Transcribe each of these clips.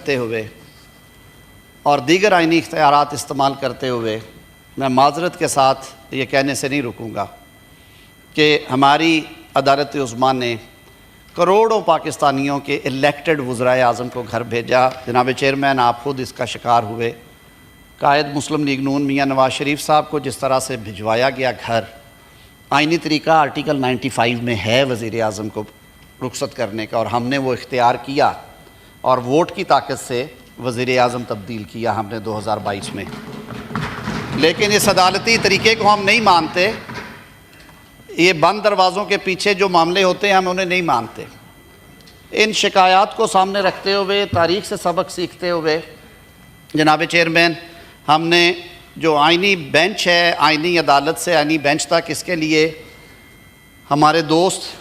کرتے ہوئے اور دیگر آئینی اختیارات استعمال کرتے ہوئے میں معذرت کے ساتھ یہ کہنے سے نہیں رکوں گا کہ ہماری عدالت عظمیٰ نے کروڑوں پاکستانیوں کے الیکٹڈ وزرائے اعظم کو گھر بھیجا۔ جناب چیئرمین، آپ خود اس کا شکار ہوئے۔ قائد مسلم لیگ نون میاں نواز شریف صاحب کو جس طرح سے بھجوایا گیا گھر، آئینی طریقہ آرٹیکل 95 میں ہے وزیر اعظم کو رخصت کرنے کا، اور ہم نے وہ اختیار کیا اور ووٹ کی طاقت سے وزیر اعظم تبدیل کیا ہم نے 2022 میں۔ لیکن اس عدالتی طریقے کو ہم نہیں مانتے۔ یہ بند دروازوں کے پیچھے جو معاملے ہوتے ہیں ہم انہیں نہیں مانتے۔ ان شکایات کو سامنے رکھتے ہوئے، تاریخ سے سبق سیکھتے ہوئے، جناب چیئرمین، ہم نے جو آئینی بینچ ہے، آئینی عدالت سے آئینی بینچ تک، اس کے لیے ہمارے دوست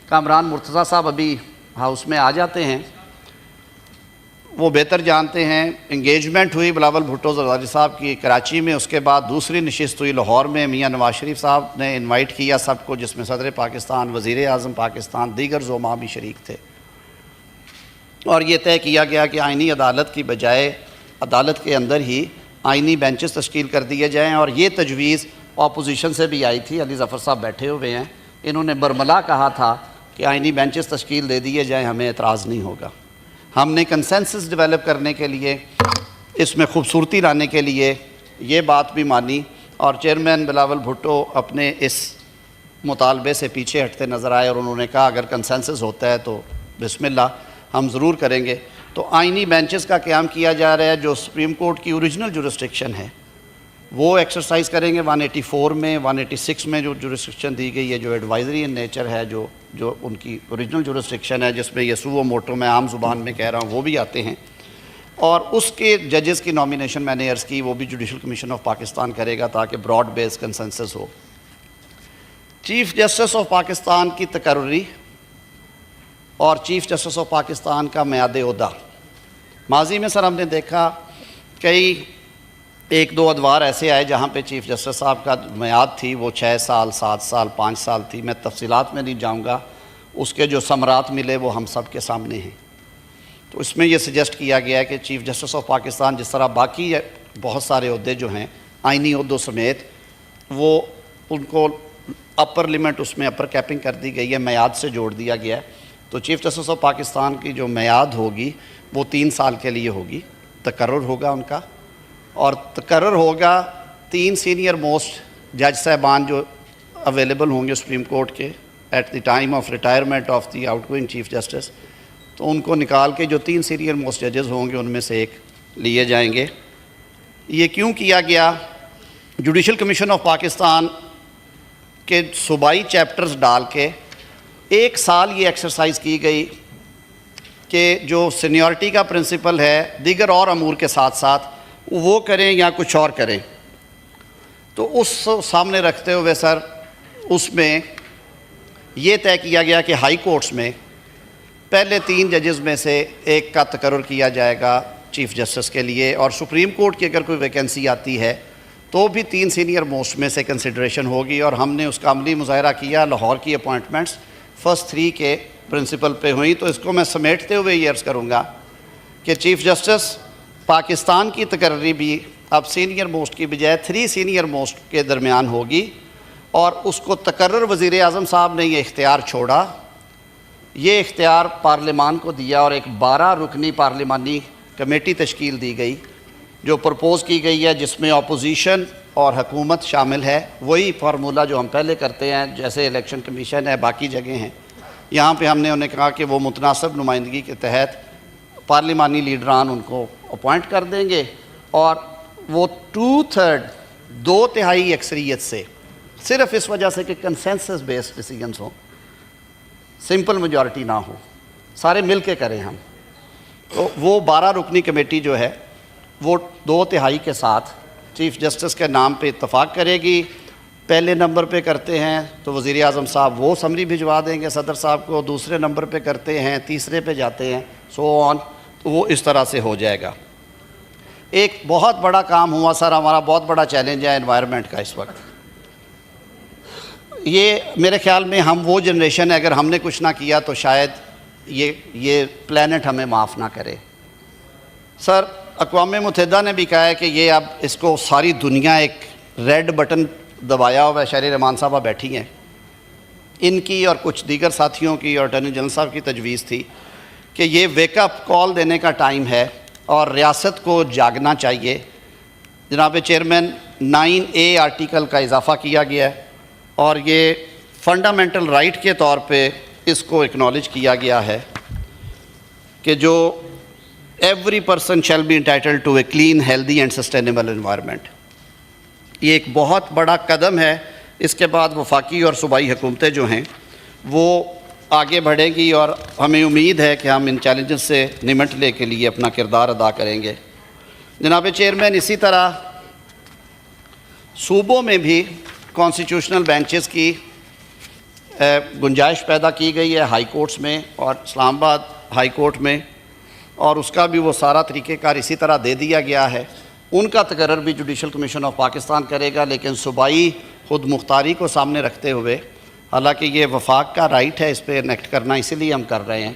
کامران مرتضیٰ صاحب ابھی ہاؤس میں آ جاتے ہیں، وہ بہتر جانتے ہیں۔ انگیجمنٹ ہوئی بلاول بھٹو زرداری صاحب کی کراچی میں، اس کے بعد دوسری نشست ہوئی لاہور میں۔ میاں نواز شریف صاحب نے انوائٹ کیا سب کو، جس میں صدر پاکستان، وزیر اعظم پاکستان، دیگر زعماء بھی شریک تھے، اور یہ طے کیا گیا کہ آئینی عدالت کی بجائے عدالت کے اندر ہی آئینی بینچز تشکیل کر دیے جائیں۔ اور یہ تجویز اپوزیشن سے بھی آئی تھی، علی ظفر صاحب بیٹھے ہوئے ہیں، انہوں نے برملا کہا تھا کہ آئینی بینچز تشکیل دے دیے جائیں، ہمیں اعتراض نہیں ہوگا۔ ہم نے کنسنسس ڈیولپ کرنے کے لیے، اس میں خوبصورتی لانے کے لیے یہ بات بھی مانی، اور چیئرمین بلاول بھٹو اپنے اس مطالبے سے پیچھے ہٹتے نظر آئے، اور انہوں نے کہا اگر کنسنسس ہوتا ہے تو بسم اللہ، ہم ضرور کریں گے۔ تو آئینی بینچز کا قیام کیا جا رہا ہے، جو سپریم کورٹ کی اوریجنل جورسڈکشن ہے وہ ایکسرسائز کریں گے۔ 184 میں، 186 میں جو جورسڈکشن دی گئی ہے، جو ایڈوائزری ان نیچر ہے، جو ان کی اوریجنل جورسڈکشن ہے، جس میں یہ سو موٹو میں عام زبان میں کہہ رہا ہوں، وہ بھی آتے ہیں، اور اس کے ججز کی نامینیشن میں نے عرض کی وہ بھی جوڈیشل کمیشن آف پاکستان کرے گا تاکہ براڈ بیس کنسنسس ہو۔ چیف جسٹس آف پاکستان کی تقرری اور چیف جسٹس آف پاکستان کا میعاد عہدہ، ماضی میں سر ہم نے دیکھا کئی ایک دو ادوار ایسے آئے جہاں پہ چیف جسٹس صاحب کا میعاد تھی وہ 6 سال، 7 سال، 5 سال تھی۔ میں تفصیلات میں نہیں جاؤں گا، اس کے جو ثمرات ملے وہ ہم سب کے سامنے ہیں۔ تو اس میں یہ سجیسٹ کیا گیا ہے کہ چیف جسٹس آف پاکستان جس طرح باقی بہت سارے عہدے جو ہیں آئینی عہدوں سمیت، وہ ان کو اپر لیمٹ، اس میں اپر کیپنگ کر دی گئی ہے، میعاد سے جوڑ دیا گیا ہے۔ تو چیف جسٹس آف پاکستان کی جو میعاد ہوگی وہ 3 سال کے لیے ہوگی، تقرر ہوگا ان کا، اور تقرر ہوگا 3 سینئر موسٹ جج صاحبان جو اویلیبل ہوں گے سپریم کورٹ کے at the time of retirement of the outgoing chief justice, تو ان کو نکال کے جو 3 سینئر موسٹ ججز ہوں گے ان میں سے ایک لیے جائیں گے۔ یہ کیوں کیا گیا؟ جوڈیشل کمیشن آف پاکستان کے صوبائی چیپٹرز ڈال کے 1 سال یہ ایکسرسائز کی گئی کہ جو سینیورٹی کا پرنسپل ہے دیگر اور امور کے ساتھ ساتھ وہ کریں یا کچھ اور کریں۔ تو اس سامنے رکھتے ہوئے سر اس میں یہ طے کیا گیا کہ ہائی کورٹس میں پہلے 3 ججز میں سے ایک کا تقرر کیا جائے گا چیف جسٹس کے لیے، اور سپریم کورٹ کی اگر کوئی ویکینسی آتی ہے تو بھی 3 سینئر موسٹ میں سے کنسیڈریشن ہوگی، اور ہم نے اس کا عملی مظاہرہ کیا۔ لاہور کی اپوائنٹمنٹس فرسٹ 3 کے پرنسپل پہ ہوئی۔ تو اس کو میں سمیٹتے ہوئے یہ عرض کروں گا کہ چیف جسٹس پاکستان کی تقرری بھی اب سینئر موسٹ کی بجائے 3 سینئر موسٹ کے درمیان ہوگی، اور اس کو تقرر وزیر اعظم صاحب نے یہ اختیار چھوڑا، یہ اختیار پارلیمان کو دیا، اور ایک 12 رکنی پارلیمانی کمیٹی تشکیل دی گئی جو پرپوز کی گئی ہے، جس میں اپوزیشن اور حکومت شامل ہے۔ وہی فارمولہ جو ہم پہلے کرتے ہیں، جیسے الیکشن کمیشن ہے، باقی جگہیں ہیں، یہاں پہ ہم نے انہیں کہا کہ وہ متناسب نمائندگی کے تحت پارلیمانی لیڈران ان کو اپوائنٹ کر دیں گے، اور وہ 2/3 اکثریت سے، صرف اس وجہ سے کہ کنسنسس بیسڈ ڈیسیجنز ہوں، سمپل میجورٹی نہ ہو، سارے مل کے کریں ہم، تو وہ 12 رکنی کمیٹی جو ہے وہ 2/3 کے ساتھ چیف جسٹس کے نام پہ اتفاق کرے گی۔ پہلے نمبر پہ کرتے ہیں تو وزیر اعظم صاحب وہ سمری بھجوا دیں گے صدر صاحب کو، دوسرے نمبر پہ کرتے ہیں، تیسرے پہ جاتے ہیں، سو آن، تو وہ اس طرح سے ہو جائے گا۔ ایک بہت بڑا کام ہوا سر، ہمارا بہت بڑا چیلنج ہے انوائرمنٹ کا اس وقت۔ یہ میرے خیال میں ہم وہ جنریشن ہے، اگر ہم نے کچھ نہ کیا تو شاید یہ پلانٹ ہمیں معاف نہ کرے۔ سر اقوام متحدہ نے بھی کہا ہے کہ یہ اب اس کو ساری دنیا ایک ریڈ بٹن دبایا ہوا ہے. شہری رحمان صاحبہ بیٹھی ہیں, ان کی اور کچھ دیگر ساتھیوں کی اور اٹارنی جنرل صاحب کی تجویز تھی کہ یہ ویک اپ کال دینے کا ٹائم ہے اور ریاست کو جاگنا چاہیے. جناب چیئرمین 9A آرٹیکل کا اضافہ کیا گیا ہے اور یہ فنڈامنٹل رائٹ کے طور پہ اس کو اکنالج کیا گیا ہے کہ جو every person shall be entitled to a clean healthy and sustainable environment. یہ ایک بہت بڑا قدم ہے. اس کے بعد وفاقی اور صوبائی حکومتیں جو ہیں وہ آگے بڑھیں گی اور ہمیں امید ہے کہ ہم ان چیلنجز سے نمٹنے کے لیے اپنا کردار ادا کریں گے. جناب چیئرمین, اسی طرح صوبوں میں بھی کانسٹیٹیوشنل بینچز کی گنجائش پیدا کی گئی ہے ہائی کورٹس میں اور اسلام آباد ہائی کورٹ میں, اور اس کا بھی وہ سارا طریقہ کار اسی طرح دے دیا گیا ہے. ان کا تقرر بھی جوڈیشل کمیشن آف پاکستان کرے گا, لیکن صوبائی خود مختاری کو سامنے رکھتے ہوئے, حالانکہ یہ وفاق کا رائٹ ہے اس پہ انیکٹ کرنا, اسی لیے ہم کر رہے ہیں.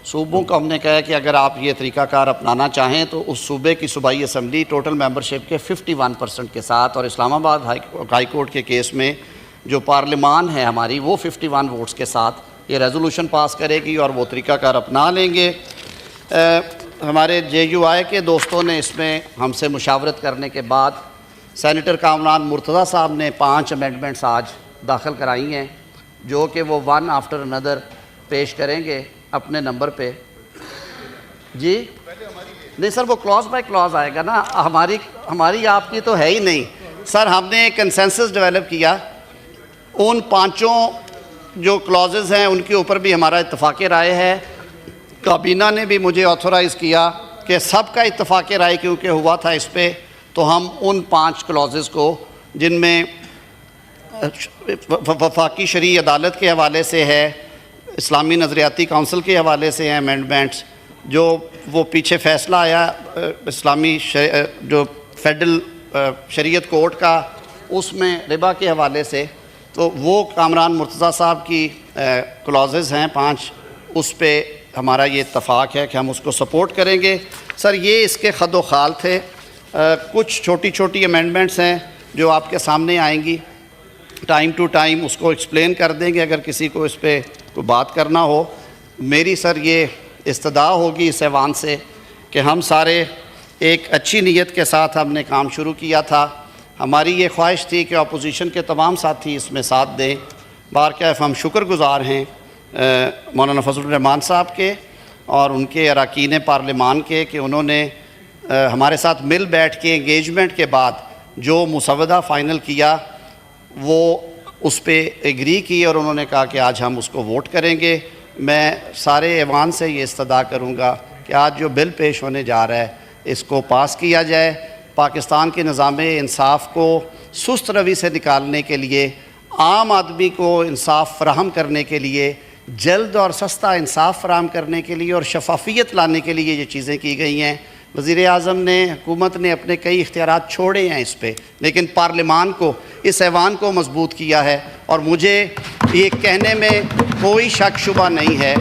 صوبوں کو ہم نے کہا ہے کہ اگر آپ یہ طریقہ کار اپنانا چاہیں تو اس صوبے کی صوبائی اسمبلی ٹوٹل ممبرشپ کے 51% کے ساتھ, اور اسلام آباد ہائی کورٹ کے کیس میں جو پارلیمان ہے ہماری وہ 51 ووٹس کے ساتھ یہ ریزولوشن پاس کرے گی اور وہ طریقہ کار اپنا لیں گے. ہمارے JUI کے دوستوں نے اس میں ہم سے مشاورت کرنے کے بعد سینیٹر کامران مرتضیٰ صاحب نے 5 امینڈمنٹس آج داخل کرائی ہیں جو کہ وہ ون آفٹر انادر پیش کریں گے اپنے نمبر پہ. جی نہیں سر, وہ کلاز بائی کلاز آئے گا نا, ہماری آپ کی تو ہے ہی نہیں سر. ہم نے ایک کنسنسس ڈیولپ کیا, ان 5 جو کلازز ہیں ان کے اوپر بھی ہمارا اتفاق رائے ہے. کابینہ نے بھی مجھے آتھورائز کیا کہ سب کا اتفاق رائے کیونکہ ہوا تھا اس پہ, تو ہم ان 5 کلازز کو جن میں وفاقی شرعی عدالت کے حوالے سے ہے, اسلامی نظریاتی کونسل کے حوالے سے ہیں امینڈمنٹس, جو وہ پیچھے فیصلہ آیا اسلامی جو فیڈرل شریعت کورٹ کا اس میں ربا کے حوالے سے, تو وہ کامران مرتضیٰ صاحب کی کلازز ہیں 5, اس پہ ہمارا یہ اتفاق ہے کہ ہم اس کو سپورٹ کریں گے. سر یہ اس کے خد و خال تھے. کچھ چھوٹی چھوٹی امینڈمنٹس ہیں جو آپ کے سامنے آئیں گی, ٹائم ٹو ٹائم اس کو ایکسپلین کر دیں گے اگر کسی کو اس پہ کوئی بات کرنا ہو. میری سر یہ استدعا ہوگی اس ایوان سے کہ ہم سارے ایک اچھی نیت کے ساتھ ہم نے کام شروع کیا تھا. ہماری یہ خواہش تھی کہ اپوزیشن کے تمام ساتھی اس میں ساتھ دیں. بارکیف ہم شکر گزار ہیں مولانا فضل الرحمان صاحب کے اور ان کے اراکین پارلیمان کے کہ انہوں نے ہمارے ساتھ مل بیٹھ کے انگیجمنٹ کے بعد جو مسودہ فائنل کیا وہ اس پہ ایگری کی اور انہوں نے کہا کہ آج ہم اس کو ووٹ کریں گے. میں سارے ایوان سے یہ استدعا کروں گا کہ آج جو بل پیش ہونے جا رہا ہے اس کو پاس کیا جائے. پاکستان کے نظام انصاف کو سست روی سے نکالنے کے لیے, عام آدمی کو انصاف فراہم کرنے کے لیے, جلد اور سستا انصاف فراہم کرنے کے لیے اور شفافیت لانے کے لیے یہ چیزیں کی گئی ہیں. وزیر اعظم نے, حکومت نے اپنے کئی اختیارات چھوڑے ہیں اس پہ, لیکن پارلیمان کو, اس ایوان کو مضبوط کیا ہے. اور مجھے یہ کہنے میں کوئی شک شبہ نہیں ہے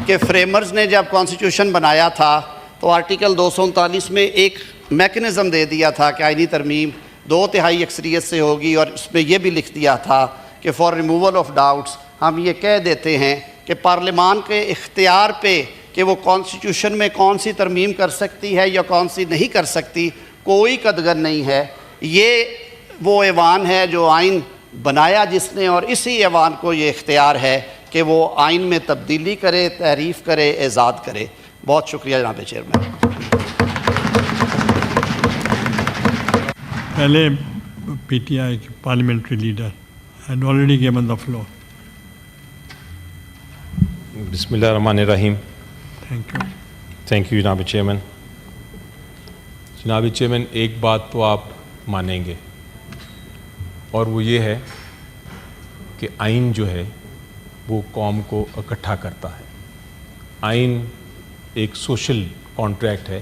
کہ فریمرز نے جب کانسٹیٹیوشن بنایا تھا تو آرٹیکل 239 میں ایک میکنزم دے دیا تھا کہ آئینی ترمیم 2/3 اکثریت سے ہوگی, اور اس میں یہ بھی لکھ دیا تھا کہ فار ریموول آف ڈاؤٹس ہم یہ کہہ دیتے ہیں کہ پارلیمان کے اختیار پہ کہ وہ کانسٹیٹیوشن میں کون سی ترمیم کر سکتی ہے یا کون سی نہیں کر سکتی کوئی قدغن نہیں ہے. یہ وہ ایوان ہے جو آئین بنایا جس نے, اور اسی ایوان کو یہ اختیار ہے کہ وہ آئین میں تبدیلی کرے, تحریف کرے, ایجاد کرے. بہت شکریہ جناب چیئرمین. پہلے PTI کے parliamentary leader had already given the floor. بسم اللہ الرحمن الرحیم. تھینک یو جناب چیئرمین. جناب چیئرمین, ایک بات تو آپ مانیں گے اور وہ یہ ہے کہ آئین جو ہے وہ قوم کو اکٹھا کرتا ہے. آئین ایک سوشل کانٹریکٹ ہے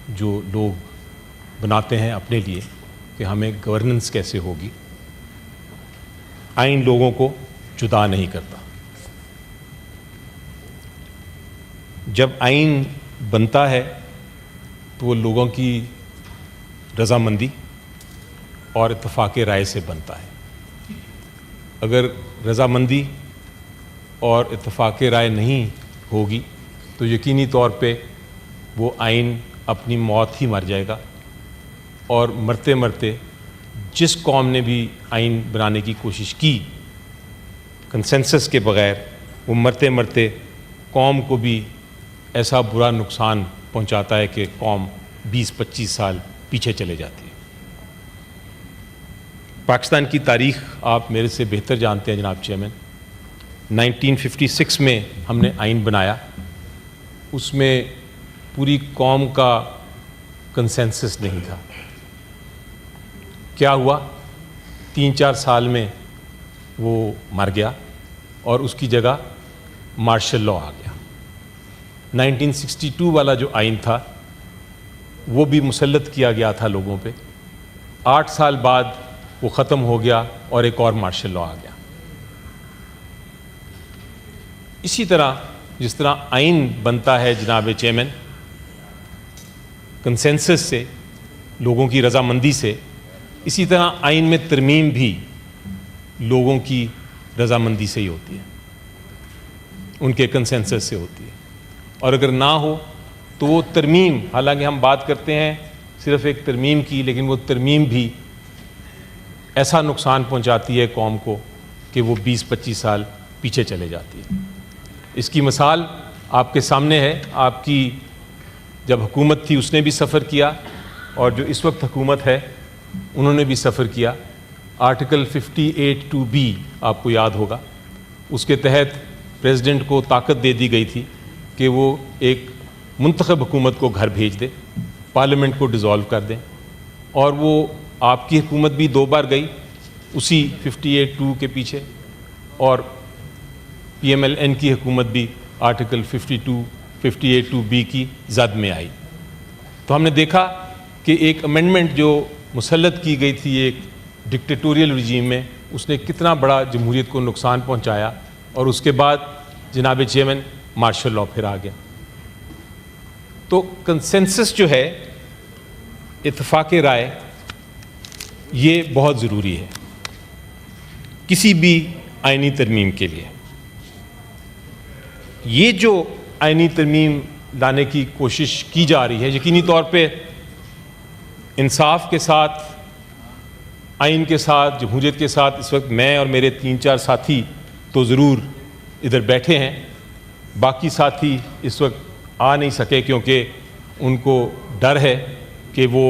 جو لوگ بناتے ہیں اپنے لیے کہ ہمیں گورننس کیسے ہوگی. آئین لوگوں کو جدا نہیں کرتا. جب آئین بنتا ہے تو وہ لوگوں کی رضامندی اور اتفاق رائے سے بنتا ہے. اگر رضامندی اور اتفاق رائے نہیں ہوگی تو یقینی طور پہ وہ آئین اپنی موت ہی مر جائے گا, اور مرتے مرتے جس قوم نے بھی آئین بنانے کی کوشش کی کنسنسس کے بغیر, وہ مرتے مرتے قوم کو بھی ایسا برا نقصان پہنچاتا ہے کہ قوم 20-25 سال پیچھے چلے جاتی ہے. پاکستان کی تاریخ آپ میرے سے بہتر جانتے ہیں جناب چیئرمین. 1956 میں ہم نے آئین بنایا, اس میں پوری قوم کا کنسنسس نہیں تھا. کیا ہوا, 3-4 سال میں وہ مر گیا اور اس کی جگہ مارشل لاء آ گیا. 1962 والا جو آئین تھا وہ بھی مسلط کیا گیا تھا لوگوں پہ, 8 سال بعد وہ ختم ہو گیا اور ایک اور مارشل لاء آ گیا. اسی طرح جس طرح آئین بنتا ہے جناب چیئرمین کنسنسس سے, لوگوں کی رضامندی سے, اسی طرح آئین میں ترمیم بھی لوگوں کی رضامندی سے ہی ہوتی ہے, ان کے کنسنسس سے ہوتی ہے. اور اگر نہ ہو تو وہ ترمیم, حالانکہ ہم بات کرتے ہیں صرف ایک ترمیم کی, لیکن وہ ترمیم بھی ایسا نقصان پہنچاتی ہے قوم کو کہ وہ 20-25 سال پیچھے چلے جاتی ہے. اس کی مثال آپ کے سامنے ہے. آپ کی جب حکومت تھی اس نے بھی سفر کیا, اور جو اس وقت حکومت ہے انہوں نے بھی سفر کیا. آرٹیکل 58(2)B آپ کو یاد ہوگا, اس کے تحت پریزیڈنٹ کو طاقت دے دی گئی تھی کہ وہ ایک منتخب حکومت کو گھر بھیج دے, پارلیمنٹ کو ڈیزالو کر دیں. اور وہ آپ کی حکومت بھی 2 بار گئی اسی 58(2) کے پیچھے, اور PMLN کی حکومت بھی آرٹیکل 58(2)B کی زد میں آئی. تو ہم نے دیکھا کہ ایک امینڈمنٹ جو مسلط کی گئی تھی ایک ڈکٹیٹوریل رجیم میں, اس نے کتنا بڑا جمہوریت کو نقصان پہنچایا, اور اس کے بعد جناب چیئرمین مارشل لاء پھر آ گیا. تو کنسنسس جو ہے, اتفاق رائے, یہ بہت ضروری ہے کسی بھی آئینی ترمیم کے لیے. یہ جو آئینی ترمیم لانے کی کوشش کی جا رہی ہے, یقینی طور پہ انصاف کے ساتھ, آئین کے ساتھ, جمہوریت کے ساتھ اس وقت میں اور میرے 3-4 ساتھی تو ضرور ادھر بیٹھے ہیں, باقی ساتھی اس وقت آ نہیں سکے کیونکہ ان کو ڈر ہے کہ وہ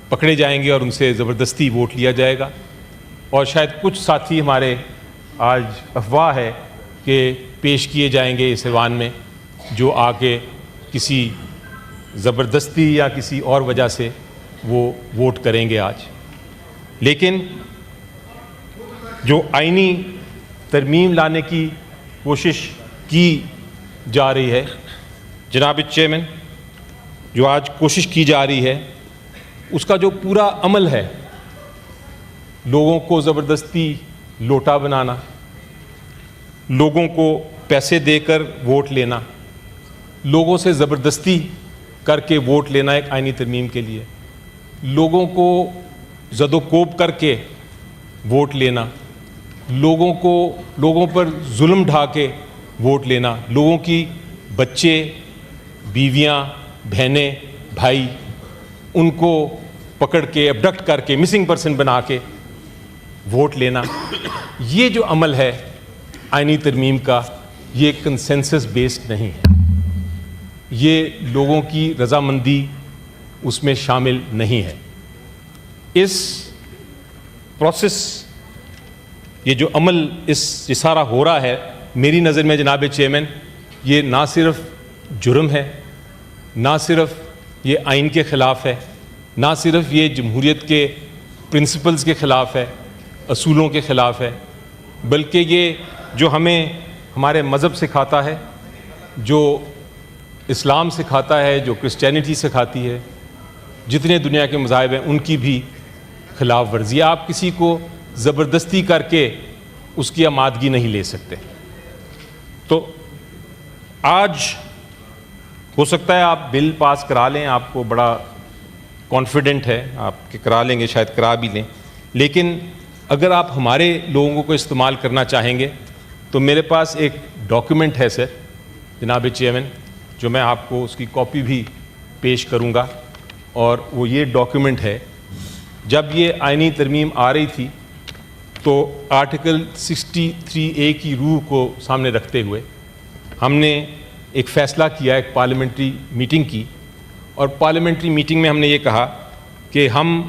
پکڑے جائیں گے اور ان سے زبردستی ووٹ لیا جائے گا. اور شاید کچھ ساتھی ہمارے آج افواہ ہے کہ پیش کیے جائیں گے اس ایوان میں, جو آ کے کسی زبردستی یا کسی اور وجہ سے وہ ووٹ کریں گے آج. لیکن جو آئینی ترمیم لانے کی کوشش کی جا رہی ہے جناب چیئرمین, جو آج کوشش کی جا رہی ہے, اس کا جو پورا عمل ہے, لوگوں کو زبردستی لوٹا بنانا, لوگوں کو پیسے دے کر ووٹ لینا, لوگوں سے زبردستی کر کے ووٹ لینا ایک آئینی ترمیم کے لیے, لوگوں کو زد و کوب کر کے ووٹ لینا, لوگوں پر ظلم ڈھا کے ووٹ لینا, لوگوں کی بچے, بیویاں, بہنیں, بھائی, ان کو پکڑ کے ابڈکٹ کر کے مسنگ پرسن بنا کے ووٹ لینا. یہ جو عمل ہے آئینی ترمیم کا, یہ کنسنسس بیسڈ نہیں ہے, یہ لوگوں کی رضامندی اس میں شامل نہیں ہے. اس پروسیس, یہ جو عمل یہ سارا ہو رہا ہے, میری نظر میں جناب چیئرمین یہ نہ صرف جرم ہے, نہ صرف یہ آئین کے خلاف ہے, نہ صرف یہ جمہوریت کے پرنسپلز کے خلاف ہے, اصولوں کے خلاف ہے, بلکہ یہ جو ہمیں ہمارے مذہب سکھاتا ہے, جو اسلام سکھاتا ہے, جو کرسچینٹی سکھاتی ہے, جتنے دنیا کے مذاہب ہیں ان کی بھی خلاف ورزی. آپ کسی کو زبردستی کر کے اس کی آمادگی نہیں لے سکتے. تو آج ہو سکتا ہے آپ بل پاس کرا لیں, آپ کو بڑا کانفیڈنٹ ہے آپ کہ کرا لیں گے, شاید کرا بھی لیں, لیکن اگر آپ ہمارے لوگوں کو استعمال کرنا چاہیں گے تو میرے پاس ایک ڈاکیومنٹ ہے سر جناب چیئرمین, جو میں آپ کو اس کی کاپی بھی پیش کروں گا, اور وہ یہ ڈاکیومنٹ ہے. جب یہ آئینی ترمیم آ رہی تھی تو آرٹیکل 63A کی روح کو سامنے رکھتے ہوئے ہم نے ایک فیصلہ کیا, ایک پارلیمنٹری میٹنگ کی, اور پارلیمنٹری میٹنگ میں ہم نے یہ کہا کہ ہم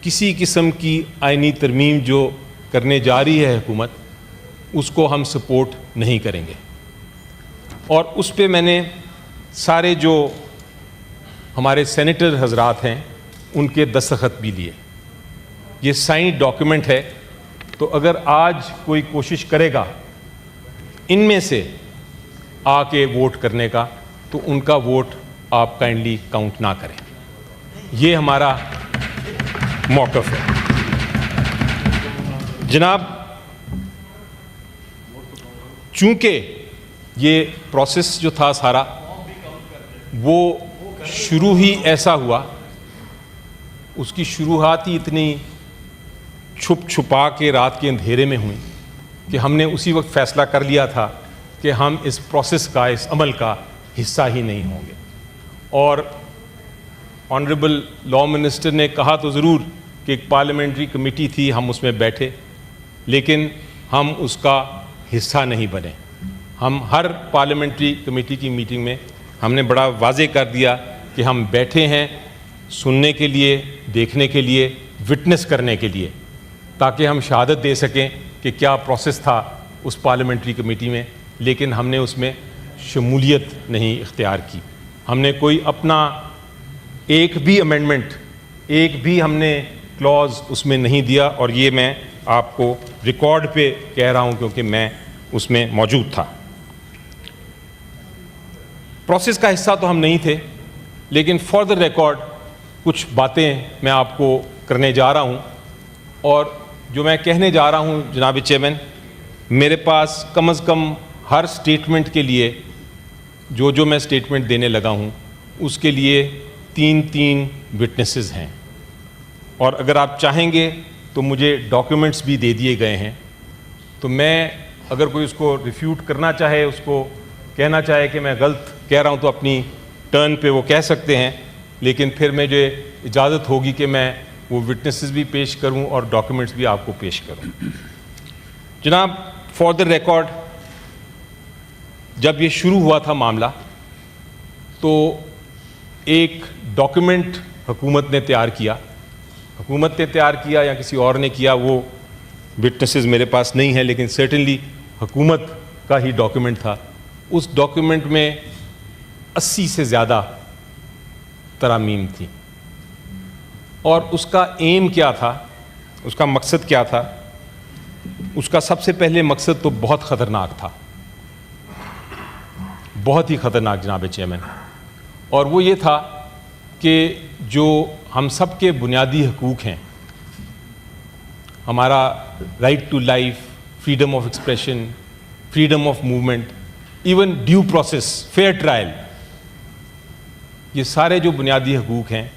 کسی قسم کی آئینی ترمیم جو کرنے جا رہی ہے حکومت, اس کو ہم سپورٹ نہیں کریں گے. اور اس پہ میں نے سارے جو ہمارے سینیٹر حضرات ہیں ان کے دستخط بھی لیے. یہ سائنڈ ڈاکیومنٹ ہے, تو اگر آج کوئی کوشش کرے گا ان میں سے آ کے ووٹ کرنے کا, تو ان کا ووٹ آپ کائنڈلی کاؤنٹ نہ کریں. یہ ہمارا موقف ہے. جناب, چونکہ یہ پروسیس جو تھا سارا وہ شروع ہی ایسا ہوا, اس کی شروعات ہی اتنی چھپ چھپا کے رات کے اندھیرے میں ہوئی کہ ہم نے اسی وقت فیصلہ کر لیا تھا کہ ہم اس پروسیس کا, اس عمل کا حصہ ہی نہیں ہوں گے. اور آنریبل لا منسٹر نے کہا تو ضرور کہ ایک پارلیمنٹری کمیٹی تھی, ہم اس میں بیٹھے, لیکن ہم اس کا حصہ نہیں بنے. ہم ہر پارلیمنٹری کمیٹی کی میٹنگ میں ہم نے بڑا واضح کر دیا کہ ہم بیٹھے ہیں سننے کے لیے, دیکھنے کے لیے, وٹنس کرنے کے لیے, تاکہ ہم شہادت دے سکیں کہ کیا پروسیس تھا اس پارلیمنٹری کمیٹی میں, لیکن ہم نے اس میں شمولیت نہیں اختیار کی. ہم نے کوئی اپنا ایک بھی امینڈمنٹ, ایک بھی ہم نے کلوز اس میں نہیں دیا, اور یہ میں آپ کو ریکارڈ پہ کہہ رہا ہوں کیونکہ میں اس میں موجود تھا. پروسیس کا حصہ تو ہم نہیں تھے, لیکن فار دا ریکارڈ کچھ باتیں میں آپ کو کرنے جا رہا ہوں. اور جو میں کہنے جا رہا ہوں جناب چیئرمین, میرے پاس کم از کم ہر سٹیٹمنٹ کے لیے جو میں سٹیٹمنٹ دینے لگا ہوں اس کے لیے 3 وٹنسز ہیں. اور اگر آپ چاہیں گے تو مجھے ڈاکیومنٹس بھی دے دیے گئے ہیں, تو میں اگر کوئی اس کو ریفیوٹ کرنا چاہے, اس کو کہنا چاہے کہ میں غلط کہہ رہا ہوں, تو اپنی ٹرن پہ وہ کہہ سکتے ہیں, لیکن پھر مجھے اجازت ہوگی کہ میں وہ وٹنسز بھی پیش کروں اور ڈاکیومنٹس بھی آپ کو پیش کروں. جناب, فار دا ریکارڈ جب یہ شروع ہوا تھا معاملہ تو ایک ڈاکیومنٹ حکومت نے تیار کیا, یا کسی اور نے کیا, وہ وٹنسز میرے پاس نہیں ہیں, لیکن سرٹنلی حکومت کا ہی ڈاکیومنٹ تھا. اس ڈاکیومنٹ میں 80 سے زیادہ ترامیم تھی, اور اس کا ایم کیا تھا, اس کا مقصد کیا تھا. اس کا سب سے پہلے مقصد تو بہت خطرناک تھا, بہت ہی خطرناک جناب چیئرمین, اور وہ یہ تھا کہ جو ہم سب کے بنیادی حقوق ہیں, ہمارا right to life, freedom of expression, freedom of movement, even due process, fair trial, یہ سارے جو بنیادی حقوق ہیں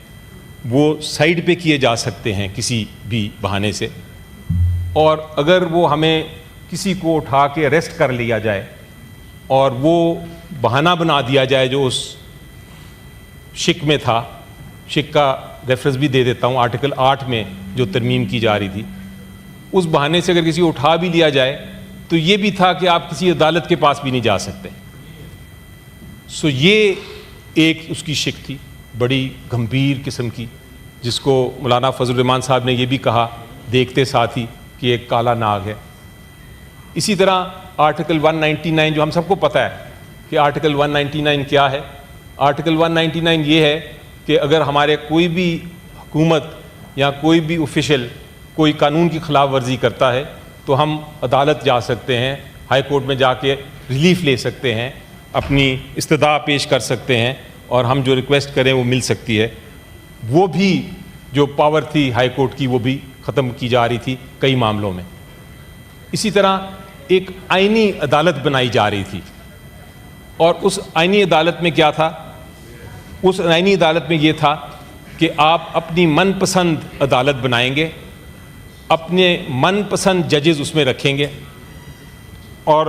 وہ سائڈ پہ کیے جا سکتے ہیں کسی بھی بہانے سے. اور اگر وہ ہمیں کسی کو اٹھا کے اریسٹ کر لیا جائے اور وہ بہانہ بنا دیا جائے جو اس شک میں تھا, شک کا ریفرنس بھی دے دیتا ہوں, آرٹیکل 8 میں جو ترمیم کی جا رہی تھی, اس بہانے سے اگر کسی کو اٹھا بھی لیا جائے تو یہ بھی تھا کہ آپ کسی عدالت کے پاس بھی نہیں جا سکتے. سو یہ ایک اس کی شک تھی بڑی گمبھیر قسم کی, جس کو مولانا فضل الرحمان صاحب نے یہ بھی کہا دیکھتے ساتھ ہی کہ ایک کالا ناگ ہے. اسی طرح آرٹیکل 199 جو ہم سب کو پتہ ہے کہ آرٹیکل 199 کیا ہے. آرٹیکل 199 یہ ہے کہ اگر ہمارے کوئی بھی حکومت یا کوئی بھی آفیشل کوئی قانون کی خلاف ورزی کرتا ہے تو ہم عدالت جا سکتے ہیں, ہائی کورٹ میں جا کے ریلیف لے سکتے ہیں, اپنی استدعا پیش کر سکتے ہیں, اور ہم جو ریکویسٹ کریں وہ مل سکتی ہے. وہ بھی جو پاور تھی ہائی کورٹ کی وہ بھی ختم کی جا رہی تھی کئی معاملوں میں. اسی طرح ایک آئینی عدالت بنائی جا رہی تھی, اور اس آئینی عدالت میں کیا تھا اس آئینی عدالت میں یہ تھا کہ آپ اپنی من پسند عدالت بنائیں گے, اپنے من پسند ججز اس میں رکھیں گے, اور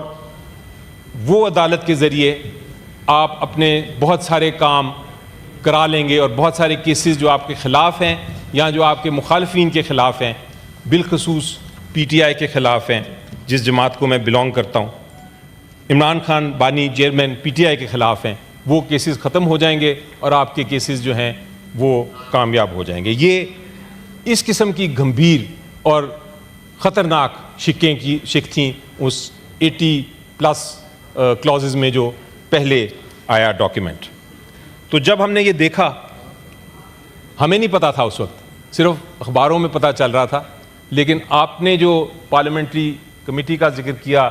وہ عدالت کے ذریعے آپ اپنے بہت سارے کام کرا لیں گے, اور بہت سارے کیسز جو آپ کے خلاف ہیں یا جو آپ کے مخالفین کے خلاف ہیں, بالخصوص پی ٹی آئی کے خلاف ہیں, جس جماعت کو میں بلانگ کرتا ہوں, عمران خان بانی چیئرمین پی ٹی آئی کے خلاف ہیں, وہ کیسز ختم ہو جائیں گے اور آپ کے کیسز جو ہیں وہ کامیاب ہو جائیں گے. یہ اس قسم کی گمبھیر اور خطرناک شک تھیں اس 80+ کلازز میں جو پہلے آیا ڈاکیومنٹ. تو جب ہم نے یہ دیکھا, ہمیں نہیں پتا تھا اس وقت, صرف اخباروں میں پتہ چل رہا تھا, لیکن آپ نے جو پارلیمنٹری کمیٹی کا ذکر کیا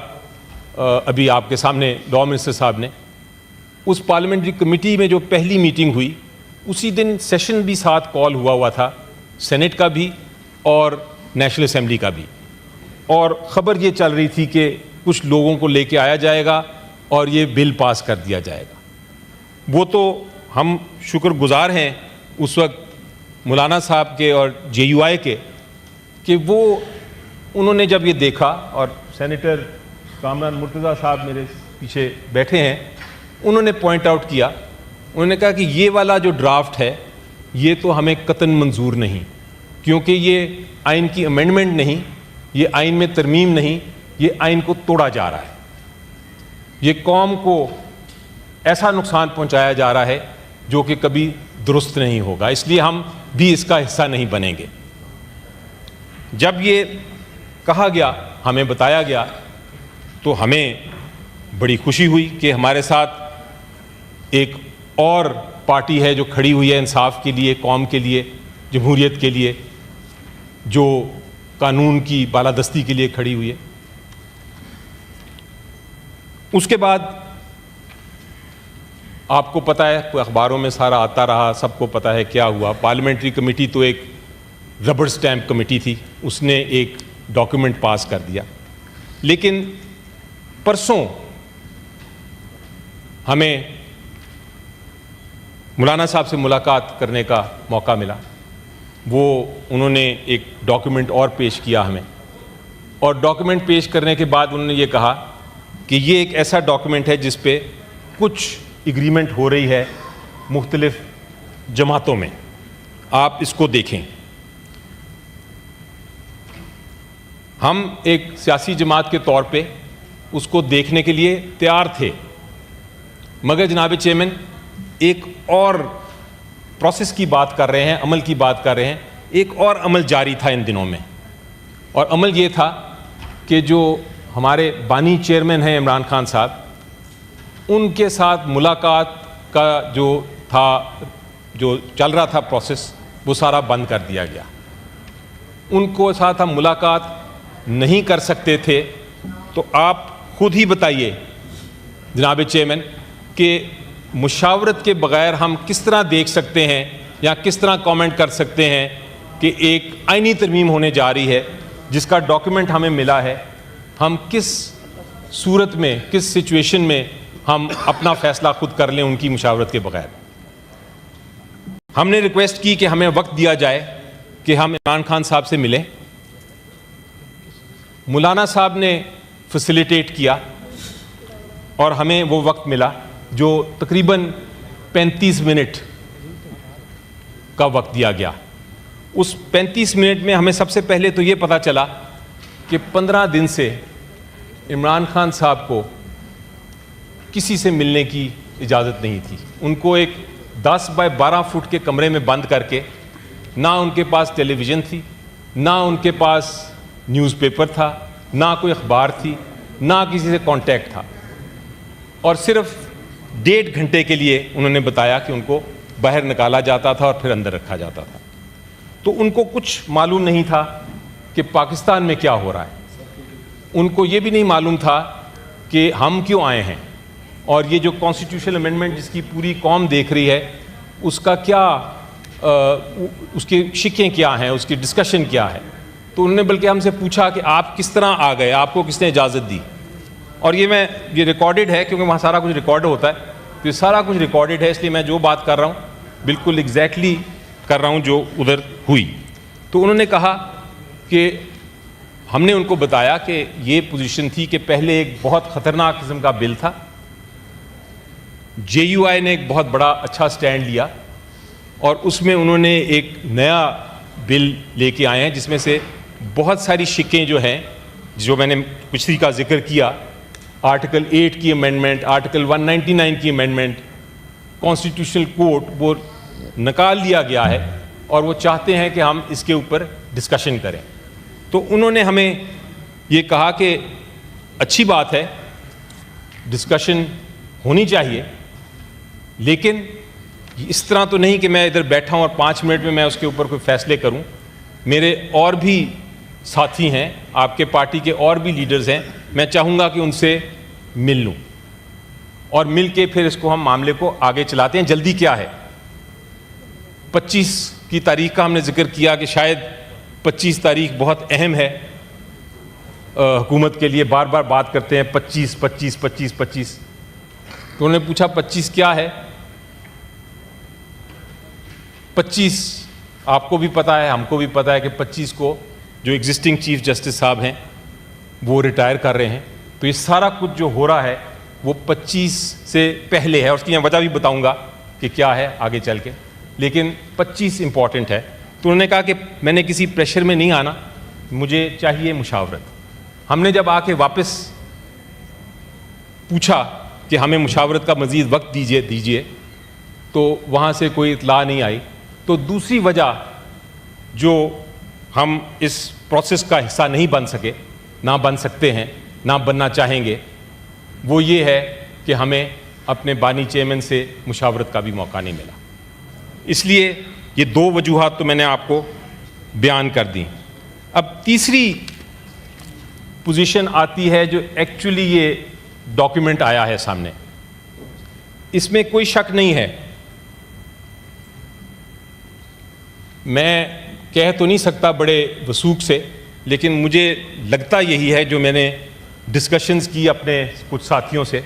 ابھی آپ کے سامنے لاء منسٹر صاحب نے, اس پارلیمنٹری کمیٹی میں جو پہلی میٹنگ ہوئی اسی دن سیشن بھی ساتھ کال ہوا تھا, سینٹ کا بھی اور نیشنل اسمبلی کا بھی, اور خبر یہ چل رہی تھی کہ کچھ لوگوں کو لے کے آیا جائے گا اور یہ بل پاس کر دیا جائے گا. وہ تو ہم شکر گزار ہیں اس وقت مولانا صاحب کے اور جے یو آئی کے کہ وہ انہوں نے جب یہ دیکھا, اور سینیٹر کامران مرتضیٰ صاحب میرے پیچھے بیٹھے ہیں, انہوں نے پوائنٹ آؤٹ کیا, انہوں نے کہا کہ یہ والا جو ڈرافٹ ہے یہ تو ہمیں قطعاً منظور نہیں, کیونکہ یہ آئین کی امینڈمنٹ نہیں, یہ آئین میں ترمیم نہیں, یہ آئین کو توڑا جا رہا ہے, یہ قوم کو ایسا نقصان پہنچایا جا رہا ہے جو کہ کبھی درست نہیں ہوگا, اس لیے ہم بھی اس کا حصہ نہیں بنیں گے. جب یہ کہا گیا, ہمیں بتایا گیا, تو ہمیں بڑی خوشی ہوئی کہ ہمارے ساتھ ایک اور پارٹی ہے جو کھڑی ہوئی ہے انصاف کے لیے, قوم کے لیے, جمہوریت کے لیے, جو قانون کی بالادستی کے لیے کھڑی ہوئی ہے. اس کے بعد آپ کو پتہ ہے, اخباروں میں سارا آتا رہا, سب کو پتہ ہے کیا ہوا. پارلیمنٹری کمیٹی تو ایک ربڑ سٹیمپ کمیٹی تھی, اس نے ایک ڈاکیومنٹ پاس کر دیا. لیکن پرسوں ہمیں مولانا صاحب سے ملاقات کرنے کا موقع ملا. انہوں نے ایک ڈاکیومنٹ اور پیش کیا ہمیں, اور ڈاکیومنٹ پیش کرنے کے بعد انہوں نے یہ کہا کہ یہ ایک ایسا ڈاکیومنٹ ہے جس پہ کچھ ایگریمنٹ ہو رہی ہے مختلف جماعتوں میں, آپ اس کو دیکھیں. ہم ایک سیاسی جماعت کے طور پہ اس کو دیکھنے کے لیے تیار تھے, مگر جناب چیئرمین ایک اور پروسیس کی بات کر رہے ہیں, عمل کی بات کر رہے ہیں. ایک اور عمل جاری تھا ان دنوں میں, اور عمل یہ تھا کہ جو ہمارے بانی چیئرمین ہیں عمران خان صاحب, ان کے ساتھ ملاقات کا جو چل رہا تھا پروسیس, وہ سارا بند کر دیا گیا. ان کو ساتھ ہم ملاقات نہیں کر سکتے تھے. تو آپ خود ہی بتائیے جناب چیئرمین کہ مشاورت کے بغیر ہم کس طرح دیکھ سکتے ہیں یا کس طرح کامنٹ کر سکتے ہیں کہ ایک آئینی ترمیم ہونے جا رہی ہے جس کا ڈاکیومنٹ ہمیں ملا ہے, ہم کس صورت میں, کس سچویشن میں ہم اپنا فیصلہ خود کر لیں ان کی مشاورت کے بغیر. ہم نے ریکویسٹ کی کہ ہمیں وقت دیا جائے کہ ہم عمران خان صاحب سے ملیں. مولانا صاحب نے فیسیلیٹیٹ کیا اور ہمیں وہ وقت ملا جو تقریباً 35 منٹ کا وقت دیا گیا. اس 35 منٹ میں ہمیں سب سے پہلے تو یہ پتہ چلا کہ 15 دن سے عمران خان صاحب کو کسی سے ملنے کی اجازت نہیں تھی. ان کو ایک 10 بائی 12 فٹ کے کمرے میں بند کر کے, نہ ان کے پاس ٹیلی ویژن تھی, نہ ان کے پاس نیوز پیپر تھا, نہ کوئی اخبار تھی, نہ کسی سے کانٹیکٹ تھا. اور صرف 1.5 گھنٹے کے لیے انہوں نے بتایا کہ ان کو باہر نکالا جاتا تھا اور پھر اندر رکھا جاتا تھا. تو ان کو کچھ معلوم نہیں تھا کہ پاکستان میں کیا ہو رہا ہے. ان کو یہ بھی نہیں معلوم تھا کہ ہم کیوں آئے ہیں, اور یہ جو کانسٹیٹیوشنل امینڈمنٹ جس کی پوری قوم دیکھ رہی ہے اس کا کیا, اس کی شکیں کیا ہیں, اس کی ڈسکشن کیا ہے. تو انہوں نے بلکہ ہم سے پوچھا کہ آپ کس طرح آ گئے, آپ کو کس نے اجازت دی. اور یہ ریکارڈڈ ہے کیونکہ وہاں سارا کچھ ریکارڈ ہوتا ہے, تو یہ سارا کچھ ریکارڈڈ ہے, اس لیے میں جو بات کر رہا ہوں بالکل ایگزیکٹلی کر رہا ہوں جو ادھر ہوئی. تو انہوں نے کہا کہ ہم نے ان کو بتایا کہ یہ پوزیشن تھی کہ پہلے ایک بہت خطرناک قسم کا بل تھا, JUI نے ایک بہت بڑا اچھا سٹینڈ لیا اور اس میں انہوں نے ایک نیا بل لے کے آئے ہیں جس میں سے بہت ساری شکیں جو ہیں, جو میں نے پچھلی کا ذکر کیا, آرٹیکل 8 کی امینڈمنٹ, آرٹیکل 199 کی امینڈمنٹ, کانسٹیٹیوشنل کورٹ, وہ نکال لیا گیا ہے اور وہ چاہتے ہیں کہ ہم اس کے اوپر ڈسکشن کریں. تو انہوں نے ہمیں یہ کہا کہ اچھی بات ہے, ڈسکشن ہونی چاہیے, لیکن اس طرح تو نہیں کہ میں ادھر بیٹھا ہوں اور 5 منٹ میں اس کے اوپر کوئی فیصلے کروں. میرے اور بھی ساتھی ہیں, آپ کے پارٹی کے اور بھی لیڈرز ہیں, میں چاہوں گا کہ ان سے مل لوں اور مل کے پھر اس کو ہم معاملے کو آگے چلاتے ہیں. جلدی کیا ہے, 25 کی تاریخ کا ہم نے ذکر کیا کہ شاید 25 تاریخ بہت اہم ہے حکومت کے لیے, بار بار بات کرتے ہیں 25 25 25 25. تو انہوں نے پوچھا 25 کیا ہے. 25 آپ کو بھی پتہ ہے, ہم کو بھی پتہ ہے کہ 25 کو جو ایگزسٹنگ چیف جسٹس صاحب ہیں وہ ریٹائر کر رہے ہیں. تو یہ سارا کچھ جو ہو رہا ہے وہ 25 سے پہلے ہے, اور اس کی میں وجہ بھی بتاؤں گا کہ کیا ہے آگے چل کے, لیکن 25 امپورٹنٹ ہے. تو انہوں نے کہا کہ میں نے کسی پریشر میں نہیں آنا, مجھے چاہیے مشاورت. ہم نے جب آ کے واپس پوچھا کہ ہمیں مشاورت کا مزید وقت دیجیے تو وہاں سے کوئی اطلاع نہیں آئی. تو دوسری وجہ جو ہم اس پروسیس کا حصہ نہیں بن سکے, نہ بن سکتے ہیں, نہ بننا چاہیں گے, وہ یہ ہے کہ ہمیں اپنے بانی چیئرمین سے مشاورت کا بھی موقع نہیں ملا. اس لیے یہ 2 وجوہات تو میں نے آپ کو بیان کر دیں. اب تیسری پوزیشن آتی ہے جو ایکچولی یہ ڈاکیومنٹ آیا ہے سامنے. اس میں کوئی شک نہیں ہے, میں کہہ تو نہیں سکتا بڑے وثوق سے, لیکن مجھے لگتا یہی ہے جو میں نے ڈسکشنز کی اپنے کچھ ساتھیوں سے,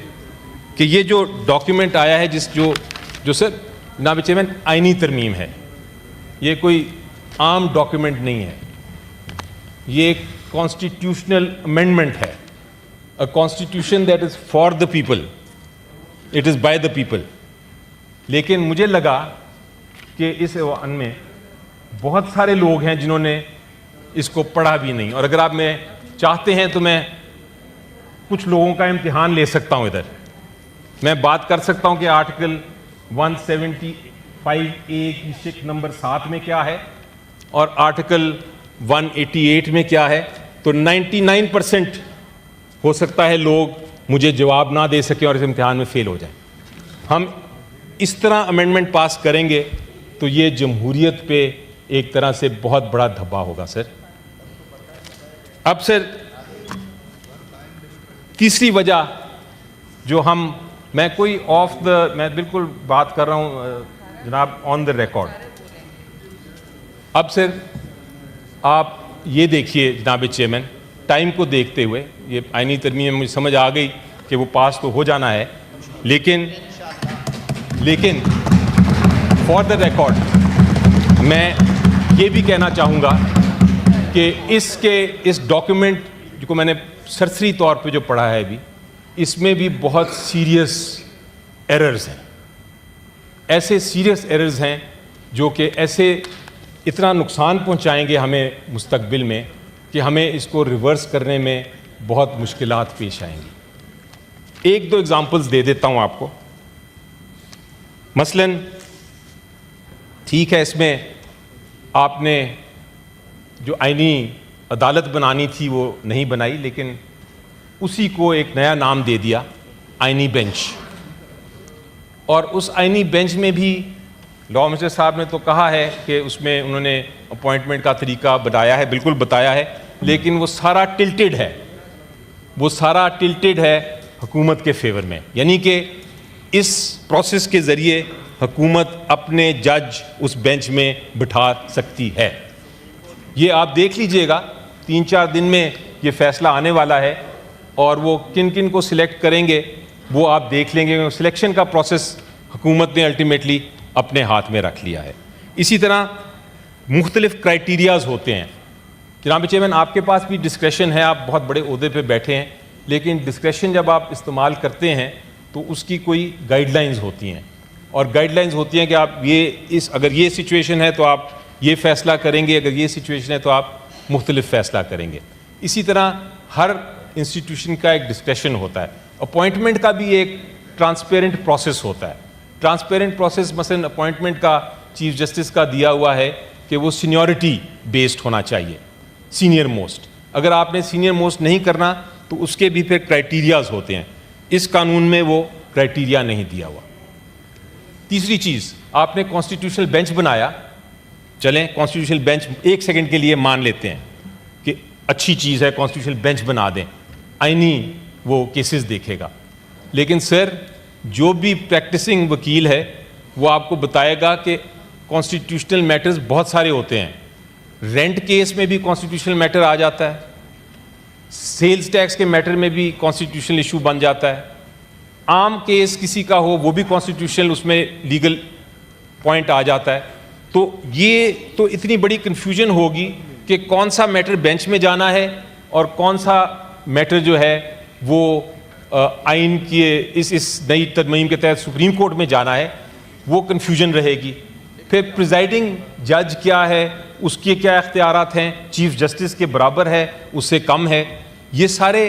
کہ یہ جو ڈاکیومنٹ آیا ہے جو سر جناب چیئرمین آئینی ترمیم ہے, یہ کوئی عام ڈاکیومنٹ نہیں ہے, یہ ایک کانسٹیٹیوشنل امینڈمنٹ ہے. A constitution that is for the people, it is by the people. لیکن مجھے لگا کہ اس ایوان میں بہت سارے لوگ ہیں جنہوں نے اس کو پڑھا بھی نہیں, اور اگر آپ میں چاہتے ہیں تو میں کچھ لوگوں کا امتحان لے سکتا ہوں. ادھر میں بات کر سکتا ہوں کہ آرٹیکل 175A کی شق نمبر 7 میں کیا ہے اور آرٹیکل 188 میں کیا ہے. تو 99% ہو سکتا ہے لوگ مجھے جواب نہ دے سکیں اور اس امتحان میں فیل ہو جائیں. ہم اس طرح امینڈمنٹ پاس کریں گے تو یہ جمہوریت پہ ایک طرح سے بہت بڑا دھبا ہوگا سر. اب سر تیسری وجہ جو میں کوئی میں بالکل بات کر رہا ہوں جناب آن دا ریکارڈ. اب سر آپ یہ دیکھیے جناب چیئرمین, ٹائم کو دیکھتے ہوئے, یہ آئینی ترمیم میں مجھے سمجھ آ گئی کہ وہ پاس تو ہو جانا ہے, لیکن فار دا ریکارڈ میں یہ بھی کہنا چاہوں گا کہ اس ڈاکیومنٹ کو میں نے سرسری طور پہ جو پڑھا ہے ابھی, اس میں بھی بہت سیریس ایررز ہیں. ایسے سیریس ایررز ہیں جو کہ اتنا نقصان پہنچائیں گے ہمیں مستقبل میں کہ ہمیں اس کو ریورس کرنے میں بہت مشکلات پیش آئیں گی. 1-2 ایگزامپلز دے دیتا ہوں آپ کو. مثلا ٹھیک ہے, اس میں آپ نے جو آئینی عدالت بنانی تھی وہ نہیں بنائی, لیکن اسی کو ایک نیا نام دے دیا آئینی بینچ. اور اس آئینی بینچ میں بھی لاء منسٹر صاحب نے تو کہا ہے کہ اس میں انہوں نے اپوائنٹمنٹ کا طریقہ بتایا ہے, بالکل بتایا ہے, لیکن وہ سارا ٹلٹڈ ہے حکومت کے فیور میں. یعنی کہ اس پروسیس کے ذریعے حکومت اپنے جج اس بینچ میں بٹھا سکتی ہے. یہ آپ دیکھ لیجئے گا, 3-4 دن میں یہ فیصلہ آنے والا ہے, اور وہ کن کو سلیکٹ کریں گے وہ آپ دیکھ لیں گے. سلیکشن کا پروسیس حکومت نے الٹیمیٹلی اپنے ہاتھ میں رکھ لیا ہے. اسی طرح مختلف کرائٹیریاز ہوتے ہیں. جناب چیئرمین, آپ کے پاس بھی ڈسکریشن ہے, آپ بہت بڑے عہدے پہ بیٹھے ہیں, لیکن ڈسکریشن جب آپ استعمال کرتے ہیں تو اس کی کوئی گائیڈ لائنز ہوتی ہیں, اور گائیڈ لائنز ہوتی ہیں کہ آپ اگر یہ سچویشن ہے تو آپ یہ فیصلہ کریں گے, اگر یہ سچویشن ہے تو آپ مختلف فیصلہ کریں گے. اسی طرح ہر انسٹیٹیوشن کا ایک ڈسکریشن ہوتا ہے. اپوائنٹمنٹ کا بھی ایک ٹرانسپیرنٹ پروسیس ہوتا ہے. ٹرانسپیرنٹ پروسیس مثلا اپوائنٹمنٹ کا چیف جسٹس کا دیا ہوا ہے کہ وہ سینیورٹی بیسڈ ہونا چاہیے, سینئر موسٹ. اگر آپ نے سینئر موسٹ نہیں کرنا تو اس کے بھی پھر کرائٹیریاز ہوتے ہیں. اس قانون میں وہ کرائٹیریا نہیں دیا ہوا. تیسری چیز, آپ نے کانسٹیٹیوشنل بینچ بنایا, چلیں کانسٹیٹیوشنل بینچ ایک سیکنڈ کے لیے مان لیتے ہیں کہ اچھی چیز ہے, کانسٹیٹیوشنل بینچ بنا دیں, آئینی وہ کیسز دیکھے گا. لیکن سر, جو بھی پریکٹسنگ وکیل ہے وہ آپ کو بتائے گا کہ کانسٹیٹیوشنل میٹرز بہت سارے ہوتے ہیں. رینٹ کیس میں بھی کانسٹیٹیوشنل میٹر آ جاتا ہے, سیلز ٹیکس کے میٹر میں بھی کانسٹیٹیوشنل ایشو بن جاتا ہے, عام کیس کسی کا ہو وہ بھی کانسٹیٹیوشنل اس میں لیگل پوائنٹ آ جاتا ہے. تو یہ تو اتنی بڑی کنفیوژن ہوگی کہ کون سا میٹر بینچ میں جانا ہے اور کون سا میٹر جو ہے وہ آئین کی اس نئی ترمیم کے تحت سپریم کورٹ میں جانا ہے, وہ کنفیوژن رہے گی. پھر پریزائڈنگ جج کیا ہے, اس کے کیا اختیارات ہیں, چیف جسٹس کے برابر ہے, اس سے کم ہے, یہ سارے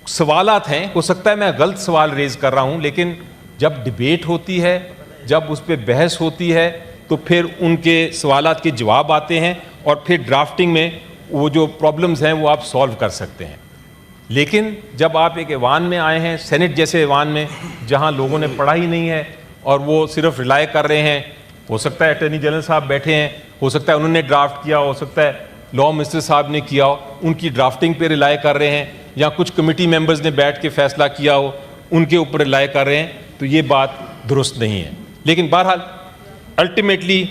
سوالات ہیں. ہو سکتا ہے میں غلط سوال ریز کر رہا ہوں, لیکن جب ڈبیٹ ہوتی ہے, جب اس پہ بحث ہوتی ہے, تو پھر ان کے سوالات کے جواب آتے ہیں, اور پھر ڈرافٹنگ میں وہ جو پرابلمز ہیں وہ آپ سولو کر سکتے ہیں. لیکن جب آپ ایک ایوان میں آئے ہیں, سینٹ جیسے ایوان میں, جہاں لوگوں نے پڑھا ہی نہیں ہے اور وہ صرف ریلائی کر رہے ہیں, ہو سکتا ہے اٹارنی جنرل صاحب بیٹھے ہیں, ہو سکتا ہے انہوں نے ڈرافٹ کیا, ہو سکتا ہے لاء منسٹر صاحب نے کیا ہو, ان کی ڈرافٹنگ پہ ریلائی کر رہے ہیں, یا کچھ کمیٹی ممبرز نے بیٹھ کے فیصلہ کیا ہو ان کے اوپر ریلائی کر رہے ہیں, تو یہ بات درست نہیں ہے. لیکن بہرحال الٹیمیٹلی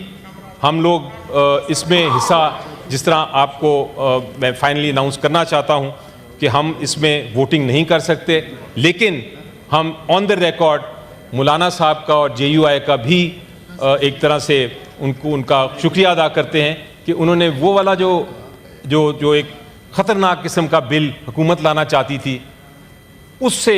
ہم لوگ اس میں حصہ, جس طرح آپ کو میں فائنلی اناؤنس کرنا چاہتا ہوں کہ ہم اس میں ووٹنگ نہیں کر سکتے, لیکن ہم آن دا ریکارڈ مولانا صاحب کا اور جے یو آئی کا بھی ایک طرح سے ان کا شکریہ ادا کرتے ہیں کہ انہوں نے وہ والا جو ایک خطرناک قسم کا بل حکومت لانا چاہتی تھی, اس سے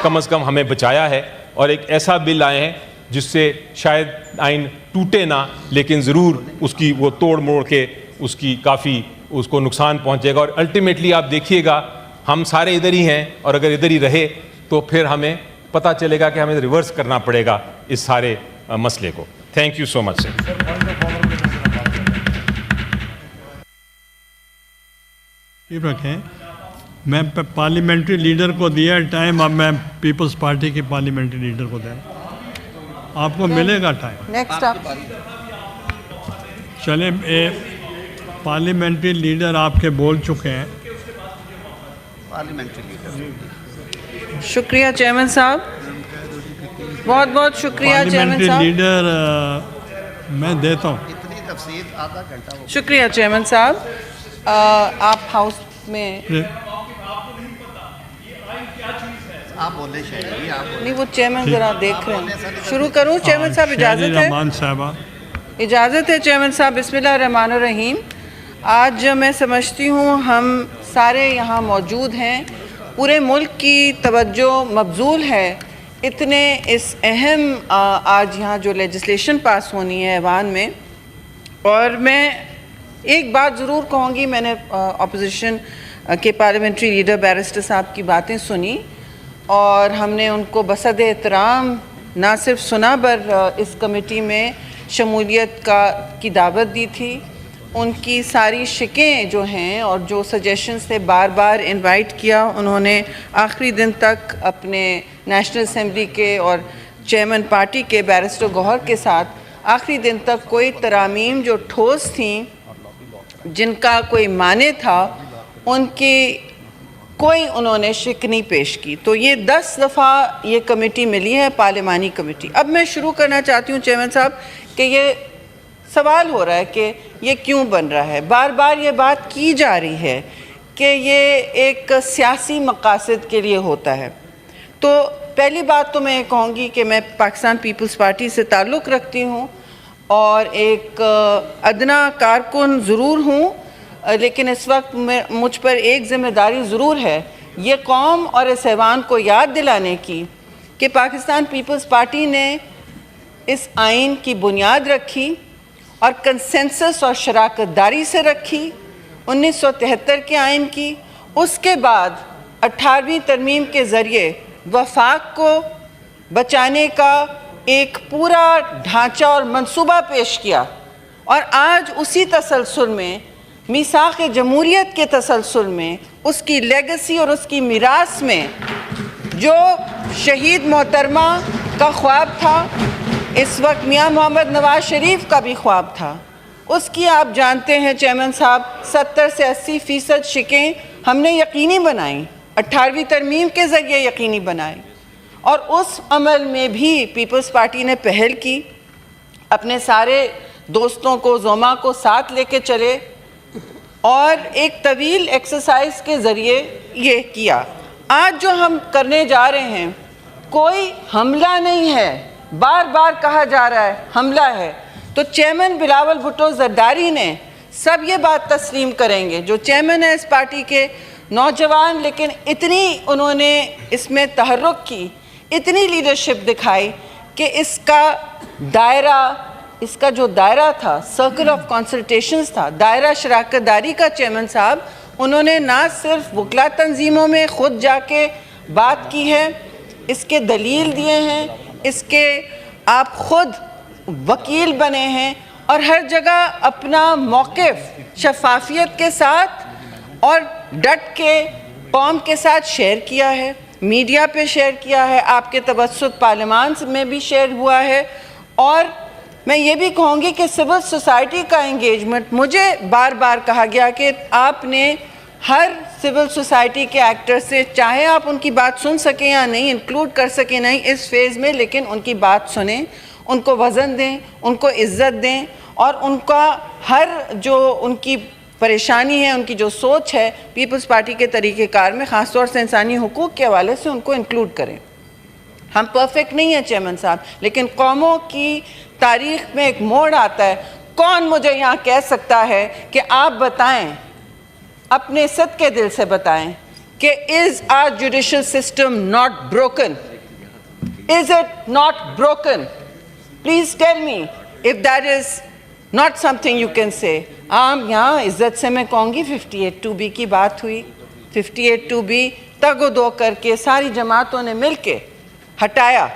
کم از کم ہمیں بچایا ہے, اور ایک ایسا بل آئے ہیں جس سے شاید آئین ٹوٹے نہ, لیکن ضرور اس کی وہ توڑ موڑ کے اس کی کافی اس کو نقصان پہنچے گا. اور الٹیمیٹلی آپ دیکھیے گا ہم سارے ادھر ہی ہیں, اور اگر ادھر ہی رہے تو پھر ہمیں پتہ چلے گا کہ ہمیں ریورس کرنا پڑے گا اس سارے مسئلے کو. تھینک یو سو مچ سر. رکھیں, میں پارلیمنٹری لیڈر کو دیا ٹائم, اب میں پیپلز پارٹی کے پارلیمنٹری لیڈر کو دیں, آپ کو ملے گا ٹائم. نیکسٹ آپ. چلیں, پارلیمنٹری لیڈر آپ کے بول چکے ہیں. شکریہ چیئرمین صاحب, بہت بہت شکریہ چیئرمین صاحب. پارلیمنٹری لیڈر میں دیتا ہوں. شکریہ چیئرمین صاحب. آپ ہاؤس میں نہیں, وہ چیئرمین ذرا دیکھ رہے ہیں. شروع کروں چیئرمین صاحب, اجازت ہے؟ اجازت ہے چیئرمین صاحب. بسم اللہ الرحمن الرحیم. آج میں سمجھتی ہوں ہم سارے یہاں موجود ہیں, پورے ملک کی توجہ مبذول ہے اتنے اس اہم آج یہاں جو لیجسلیشن پاس ہونی ہے ایوان میں. اور میں ایک بات ضرور کہوں گی, میں نے اپوزیشن کے پارلیمنٹری لیڈر بیرسٹر صاحب کی باتیں سنی, اور ہم نے ان کو بصد احترام نہ صرف سنا بر اس کمیٹی میں شمولیت کی دعوت دی تھی. ان کی ساری شکیں جو ہیں اور جو سجیشنز سے بار بار انوائٹ کیا, انہوں نے آخری دن تک اپنے نیشنل اسمبلی کے اور چیئرمین پارٹی کے بیرسٹر گوہر کے ساتھ آخری دن تک کوئی ترامیم جو ٹھوس تھیں, جن کا کوئی معنی تھا, ان کی کوئی انہوں نے شک نہیں پیش کی. تو یہ 10 دفعہ یہ کمیٹی ملی ہے, پارلیمانی کمیٹی. اب میں شروع کرنا چاہتی ہوں چیئرمین صاحب کہ یہ سوال ہو رہا ہے کہ یہ کیوں بن رہا ہے. بار بار یہ بات کی جا رہی ہے کہ یہ ایک سیاسی مقاصد کے لیے ہوتا ہے. تو پہلی بات تو میں یہ کہوں گی کہ میں پاکستان پیپلز پارٹی سے تعلق رکھتی ہوں اور ایک ادنا کارکن ضرور ہوں، لیکن اس وقت مجھ پر ایک ذمہ داری ضرور ہے یہ قوم اور اس ایوان کو یاد دلانے کی کہ پاکستان پیپلز پارٹی نے اس آئین کی بنیاد رکھی اور کنسنسس اور شراکت داری سے رکھی 1973 کے آئین کی. اس کے بعد 18ویں ترمیم کے ذریعے وفاق کو بچانے کا ایک پورا ڈھانچہ اور منصوبہ پیش کیا، اور آج اسی تسلسل میں میثاق جمہوریت کے تسلسل میں اس کی لیگسی اور اس کی میراث میں جو شہید محترمہ کا خواب تھا، اس وقت میاں محمد نواز شریف کا بھی خواب تھا، اس کی آپ جانتے ہیں چیئرمین صاحب 70 سے 80% شکیں ہم نے یقینی بنائیں، 18ویں ترمیم کے ذریعے یقینی بنائیں، اور اس عمل میں بھی پیپلز پارٹی نے پہل کی، اپنے سارے دوستوں کو زوما کو ساتھ لے کے چلے اور ایک طویل ایکسرسائز کے ذریعے یہ کیا. آج جو ہم کرنے جا رہے ہیں کوئی حملہ نہیں ہے، بار بار کہا جا رہا ہے حملہ ہے، تو چیئرمین بلاول بھٹو زرداری نے سب یہ بات تسلیم کریں گے، جو چیئرمین ہے اس پارٹی کے نوجوان، لیکن اتنی انہوں نے اس میں تحرک کی، اتنی لیڈرشپ دکھائی کہ اس کا دائرہ، اس کا جو دائرہ تھا سرکل آف کنسلٹیشنز تھا، دائرہ شراکت داری کا، چیئرمین صاحب انہوں نے نہ صرف وکلا تنظیموں میں خود جا کے بات کی ہے، اس کے دلیل دیے ہیں، اس کے آپ خود وکیل بنے ہیں، اور ہر جگہ اپنا موقف شفافیت کے ساتھ اور ڈٹ کے قوم کے ساتھ شیئر کیا ہے، میڈیا پہ شیئر کیا ہے، آپ کے توسط پارلیمان میں بھی شیئر ہوا ہے. اور میں یہ بھی کہوں گی کہ سول سوسائٹی کا انگیجمنٹ، مجھے بار بار کہا گیا کہ آپ نے ہر سول سوسائٹی کے ایکٹر سے، چاہے آپ ان کی بات سن سکیں یا نہیں، انکلوڈ کر سکیں نہیں اس فیز میں، لیکن ان کی بات سنیں، ان کو وزن دیں، ان کو عزت دیں، اور ان کا ہر جو ان کی پریشانی ہے، ان کی جو سوچ ہے پیپلز پارٹی کے طریقہ کار میں، خاص طور سے انسانی حقوق کے حوالے سے ان کو انکلوڈ کریں. ہم پرفیکٹ نہیں ہیں چیئرمین صاحب، لیکن قوموں کی تاریخ میں ایک موڑ آتا ہے. کون مجھے یہاں کہہ سکتا ہے کہ آپ بتائیں، اپنے صدقے دل سے بتائیں کہ is our judicial system not broken? Is it not broken? Please tell me if that is not something you can say. یہاں عزت سے میں کہوں گی 58(2)B کی بات ہوئی، 58(2)B تگ و دو کر کے ساری جماعتوں نے مل کے ہٹایا،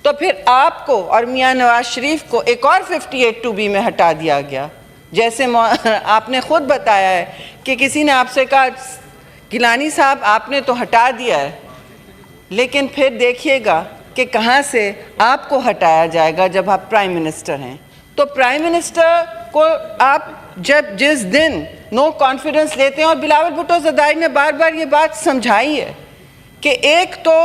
تو پھر آپ کو اور میاں نواز شریف کو ایک اور 58(2)B میں ہٹا دیا گیا. جیسے آپ نے خود بتایا ہے کہ کسی نے آپ سے کہا گیلانی صاحب آپ نے تو ہٹا دیا ہے، لیکن پھر دیکھیے گا کہ کہاں سے آپ کو ہٹایا جائے گا جب آپ پرائم منسٹر ہیں. تو پرائم منسٹر کو آپ جس دن نو کانفیڈنس لیتے ہیں، اور بلاول بھٹو زرداری نے بار بار یہ بات سمجھائی ہے کہ ایک تو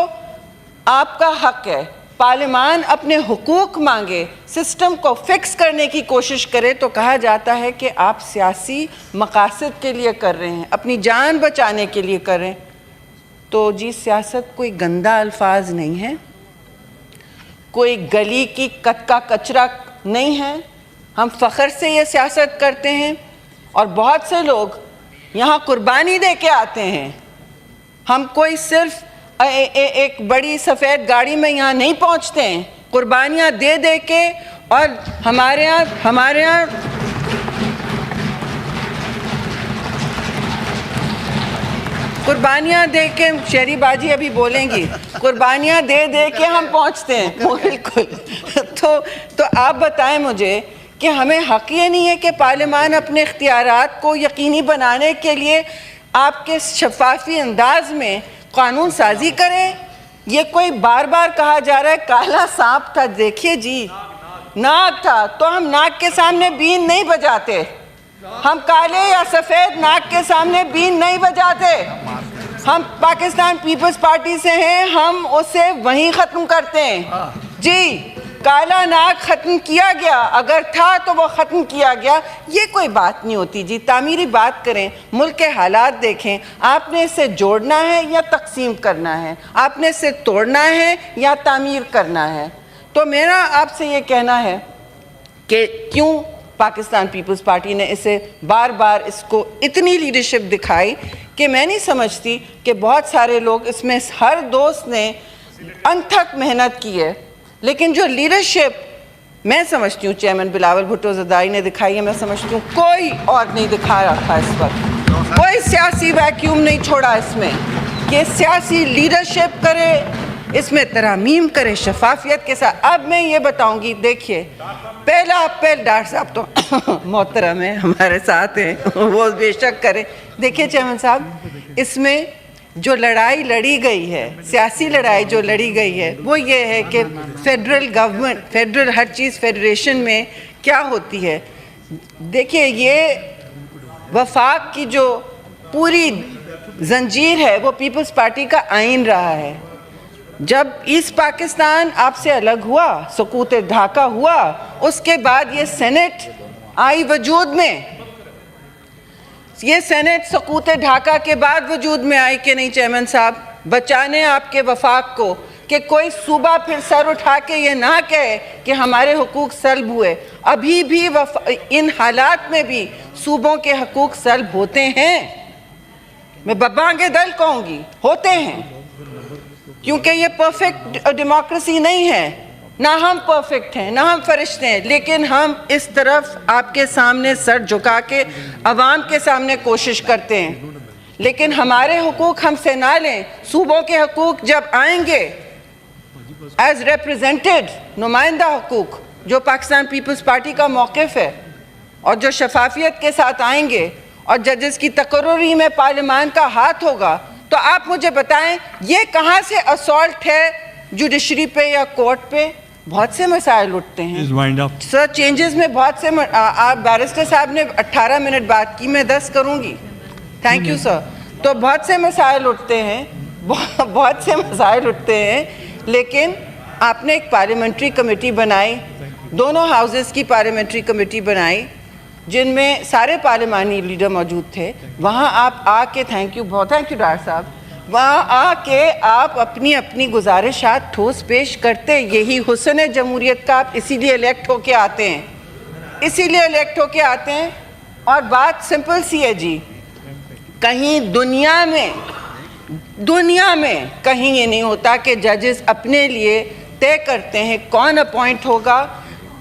آپ کا حق ہے پارلیمان اپنے حقوق مانگے، سسٹم کو فکس کرنے کی کوشش کرے، تو کہا جاتا ہے کہ آپ سیاسی مقاصد کے لیے کر رہے ہیں، اپنی جان بچانے کے لیے کر رہے ہیں. تو جی سیاست کوئی گندا الفاظ نہیں ہے، کوئی گلی کی کٹ کا کچرا نہیں ہے. ہم فخر سے یہ سیاست کرتے ہیں، اور بہت سے لوگ یہاں قربانی دے کے آتے ہیں. ہم کوئی صرف ایک بڑی سفید گاڑی میں یہاں نہیں پہنچتے ہیں، قربانیاں دے دے کے. اور ہمارے ہاں قربانیاں دے کے، شہری باجی ابھی بولیں گی، قربانیاں دے دے کے ہم پہنچتے ہیں. بالکل. تو آپ بتائیں مجھے کہ ہمیں حق یہ نہیں ہے کہ پارلیمان اپنے اختیارات کو یقینی بنانے کے لیے آپ کے شفافی انداز میں قانون سازی کرے؟ یہ کوئی بار بار کہا جا رہا ہے کالا سانپ تھا. دیکھیے جی ناک تھا، تو ہم ناک کے سامنے بین نہیں بجاتے، ہم کالے یا سفید ناک کے سامنے بین نہیں بجاتے. ہم پاکستان پیپلز پارٹی سے ہیں، ہم اسے وہیں ختم کرتے ہیں. جی کالا ناگ ختم کیا گیا، اگر تھا تو وہ ختم کیا گیا، یہ کوئی بات نہیں ہوتی جی. تعمیری بات کریں، ملک کے حالات دیکھیں. آپ نے اسے جوڑنا ہے یا تقسیم کرنا ہے؟ آپ نے اسے توڑنا ہے یا تعمیر کرنا ہے؟ تو میرا آپ سے یہ کہنا ہے کہ کیوں پاکستان پیپلز پارٹی نے اسے بار بار اس کو اتنی لیڈرشپ دکھائی کہ میں نہیں سمجھتی کہ بہت سارے لوگ اس میں ہر دوست نے انتھک محنت کی ہے، لیکن جو لیڈرشپ میں سمجھتی ہوں چیئرمین بلاول بھٹو زرداری نے دکھائی ہے، میں سمجھتی ہوں کوئی اور نہیں دکھا رہا تھا. اس وقت کوئی سیاسی ویکیوم نہیں چھوڑا اس میں کہ سیاسی لیڈرشپ کرے، اس میں ترامیم کرے شفافیت کے ساتھ. اب میں یہ بتاؤں گی، دیکھیے پہلا اپریل ڈاکٹر صاحب تو محترم ہیں، ہمارے ساتھ ہیں، وہ بے شک کریں. دیکھیے چیئرمین صاحب، اس میں جو لڑائی لڑی گئی ہے، سیاسی لڑائی جو لڑی گئی ہے، وہ یہ ہے کہ فیڈرل گورنمنٹ، فیڈرل ہر چیز فیڈریشن میں کیا ہوتی ہے. دیکھیے یہ وفاق کی جو پوری زنجیر ہے وہ پیپلز پارٹی کا آئین رہا ہے. جب ایسٹ پاکستان آپ سے الگ ہوا، سقوط ڈھاکہ ہوا، اس کے بعد یہ سینٹ آئی وجود میں. یہ سینٹ سقوط ڈھاکہ کے بعد وجود میں آئی کہ نہیں چیئرمین صاحب؟ بچانے آپ کے وفاق کو کہ کوئی صوبہ پھر سر اٹھا کے یہ نہ کہے کہ ہمارے حقوق سلب ہوئے. ابھی بھی ان حالات میں بھی صوبوں کے حقوق سلب ہوتے ہیں. میں ببانگ دل کہوں گی، ہوتے ہیں، کیونکہ یہ پرفیکٹ ڈیموکریسی نہیں ہے. نہ ہم پرفیکٹ ہیں، نہ ہم فرشتے ہیں، لیکن ہم اس طرف آپ کے سامنے سر جھکا کے عوام کے سامنے کوشش کرتے ہیں. لیکن ہمارے حقوق ہم سے نہ لیں. صوبوں کے حقوق جب آئیں گے ایز ریپریزنٹڈ، نمائندہ حقوق جو پاکستان پیپلز پارٹی کا موقف ہے، اور جو شفافیت کے ساتھ آئیں گے اور ججز کی تقرری میں پارلیمان کا ہاتھ ہوگا، تو آپ مجھے بتائیں یہ کہاں سے اسالٹ ہے جوڈیشری پہ یا کورٹ پہ؟ بہت سے مسائل اٹھتے ہیں سر. چینجز میں بہت سے آپ بیرسٹر صاحب نے 18 منٹ بات کی، میں 10 کروں گی. Thank you sir. تو بہت سے مسائل اٹھتے ہیں، بہت سے مسائل اٹھتے ہیں، لیکن آپ نے ایک پارلیمنٹری کمیٹی بنائی، دونوں ہاؤسز کی پارلیمنٹری کمیٹی بنائی جن میں سارے پارلیمانی لیڈر موجود تھے. وہاں آپ آ کے تھینک یو ڈاکٹر صاحب، وہاں آ کے آپ اپنی اپنی گزارشات ٹھوس پیش کرتے. یہی حسن ہے جمہوریت کا. آپ اسی لیے الیکٹ ہو کے آتے ہیں، اسی لیے الیکٹ ہو کے آتے ہیں. اور بات سمپل سی ہے جی، کہیں دنیا میں کہیں یہ نہیں ہوتا کہ ججز اپنے لیے طے کرتے ہیں کون اپوائنٹ ہوگا،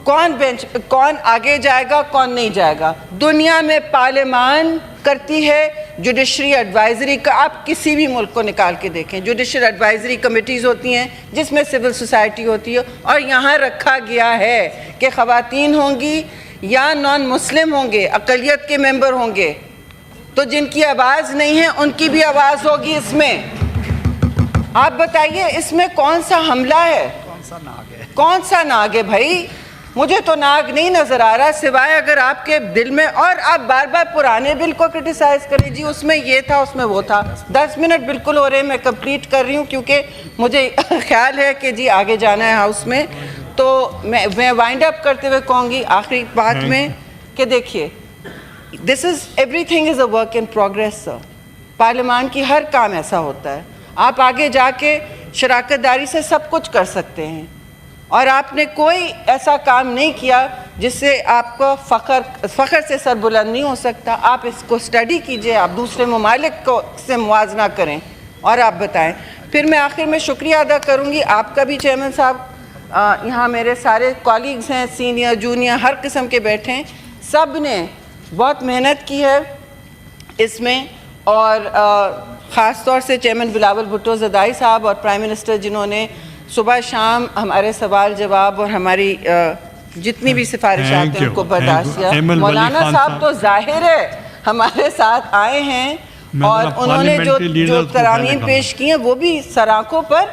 کون آگے جائے گا، کون نہیں جائے گا. دنیا میں پارلیمان کرتی ہے جوڈیشری ایڈوائزری کا. آپ کسی بھی ملک کو نکال کے دیکھیں، جوڈیشل ایڈوائزری کمیٹیز ہوتی ہیں جس میں سول سوسائٹی ہوتی ہے. اور یہاں رکھا گیا ہے کہ خواتین ہوں گی یا نان مسلم ہوں گے، اقلیت کے ممبر ہوں گے، تو جن کی آواز نہیں ہے ان کی بھی آواز ہوگی اس میں. آپ بتائیے اس میں کون سا حملہ ہے، کون سا ناگ ہے بھائی؟ مجھے تو ناگ نہیں نظر آ رہا، سوائے اگر آپ کے دل میں، اور آپ بار بار پرانے بل کو کرٹیسائز کریں جی اس میں یہ تھا، اس میں وہ تھا. 10 منٹ بالکل ہو رہے ہیں، میں کمپلیٹ کر رہی ہوں کیونکہ مجھے خیال ہے کہ جی آگے جانا ہے ہاؤس میں. تو میں وائنڈ اپ کرتے ہوئے کہوں گی آخری بات میں کہ دیکھیے everything is a work in progress sir. پارلیمان کی ہر کام ایسا ہوتا ہے، آپ آگے جا کے شراکت داری سے سب کچھ کر سکتے ہیں، اور آپ نے کوئی ایسا کام نہیں کیا جس سے آپ کو فخر سے سر بلند نہیں ہو سکتا. آپ اس کو اسٹڈی کیجئے، آپ دوسرے ممالک کو سے موازنہ کریں اور آپ بتائیں. پھر میں آخر میں شکریہ ادا کروں گی آپ کا بھی چیئرمین صاحب. یہاں میرے سارے کالیگز ہیں، سینئر جونیئر ہر قسم کے بیٹھے ہیں، سب نے بہت محنت کی ہے اس میں. اور خاص طور سے چیئرمین بلاول بھٹو زرداری صاحب اور پرائم منسٹر جنہوں نے صبح شام ہمارے سوال جواب اور ہماری جتنی بھی سفارشات ہیں ان کو برداشت کیا. مولانا صاحب تو ظاہر ہے ہمارے ساتھ آئے ہیں اور انہوں نے جو ترامیم پیش کی ہیں وہ بھی سرآنکھوں پر.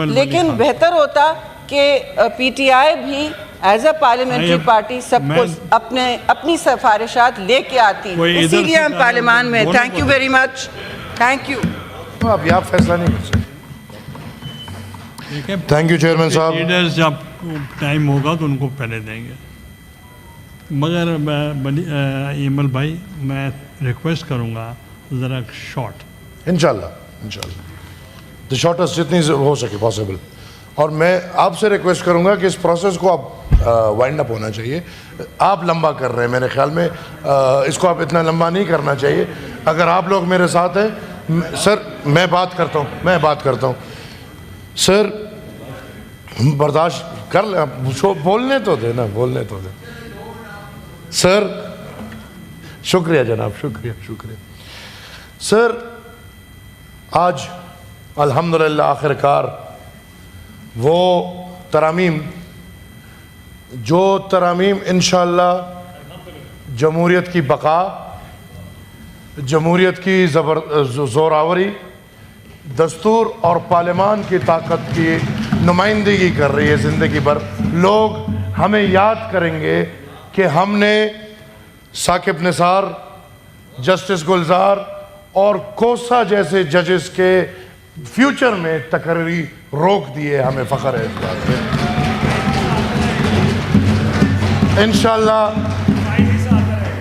لیکن بہتر ہوتا کہ پی ٹی آئی بھی ایز اے پارلیمنٹری پارٹی سب کو اپنی سفارشات لے کے آتی، اسی لیے ہم پارلیمان میں. Thank you very much. Thank you. اب آپ فیصلہ نہیں کر سکتے. تھینک یو چیئرمین صاحب. ٹائم ہوگا تو ان کو پہلے دیں گے. مگر ایمل بھائی میں ریکویسٹ کروں گا ذرا شارٹ. انشاءاللہ دی شارٹسٹ جتنی ہو سکے پاسبل. اور میں آپ سے ریکویسٹ کروں گا کہ اس پروسیس کو آپ وائنڈ اپ ہونا چاہیے. آپ لمبا کر رہے ہیں میرے خیال میں, اس کو آپ اتنا لمبا نہیں کرنا چاہیے. اگر آپ لوگ میرے ساتھ ہیں سر, میں بات کرتا ہوں سر, برداشت کر لیں, بولنے تو دیں سر. شکریہ جناب, شکریہ سر. آج الحمدللہ آخر کار وہ ترامیم انشاءاللہ جمہوریت کی بقا, جمہوریت کی زوراوری, دستور اور پارلیمان کی طاقت کی نمائندگی کر رہی ہے زندگی بھر. لوگ ہمیں یاد کریں گے کہ ہم نے ثاقب نثار, جسٹس گلزار اور کوسا جیسے ججز کے فیوچر میں تقرری روک دیے. ہمیں فخر ہے اس بات پہ.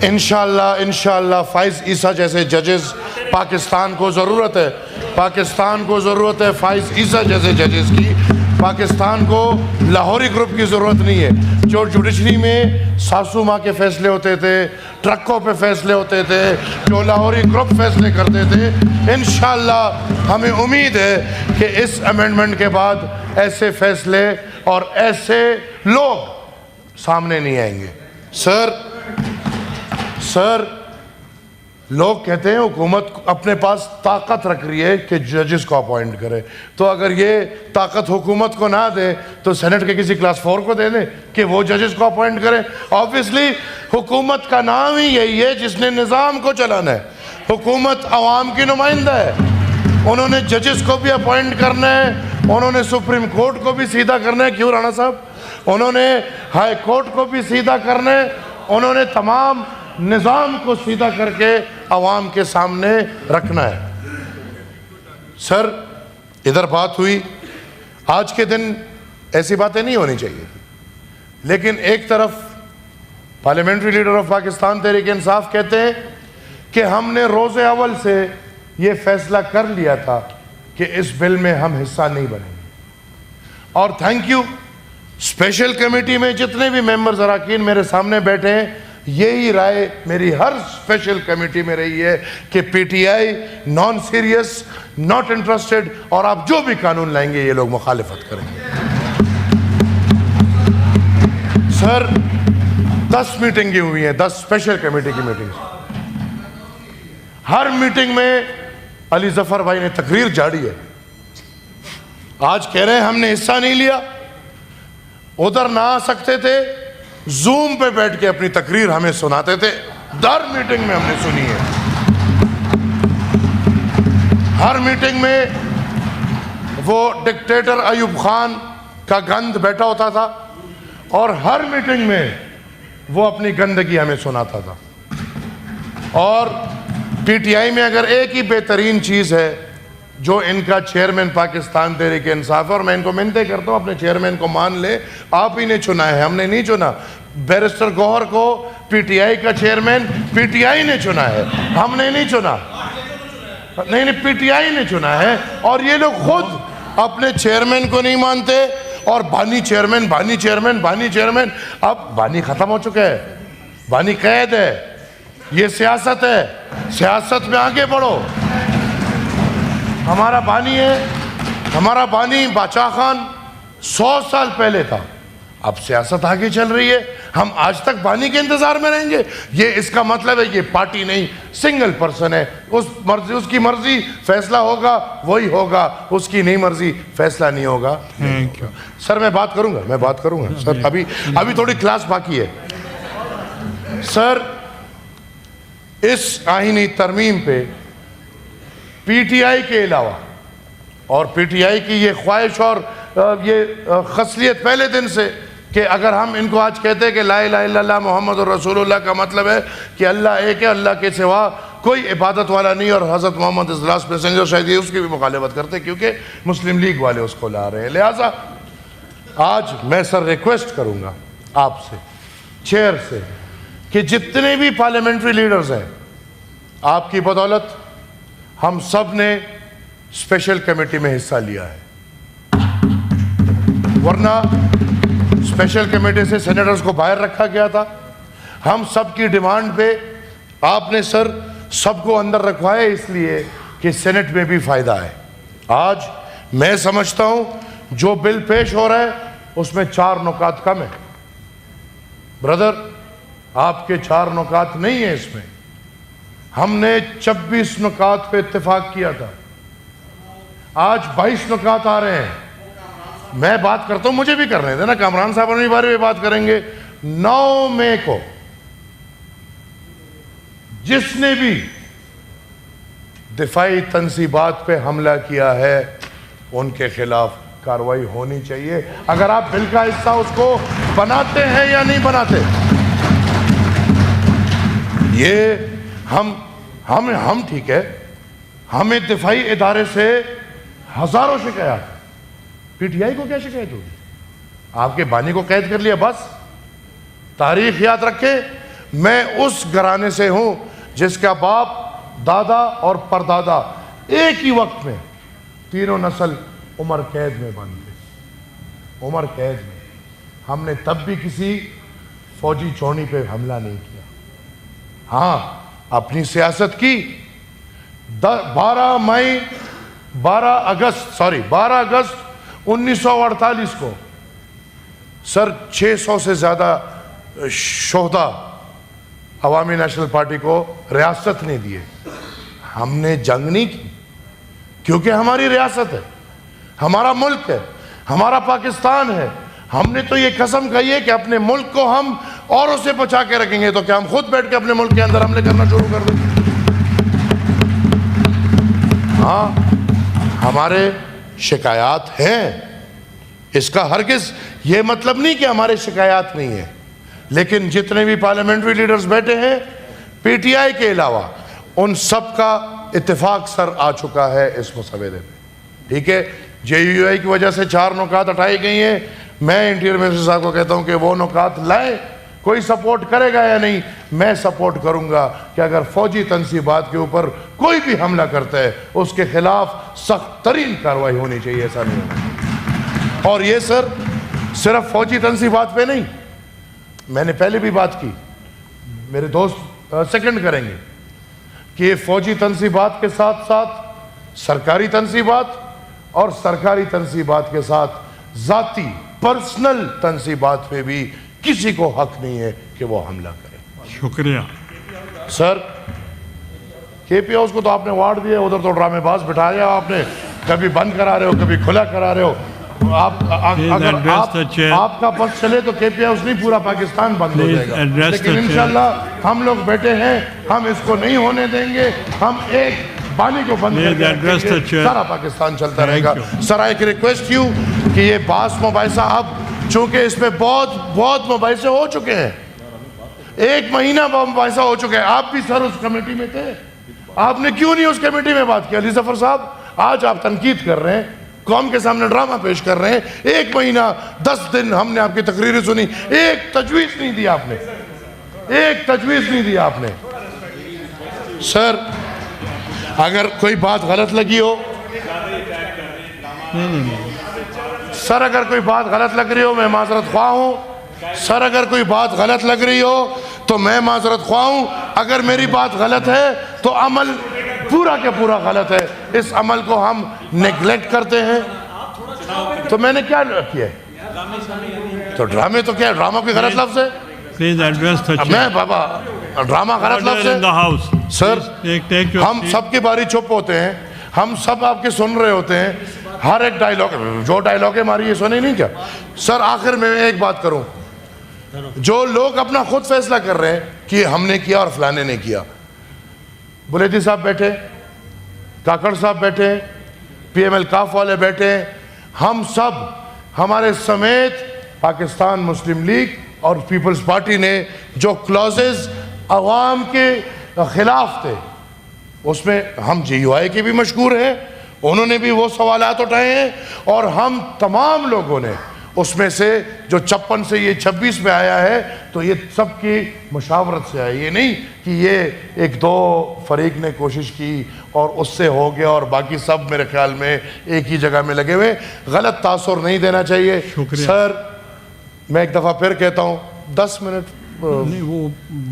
انشاءاللہ فائز عیسیٰ جیسے ججز پاکستان کو ضرورت ہے. فائز عیسیٰ جیسے ججز کی پاکستان کو لاہوری گروپ کی ضرورت نہیں ہے. جو جوڈیشری میں ساسو ماں کے فیصلے ہوتے تھے, ٹرکوں پہ فیصلے ہوتے تھے, جو لاہوری گروپ فیصلے کرتے تھے, انشاءاللہ ہمیں امید ہے کہ اس امینڈمنٹ کے بعد ایسے فیصلے اور ایسے لوگ سامنے نہیں آئیں گے. سر لوگ کہتے ہیں حکومت اپنے پاس طاقت رکھ رہی ہے کہ ججز کو اپوائنٹ کرے, تو اگر یہ طاقت حکومت کو نہ دے تو سینٹ کے کسی کلاس 4 کو دے دیں کہ وہ ججز کو اپوائنٹ کرے. آبویسلی حکومت کا نام ہی یہی ہے جس نے نظام کو چلانا ہے. حکومت عوام کی نمائندہ ہے. انہوں نے ججز کو بھی اپوائنٹ کرنا ہے, انہوں نے سپریم کورٹ کو بھی سیدھا کرنا ہے. کیوں رانا صاحب؟ انہوں نے ہائی کورٹ کو بھی سیدھا کرنا ہے. انہوں نے تمام نظام کو سیدھا کر کے عوام کے سامنے رکھنا ہے. سر ادھر بات ہوئی, آج کے دن ایسی باتیں نہیں ہونی چاہیے, لیکن ایک طرف parliamentary leader of Pakistan Tehreek Insaf کہتے ہیں کہ ہم نے روز اول سے یہ فیصلہ کر لیا تھا کہ اس بل میں ہم حصہ نہیں بنیں گے. اور تھینک یو, اسپیشل کمیٹی میں جتنے بھی ممبرز اراکین میرے سامنے بیٹھے ہیں, یہی رائے میری ہر اسپیشل کمیٹی میں رہی ہے کہ P T I non serious, not interested, اور آپ جو بھی قانون لائیں گے یہ لوگ مخالفت کریں گے. سر 10 میٹنگیں ہوئی ہیں, 10 اسپیشل کمیٹی کی میٹنگ. ہر میٹنگ میں علی ظفر بھائی نے تقریر جاری ہے. آج کہہ رہے ہیں ہم نے حصہ نہیں لیا, ادھر نہ آ سکتے تھے, زوم پہ بیٹھ کے اپنی تقریر ہمیں سناتے تھے. ہر میٹنگ میں ہم نے سنی ہے. ہر میٹنگ میں وہ ڈکٹیٹر ایوب خان کا گند بیٹھا ہوتا تھا, اور ہر میٹنگ میں وہ اپنی گندگی ہمیں سناتا تھا. اور پی ٹی آئی میں اگر ایک ہی بہترین چیز ہے جو ان کا چیئرمین پاکستان تحریک انصاف ہے, اور میں ان کو منتیں کرتا ہوں اپنے چیئرمین کو مان لے, آپ ہی نے چنا ہے, ہم نے نہیں چنا. بیرسٹر گوہر کو پی ٹی آئی کا چیئرمین پی ٹی آئی نے چنا ہے, ہم نے نہیں چنا. نہیں, پی ٹی آئی نے چنا ہے. اور یہ لوگ خود اپنے چیئرمین کو نہیں مانتے, اور بانی چیئرمین. اب بانی ختم ہو چکا ہے, بانی قید ہے. یہ سیاست ہے, سیاست میں آگے بڑھو. ہمارا بانی ہے, ہمارا بانی باچا خان 100 سال پہلے تھا. اب سیاست آگے چل رہی ہے, ہم آج تک بانی کے انتظار میں رہیں گے؟ یہ اس کا مطلب ہے یہ پارٹی نہیں, سنگل پرسن ہے. اس کی مرضی فیصلہ ہوگا وہی ہوگا, اس کی نہیں مرضی فیصلہ نہیں ہوگا. سر میں بات کروں گا سر, ابھی تھوڑی کلاس باقی ہے. سر اس آئینی ترمیم پہ پی ٹی آئی کے علاوہ, اور پی ٹی آئی کی یہ خواہش اور یہ خصلیت پہلے دن سے کہ اگر ہم ان کو آج کہتے ہیں کہ لا الہ الا اللہ محمد رسول اللہ کا مطلب ہے کہ اللہ ایک ہے, اللہ کے سوا کوئی عبادت والا نہیں, اور حضرت محمد از لاسٹ میسنجر, شاید یہ اس کی بھی مخالفت کرتے کیونکہ مسلم لیگ والے اس کو لا رہے ہیں. لہٰذا آج میں سر ریکویسٹ کروں گا آپ سے چیئر سے کہ جتنے بھی پارلیمنٹری لیڈرز ہیں آپ کی بدولت ہم سب نے اسپیشل کمیٹی میں حصہ لیا ہے، ورنہ اسپیشل کمیٹی سے سینیٹرز کو باہر رکھا گیا تھا. ہم سب کی ڈیمانڈ پہ آپ نے سر سب کو اندر رکھوایا اس لیے کہ سینٹ میں بھی فائدہ ہے. آج میں سمجھتا ہوں جو بل پیش ہو رہا ہے اس میں 4 نکات کم ہیں. بردر آپ کے 4 نکات نہیں ہیں اس میں. ہم نے 26 نکات پہ اتفاق کیا تھا، آج 22 نکات آ رہے ہیں. میں بات کرتا ہوں، مجھے بھی کرنے دیں نا، کامران صاحب اپنی بارے میں بات کریں گے. 9 مئی کو جس نے بھی دفاعی تنصیبات پہ حملہ کیا ہے ان کے خلاف کارروائی ہونی چاہیے. اگر آپ بل کا حصہ اس کو بناتے ہیں یا نہیں بناتے، یہ ہم ٹھیک ہے، ہمیں دفاعی ادارے سے ہزاروں شکایات. پی ٹی آئی کو کیا شکایت ہوگی؟ آپ کے بانی کو قید کر لیا بس. تاریخ یاد رکھے، میں اس گھرانے سے ہوں جس کا باپ، دادا اور پردادا ایک ہی وقت میں تینوں نسل عمر قید میں بند تھے. عمر قید میں ہم نے تب بھی کسی فوجی چونی پہ حملہ نہیں کیا. ہاں اپنی سیاست کی. 12 اگست 1948 کو سر 600 سے زیادہ شہداء عوامی نیشنل پارٹی کو ریاست نہیں دیے. ہم نے جنگ نہیں کی کیونکہ ہماری ریاست ہے، ہمارا ملک ہے، ہمارا پاکستان ہے. ہم نے تو یہ قسم کہی ہے کہ اپنے ملک کو ہم اوروں سے بچا کے رکھیں گے. تو کیا ہم خود بیٹھ کے اپنے ملک کے اندر حملے کرنا شروع کر دیں؟ ہاں ہمارے شکایات ہیں، اس کا ہرگز یہ مطلب نہیں کہ ہمارے شکایات نہیں ہیں. لیکن جتنے بھی پارلیمنٹری لیڈرز بیٹھے ہیں پی ٹی آئی کے علاوہ، ان سب کا اتفاق سر آ چکا ہے اس مسودے میں. ٹھیک ہے، جے یو آئی کی وجہ سے 4 نکات ہٹائی گئی ہیں. میں انٹیریئر منسٹر صاحب کو کہتا ہوں کہ وہ نکات لائیں. کوئی سپورٹ کرے گا یا نہیں، میں سپورٹ کروں گا کہ اگر فوجی تنصیبات کے اوپر کوئی بھی حملہ کرتا ہے اس کے خلاف سخت ترین کارروائی ہونی چاہیے. ایسا نہیں ہونا. اور یہ سر صرف فوجی تنصیبات پہ نہیں، میں نے پہلے بھی بات کی، میرے دوست سیکنڈ کریں گے کہ فوجی تنصیبات کے ساتھ ساتھ سرکاری تنصیبات اور سرکاری تنصیبات کے ساتھ ذاتی پرسنل تنصیبات پہ بھی کسی کو حق نہیں ہے کہ وہ حملہ کرے. شکریہ سر. کے پی ہاؤس کو تو آپ نے وارڈ دیا، ادھر تو ڈرامے باز بٹھایا آپ نے، کبھی بند کرا رہے ہو کبھی کھلا کرا رہے ہو. اگر آپ کا پس چلے تو کے پی ہاؤس نہیں پورا پاکستان بند ہو جائے گا. لیکن انشاءاللہ ہم لوگ بیٹھے ہیں، ہم اس کو نہیں ہونے دیں گے. ہم ایک بانی کو بند کر کے سارا پاکستان چلتا رہے گا. سر ایک ریکویسٹ یوں کہ یہ باس مباحثہ اب چونکہ اس میں بہت مباحثے ہو چکے ہیں، 1 مہینہ مباحثہ ہو چکے ہیں. آپ بھی سر اس کمیٹی میں تھے، آپ نے کیوں نہیں اس کمیٹی میں بات کیا؟ علی ظفر صاحب آج آپ تنقید کر رہے ہیں، قوم کے سامنے ڈرامہ پیش کر رہے ہیں. 1 مہینہ 10 دن ہم نے آپ کی تقریریں سنی، ایک تجویز نہیں دیا آپ نے، ایک تجویز نہیں دیا آپ نے. سر اگر کوئی بات غلط لگی ہو، سر اگر کوئی بات غلط لگ رہی ہو میں معذرت خواہ ہوں. سر اگر کوئی بات غلط لگ رہی ہو تو میں معذرت خواہ ہوں. اگر میری بات غلط ہے تو عمل پورا کے پورا غلط ہے. اس عمل کو ہم نیگلیکٹ کرتے ہیں. تو میں نے کیا کیا ہے؟ تو ڈرامے تو کیا ہے؟ ڈرامہ کوئی غلط لفظ ہے؟ Please address the chair. میں بابا ڈرامہ غلط لفظ ہے؟ سر ہم سب کی باری چپ ہوتے ہیں، ہم سب آپ کے سن رہے ہوتے ہیں. ہر ایک ڈائیلاگ جو ڈائیلاگ ہے ہماری یہ سنے نہیں کیا؟ سر آخر میں ایک بات کروں، جو لوگ اپنا خود فیصلہ کر رہے ہیں کہ ہم نے کیا اور فلانے نے کیا، بلیدی صاحب بیٹھے، کاکڑ صاحب بیٹھے، پی ایم ایل کاف والے بیٹھے، ہم سب ہمارے سمیت پاکستان مسلم لیگ اور پیپلز پارٹی نے جو کلوزز عوام کے خلاف تھے اس میں ہم جے یو آئی کے بھی مشکور ہیں، انہوں نے بھی وہ سوالات اٹھائے ہیں، اور ہم تمام لوگوں نے اس میں سے جو 56 سے یہ 26 میں آیا ہے تو یہ سب کی مشاورت سے آیا، یہ نہیں کہ یہ ایک دو فریق نے کوشش کی اور اس سے ہو گیا اور باقی سب میرے خیال میں ایک ہی جگہ میں لگے ہوئے. غلط تاثر نہیں دینا چاہیے. سر میں ایک دفعہ پھر کہتا ہوں 10 منٹ نہیں، وہ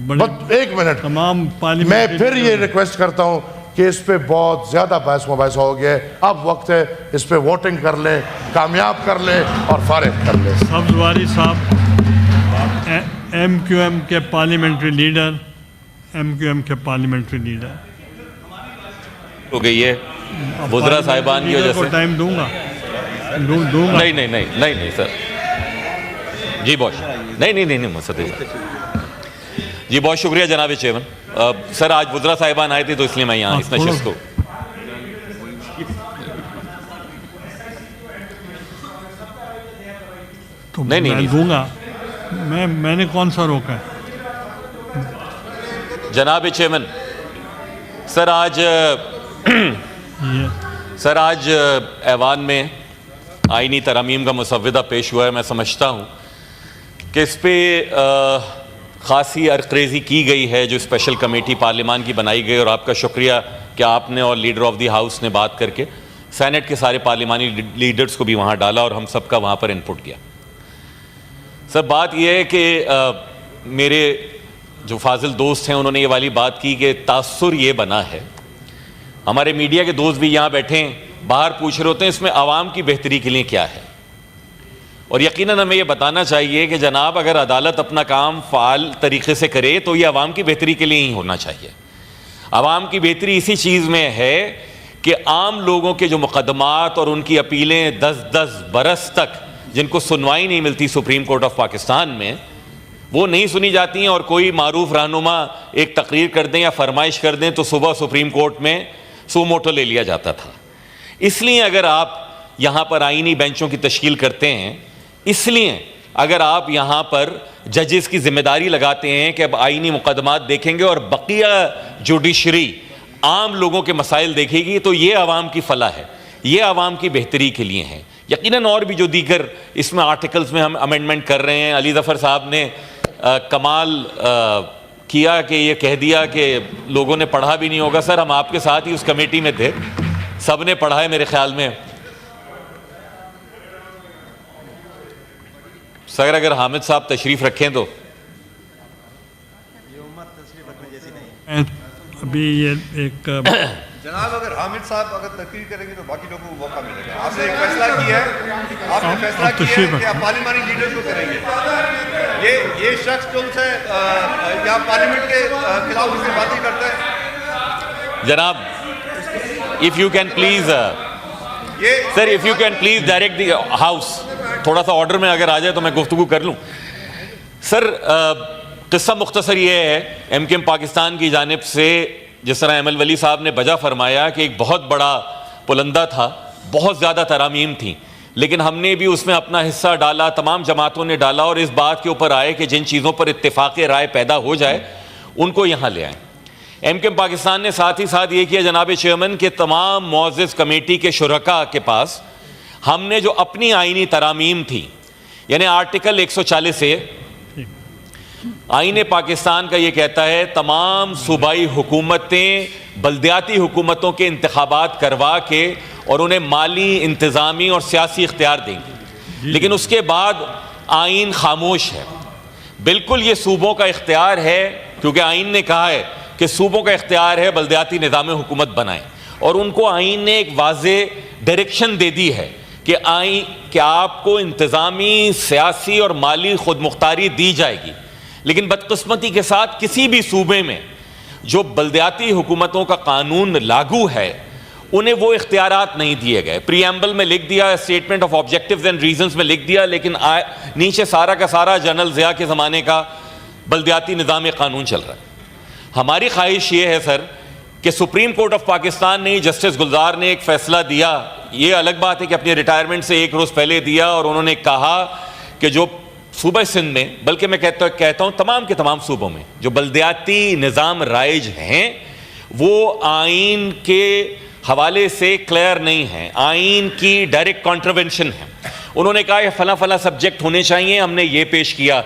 بس 1 منٹ تمام میں پھر یہ ریکویسٹ کرتا ہوں کہ اس پہ بہت زیادہ بحث مباحثہ ہو گیا ہے. اب وقت ہے اس پہ ووٹنگ کر لیں، کامیاب کر لیں اور فارغ کر لیں. سبز واری صاحب ایم کیو ایم کے parliamentary leader, M Q M کے پارلیمنٹری لیڈر ہو گئی ہے وزراء صاحبان کی وجہ سے. ٹائم دوں گا. نہیں سر جی بہت نہیں مسدد جی بہت شکریہ جناب چیئرمین. سر آج وزراء صاحبان آئے تھے تو اس لیے میں یہاں اس نشست کو نہیں دوں گا. میں نے کون سا روکا ہے جناب چیئرمین. سر آج ایوان میں آئینی ترامیم کا مسودہ پیش ہوا ہے. میں سمجھتا ہوں کہ اس پہ خاصی ارقریزی کی گئی ہے جو اسپیشل کمیٹی پارلیمان کی بنائی گئی، اور آپ کا شکریہ کہ آپ نے اور لیڈر آف دی ہاؤس نے بات کر کے سینٹ کے سارے پارلیمانی لیڈرز کو بھی وہاں ڈالا اور ہم سب کا وہاں پر انپٹ کیا. سر بات یہ ہے کہ میرے جو فاضل دوست ہیں انہوں نے یہ والی بات کی کہ تاثر یہ بنا ہے، ہمارے میڈیا کے دوست بھی یہاں بیٹھے ہیں باہر پوچھ رہے ہوتے ہیں اس میں عوام کی بہتری کے لیے کیا ہے. اور یقیناً ہمیں یہ بتانا چاہیے کہ جناب اگر عدالت اپنا کام فعال طریقے سے کرے تو یہ عوام کی بہتری کے لیے ہی ہونا چاہیے. عوام کی بہتری اسی چیز میں ہے کہ عام لوگوں کے جو مقدمات اور ان کی اپیلیں 10 برس تک جن کو سنوائی نہیں ملتی سپریم کورٹ آف پاکستان میں، وہ نہیں سنی جاتی ہیں، اور کوئی معروف رہنما ایک تقریر کر دیں یا فرمائش کر دیں تو صبح سپریم کورٹ میں سو موٹو لے لیا جاتا تھا. اس لیے اگر آپ یہاں پر آئینی بینچوں کی تشکیل کرتے ہیں، اس لیے اگر آپ یہاں پر ججز کی ذمہ داری لگاتے ہیں کہ اب آئینی مقدمات دیکھیں گے اور بقیہ جوڈیشری عام لوگوں کے مسائل دیکھے گی، تو یہ عوام کی فلاح ہے، یہ عوام کی بہتری کے لیے ہیں. یقیناً اور بھی جو دیگر اس میں آرٹیکلز میں ہم امینڈمنٹ کر رہے ہیں. علی ظفر صاحب نے کمال کیا کہ یہ کہہ دیا کہ لوگوں نے پڑھا بھی نہیں ہوگا. سر ہم آپ کے ساتھ ہی اس کمیٹی میں تھے، سب نے پڑھا ہے میرے خیال میں. سر اگر حامد صاحب تشریف رکھیں تو ابھی یہ ایک جناب اگر حامد صاحب اگر تقریر کریں گے تو باقی لوگوں کو موقع ملے گا. آپ نے ایک فیصلہ کیا ہے، آپ نے فیصلہ کیا ہے کہ آپ پارلیمانی لیڈرز کو کریں گے. یہ شخص جو سے یا پارلیمنٹ کے خلاف اس سے باتیں کرتا ہے. جناب if you can please sir if you can please direct the house تھوڑا سا آرڈر میں اگر آ جائے تو میں گفتگو کر لوں. سر قصہ مختصر یہ ہے، ایم کیو ایم پاکستان کی جانب سے جس طرح احمد ولی صاحب نے بجا فرمایا کہ ایک بہت بڑا پلندہ تھا، بہت زیادہ ترامیم تھیں، لیکن ہم نے بھی اس میں اپنا حصہ ڈالا، تمام جماعتوں نے ڈالا، اور اس بات کے اوپر آئے کہ جن چیزوں پر اتفاق رائے پیدا ہو جائے ان کو یہاں لے آئیں. ایم کیو ایم پاکستان نے ساتھ ہی ساتھ یہ کیا جناب چیئرمین کہ تمام معزز کمیٹی کے شرکاء کے پاس ہم نے جو اپنی آئینی ترامیم تھی، یعنی آرٹیکل 140 سے آئین پاکستان کا یہ کہتا ہے تمام صوبائی حکومتیں بلدیاتی حکومتوں کے انتخابات کروا کے اور انہیں مالی، انتظامی اور سیاسی اختیار دیں گے، لیکن اس کے بعد آئین خاموش ہے. بالکل یہ صوبوں کا اختیار ہے، کیونکہ آئین نے کہا ہے کہ صوبوں کا اختیار ہے بلدیاتی نظام حکومت بنائیں، اور ان کو آئین نے ایک واضح ڈائریکشن دے دی ہے کہ آپ کو انتظامی، سیاسی اور مالی خود مختاری دی جائے گی. لیکن بدقسمتی کے ساتھ کسی بھی صوبے میں جو بلدیاتی حکومتوں کا قانون لاگو ہے انہیں وہ اختیارات نہیں دیے گئے. پریامبل میں لکھ دیا، statement of objectives and reasons میں لکھ دیا، لیکن نیچے سارا کا سارا جنرل ضیاء کے زمانے کا بلدیاتی نظام قانون چل رہا ہے. ہماری خواہش یہ ہے سر کہ سپریم کورٹ آف پاکستان نے، جسٹس گلزار نے ایک فیصلہ دیا، یہ الگ بات ہے کہ اپنی ریٹائرمنٹ سے 1 روز پہلے دیا، اور انہوں نے کہا کہ جو صوبہ سندھ میں، بلکہ میں کہتا ہوں تمام کے تمام صوبوں میں جو بلدیاتی نظام رائج ہیں وہ آئین کے حوالے سے کلیئر نہیں ہیں، آئین کی ڈائریکٹ کانٹروینشن ہے. انہوں نے کہا یہ فلاں فلاں سبجیکٹ ہونے چاہیے, ہم نے یہ پیش کیا.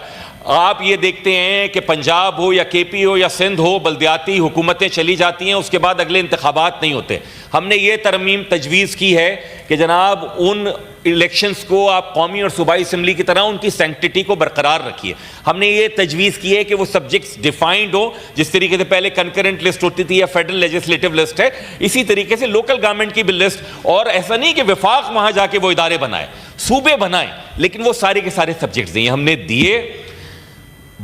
آپ یہ دیکھتے ہیں کہ پنجاب ہو یا کے پی ہو یا سندھ ہو, بلدیاتی حکومتیں چلی جاتی ہیں, اس کے بعد اگلے انتخابات نہیں ہوتے. ہم نے یہ ترمیم تجویز کی ہے کہ جناب ان الیکشنز کو آپ قومی اور صوبائی اسمبلی کی طرح ان کی سینکٹیٹی کو برقرار رکھیے. ہم نے یہ تجویز کی ہے کہ وہ سبجیکٹس ڈیفائنڈ ہو, جس طریقے سے پہلے کنکرنٹ لسٹ ہوتی تھی یا فیڈرل لیجسلیٹو لسٹ ہے, اسی طریقے سے لوکل گورنمنٹ کی بھی لسٹ. اور ایسا نہیں کہ وفاق وہاں جا کے وہ ادارے بنائے, صوبے بنائیں, لیکن وہ سارے کے سارے سبجیکٹس دیں. ہم نے دیے,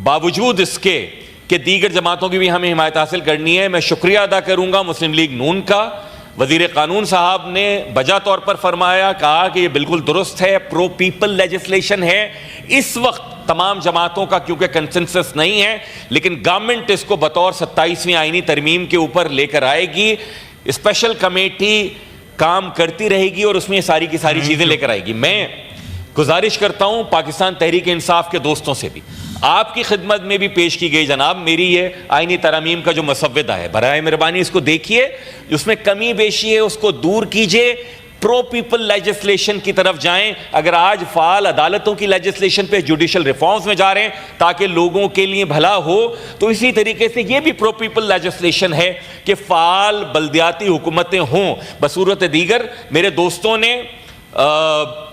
باوجود اس کے کہ دیگر جماعتوں کی بھی ہمیں حمایت حاصل کرنی ہے. میں شکریہ ادا کروں گا مسلم لیگ نون کا. وزیر قانون صاحب نے بجا طور پر فرمایا, کہا کہ یہ بالکل درست ہے, پرو پیپل لیجسلیشن ہے. اس وقت تمام جماعتوں کا کیونکہ کنسنسس نہیں ہے, لیکن گورنمنٹ اس کو بطور 27ویں آئینی ترمیم کے اوپر لے کر آئے گی. اسپیشل کمیٹی کام کرتی رہے گی اور اس میں یہ ساری کی ساری چیزیں لے کر آئے گی. میں گزارش کرتا ہوں پاکستان تحریک انصاف کے دوستوں سے بھی, آپ کی خدمت میں بھی پیش کی گئی جناب میری یہ آئینی ترامیم کا جو مسودہ ہے, برائے مہربانی اس کو دیکھیے, اس میں کمی بیشی ہے اس کو دور کیجئے, پرو پیپل لیجسلیشن کی طرف جائیں. اگر آج فعال عدالتوں کی لیجسلیشن پہ جوڈیشل ریفارمز میں جا رہے ہیں تاکہ لوگوں کے لیے بھلا ہو, تو اسی طریقے سے یہ بھی پرو پیپل لیجسلیشن ہے کہ فعال بلدیاتی حکومتیں ہوں. بصورت دیگر میرے دوستوں نے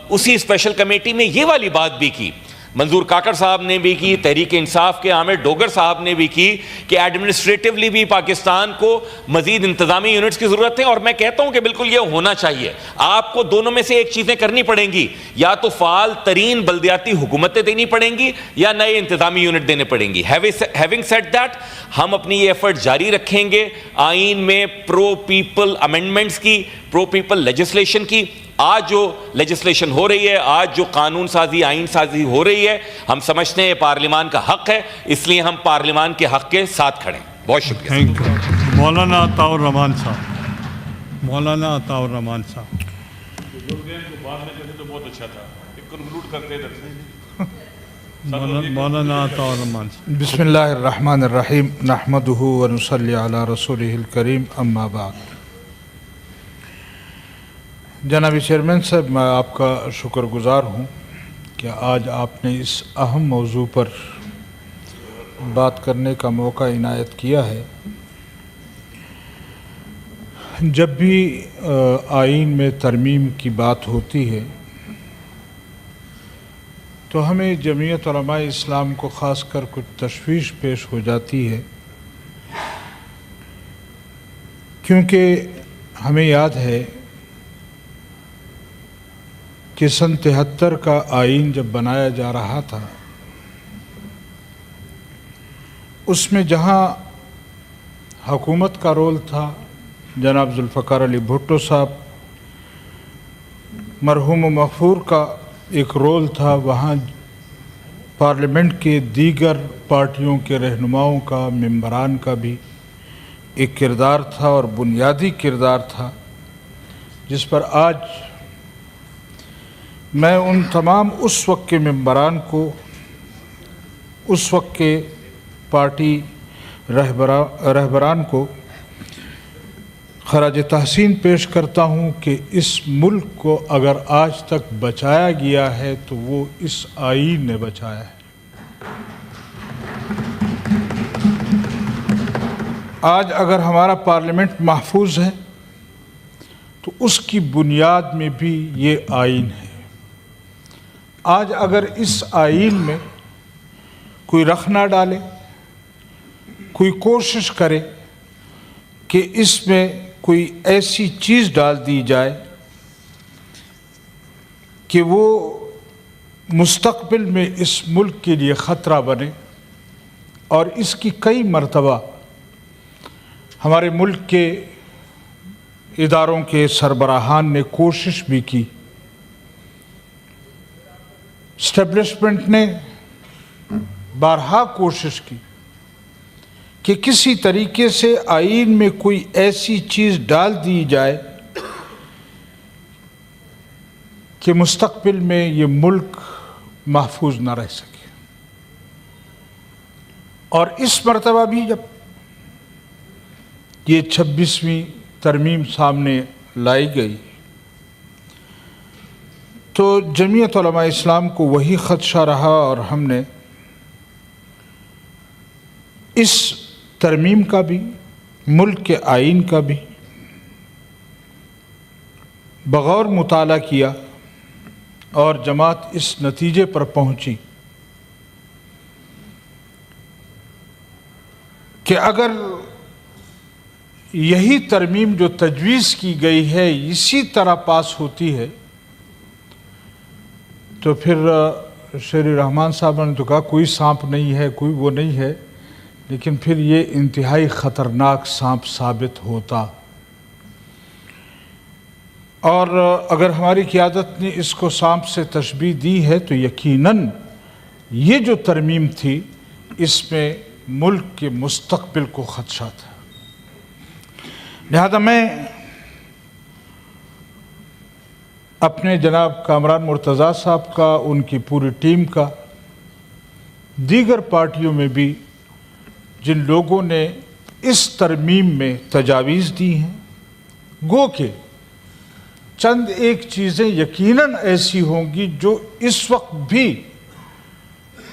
اسی اسپیشل کمیٹی میں یہ والی بات بھی کی, منظور کاکڑ صاحب نے بھی کی, تحریک انصاف کے عامر ڈوگر صاحب نے بھی کی, کہ ایڈمنسٹریٹولی بھی پاکستان کو مزید انتظامی یونٹس کی ضرورت ہے. اور میں کہتا ہوں کہ بالکل یہ ہونا چاہیے. آپ کو دونوں میں سے ایک چیزیں کرنی پڑیں گی, یا تو فعال ترین بلدیاتی حکومتیں دینی پڑیں گی یا نئے انتظامی یونٹ دینے پڑیں گی. ہیونگ سیڈ دیٹ, ہم اپنی یہ ایفرٹ جاری رکھیں گے آئین میں پرو پیپل امینڈمنٹس کی, پرو پیپل لیجسلیشن کی. آج جو لیجسلیشن ہو رہی ہے, آج جو قانون سازی آئین سازی ہو رہی ہے, ہم سمجھتے ہیں یہ پارلیمان کا حق ہے, اس لیے ہم پارلیمان کے حق کے ساتھ کھڑے ہیں. بہت شکریہ. Thank you. مولانا عطاء الرحمان صاحب, مولانا عطاء الرحمان صاحب. بہت اچھا تھا, کنکلوڈ کرتے مولانا عطاء الرحمان صاحب. بسم اللہ الرحمن الرحیم, نحمدہ ونصلی علی رسولہ الکریم, اما بعد. جناب چیئرمین صاحب, میں آپ کا شکر گزار ہوں کہ آج آپ نے اس اہم موضوع پر بات کرنے کا موقع عنایت کیا ہے. جب بھی آئین میں ترمیم کی بات ہوتی ہے تو ہمیں جمعیت علماء اسلام کو خاص کر کچھ تشویش پیش ہو جاتی ہے, کیونکہ ہمیں یاد ہے کہ سن 73 کا آئین جب بنایا جا رہا تھا, اس میں جہاں حکومت کا رول تھا, جناب ذوالفقار علی بھٹو صاحب, مرحوم و مغفور کا ایک رول تھا, وہاں پارلیمنٹ کے دیگر پارٹیوں کے رہنماؤں کا, ممبران کا بھی ایک کردار تھا اور بنیادی کردار تھا, جس پر آج میں ان تمام اس وقت کے ممبران کو, اس وقت کے پارٹی رہبران کو خراج تحسین پیش کرتا ہوں کہ اس ملک کو اگر آج تک بچایا گیا ہے تو وہ اس آئین نے بچایا ہے. آج اگر ہمارا پارلیمنٹ محفوظ ہے تو اس کی بنیاد میں بھی یہ آئین ہے. آج اگر اس آئین میں کوئی رخ نہ ڈالے, کوئی کوشش کرے کہ اس میں کوئی ایسی چیز ڈال دی جائے کہ وہ مستقبل میں اس ملک کے لیے خطرہ بنے, اور اس کی کئی مرتبہ ہمارے ملک کے اداروں کے سربراہان نے کوشش بھی کی, اسٹیبلشمنٹ نے بارہا کوشش کی کہ کسی طریقے سے آئین میں کوئی ایسی چیز ڈال دی جائے کہ مستقبل میں یہ ملک محفوظ نہ رہ سکے. اور اس مرتبہ بھی جب یہ 26ویں ترمیم سامنے لائی گئی تو جمعیت علماء اسلام کو وہی خدشہ رہا اور ہم نے اس ترمیم کا بھی ملک کے آئین کا بھی بغور مطالعہ کیا اور جماعت اس نتیجے پر پہنچی کہ اگر یہی ترمیم جو تجویز کی گئی ہے اسی طرح پاس ہوتی ہے تو پھر شیر رحمان صاحب نے تو کہا کوئی سانپ نہیں ہے، کوئی وہ نہیں ہے، لیکن پھر یہ انتہائی خطرناک سانپ ثابت ہوتا۔ اور اگر ہماری قیادت نے اس کو سانپ سے تشبیہ دی ہے تو یقیناً یہ جو ترمیم تھی اس میں ملک کے مستقبل کو خدشہ تھا۔ لہذا میں اپنے جناب کامران مرتضیٰ صاحب کا، ان کی پوری ٹیم کا، دیگر پارٹیوں میں بھی جن لوگوں نے اس ترمیم میں تجاویز دی ہیں، گو کہ چند ایک چیزیں یقیناً ایسی ہوں گی جو اس وقت بھی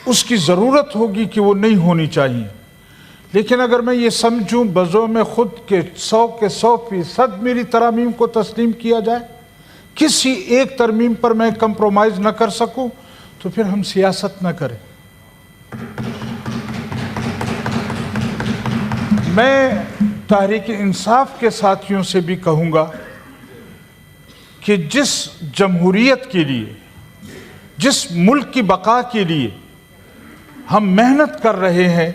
اس کی ضرورت ہوگی کہ وہ نہیں ہونی چاہیے، لیکن اگر میں یہ سمجھوں بذو میں خود کے 100% میری ترامیم کو تسلیم کیا جائے، کسی ایک ترمیم پر میں کمپرومائز نہ کر سکوں، تو پھر ہم سیاست نہ کریں۔ میں تحریک انصاف کے ساتھیوں سے بھی کہوں گا کہ جس جمہوریت کے لیے، جس ملک کی بقا کے لیے ہم محنت کر رہے ہیں،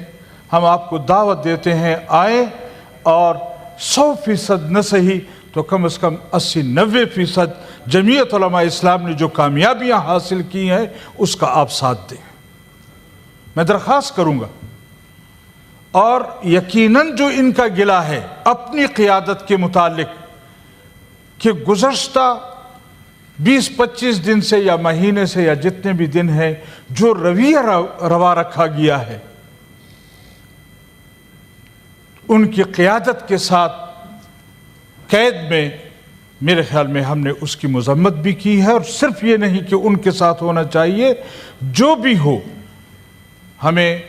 ہم آپ کو دعوت دیتے ہیں آئیں اور 100% نہ صحیح تو کم از کم 80-90% جمعیت علماء اسلام نے جو کامیابیاں حاصل کی ہیں اس کا آپ ساتھ دیں۔ میں درخواست کروں گا، اور یقیناً جو ان کا گلہ ہے اپنی قیادت کے متعلق کہ گزشتہ 20-25 دن سے یا مہینے سے یا جتنے بھی دن ہیں جو رویہ روا رکھا گیا ہے، ان کی قیادت کے ساتھ قید میں میرے خیال میں ہم نے اس کی مذمت بھی کی ہے، اور صرف یہ نہیں کہ ان کے ساتھ ہونا چاہیے، جو بھی ہو ہمیں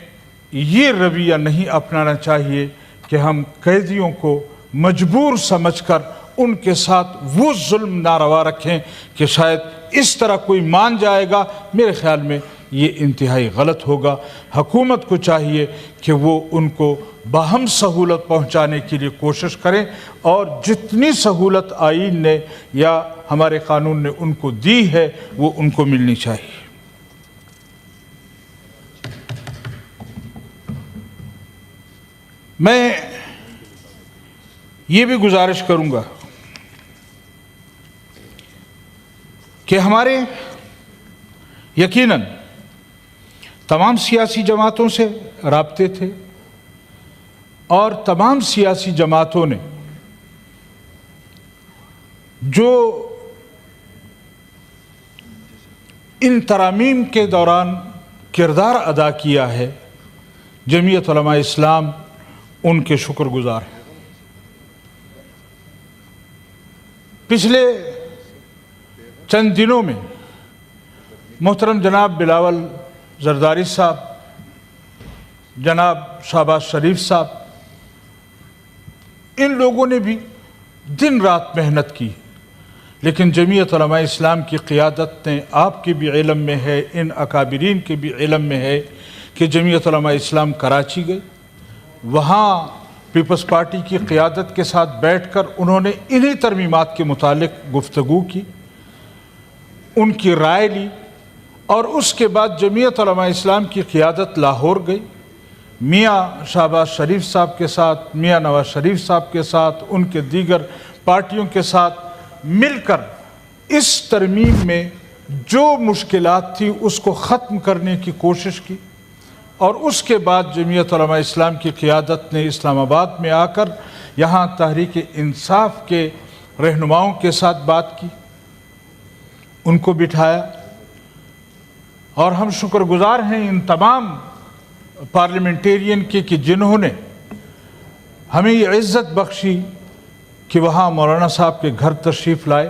یہ رویہ نہیں اپنانا چاہیے کہ ہم قیدیوں کو مجبور سمجھ کر ان کے ساتھ وہ ظلم ناروا رکھیں کہ شاید اس طرح کوئی مان جائے گا۔ میرے خیال میں یہ انتہائی غلط ہوگا۔ حکومت کو چاہیے کہ وہ ان کو باہم سہولت پہنچانے کے لیے کوشش کریں، اور جتنی سہولت آئین نے یا ہمارے قانون نے ان کو دی ہے وہ ان کو ملنی چاہیے۔ میں یہ بھی گزارش کروں گا کہ ہمارے یقیناً تمام سیاسی جماعتوں سے رابطے تھے، اور تمام سیاسی جماعتوں نے جو ان ترامیم کے دوران کردار ادا کیا ہے، جمعیت علماء اسلام ان کے شکر گزار ہیں۔ پچھلے چند دنوں میں محترم جناب بلاول زرداری صاحب، جناب شہباز شریف صاحب، ان لوگوں نے بھی دن رات محنت کی، لیکن جمعیت علماء اسلام کی قیادت نے، آپ کے بھی علم میں ہے، ان اکابرین کے بھی علم میں ہے کہ جمعیت علماء اسلام کراچی گئی، وہاں پیپلز پارٹی کی قیادت کے ساتھ بیٹھ کر انہوں نے انہی ترمیمات کے متعلق گفتگو کی، ان کی رائے لی، اور اس کے بعد جمعیت علماء اسلام کی قیادت لاہور گئی، میاں شہباز شریف صاحب کے ساتھ، میاں نواز شریف صاحب کے ساتھ، ان کے دیگر پارٹیوں کے ساتھ مل کر اس ترمیم میں جو مشکلات تھی اس کو ختم کرنے کی کوشش کی، اور اس کے بعد جمعیت علماء اسلام کی قیادت نے اسلام آباد میں آ کر یہاں تحریک انصاف کے رہنماؤں کے ساتھ بات کی، ان کو بٹھایا، اور ہم شکر گزار ہیں ان تمام پارلیمنٹیرین کی کہ جنہوں نے ہمیں یہ عزت بخشی کہ وہاں مولانا صاحب کے گھر تشریف لائے۔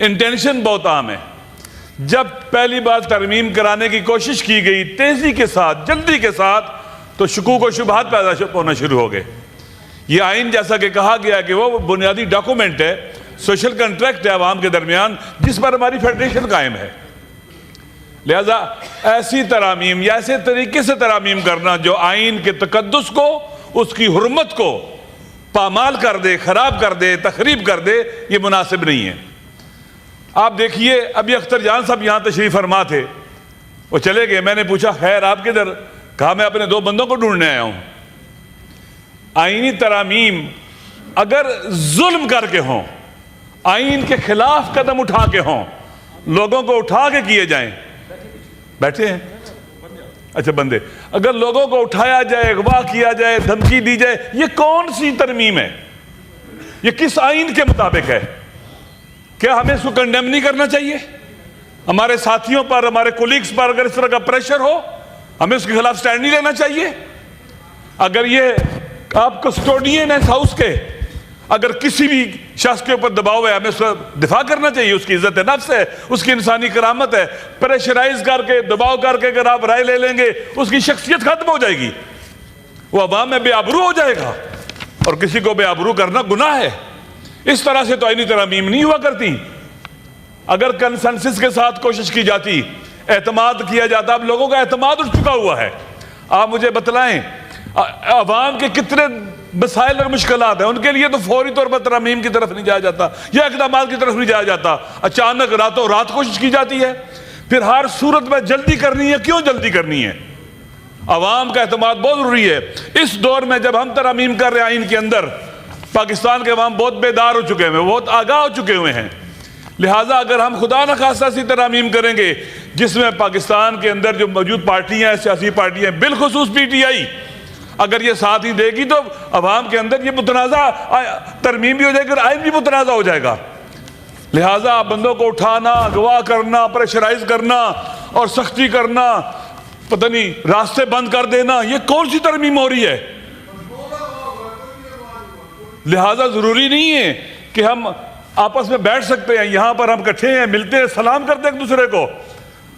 انٹینشن بہت عام ہے. جب پہلی بار ترمیم کرانے کی کوشش کی گئی تیزی کے ساتھ, جلدی کے ساتھ, تو شکوک و شبہات پیدا ہونا شروع ہو گئے. یہ آئین جیسا کہ کہا گیا کہ وہ بنیادی ڈاکومنٹ ہے, سوشل کنٹریکٹ ہے عوام کے درمیان, جس پر ہماری فیڈریشن قائم ہے. لہذا ایسی ترامیم یا ایسے طریقے سے ترامیم کرنا جو آئین کے تقدس کو, اس کی حرمت کو پامال کر دے, خراب کر دے, تخریب کر دے, یہ مناسب نہیں ہے. آپ دیکھیے ابھی اختر جان صاحب یہاں تشریف فرما تھے, وہ چلے گئے. میں نے پوچھا خیر آپ کدھر؟ کہا میں اپنے 2 بندوں کو ڈھونڈنے آیا ہوں. آئینی ترامیم اگر ظلم کر کے ہوں, آئین کے خلاف قدم اٹھا کے ہوں, لوگوں کو اٹھا کے کیے جائیں, بیٹھے ہیں اچھا بندے, اگر لوگوں کو اٹھایا جائے, اغوا کیا جائے, دھمکی دی جائے, یہ کون سی ترمیم ہے؟ یہ کس آئین کے مطابق ہے؟ کیا ہمیں اس کو کنڈیم نہیں کرنا چاہیے؟ ہمارے ساتھیوں پر, ہمارے کولیگز پر اگر اس طرح کا پریشر ہو, ہمیں اس کے خلاف سٹینڈ نہیں لینا چاہیے؟ اگر یہ آپ کسٹوڈین ہیں اس ہاؤس کے, اگر کسی بھی شخص کے اوپر دباؤ ہے, ہمیں اس کا دفاع کرنا چاہیے. اس کی عزت نفس ہے, اس کی انسانی کرامت ہے. پریشرائز کر کے, دباؤ کر کے اگر آپ رائے لے لیں گے, اس کی شخصیت ختم ہو جائے گی, وہ عوام میں بے آبرو ہو جائے گا, اور کسی کو بے آبرو کرنا گناہ ہے. اس طرح سے تو آئینی ترامیم نہیں ہوا کرتی. اگر کنسنسس کے ساتھ کوشش کی جاتی, اعتماد کیا جاتا. اب لوگوں کا اعتماد اٹھ چکا ہوا ہے. آپ مجھے بتلائیں عوام کے کتنے مسائل اور مشکلات ہیں, ان کے لیے تو فوری طور پر ترامیم کی طرف نہیں جایا جاتا, یا اقدامات کی طرف نہیں جایا جاتا. اچانک راتوں رات کوشش کی جاتی ہے. پھر ہر صورت میں جلدی کرنی ہے. کیوں جلدی کرنی ہے؟ عوام کا اعتماد بہت ضروری ہے. اس دور میں جب ہم ترامیم کر رہے ہیں آئین کے اندر, پاکستان کے عوام بہت بیدار ہو چکے ہیں, بہت آگاہ ہو چکے ہوئے ہیں. لہٰذا اگر ہم خدا نخواستہ ایسی ترامیم کریں گے جس میں پاکستان کے اندر جو موجود پارٹیاں ہیں, سیاسی پارٹیاں ہیں, بالخصوص پی ٹی آئی, اگر یہ ساتھ ہی دے گی تو عوام کے اندر یہ متنازع ترمیم بھی ہو جائے گی اور آئین بھی متنازع ہو جائے گا. لہٰذا بندوں کو اٹھانا, اغوا کرنا, پریشرائز کرنا اور سختی کرنا, پتہ نہیں راستے بند کر دینا, یہ کون سی ترمیم ہو رہی ہے؟ لہٰذا ضروری نہیں ہے کہ ہم آپس میں بیٹھ سکتے ہیں. یہاں پر ہم اکٹھے ہیں, ملتے ہیں, سلام کرتے ہیں ایک دوسرے کو,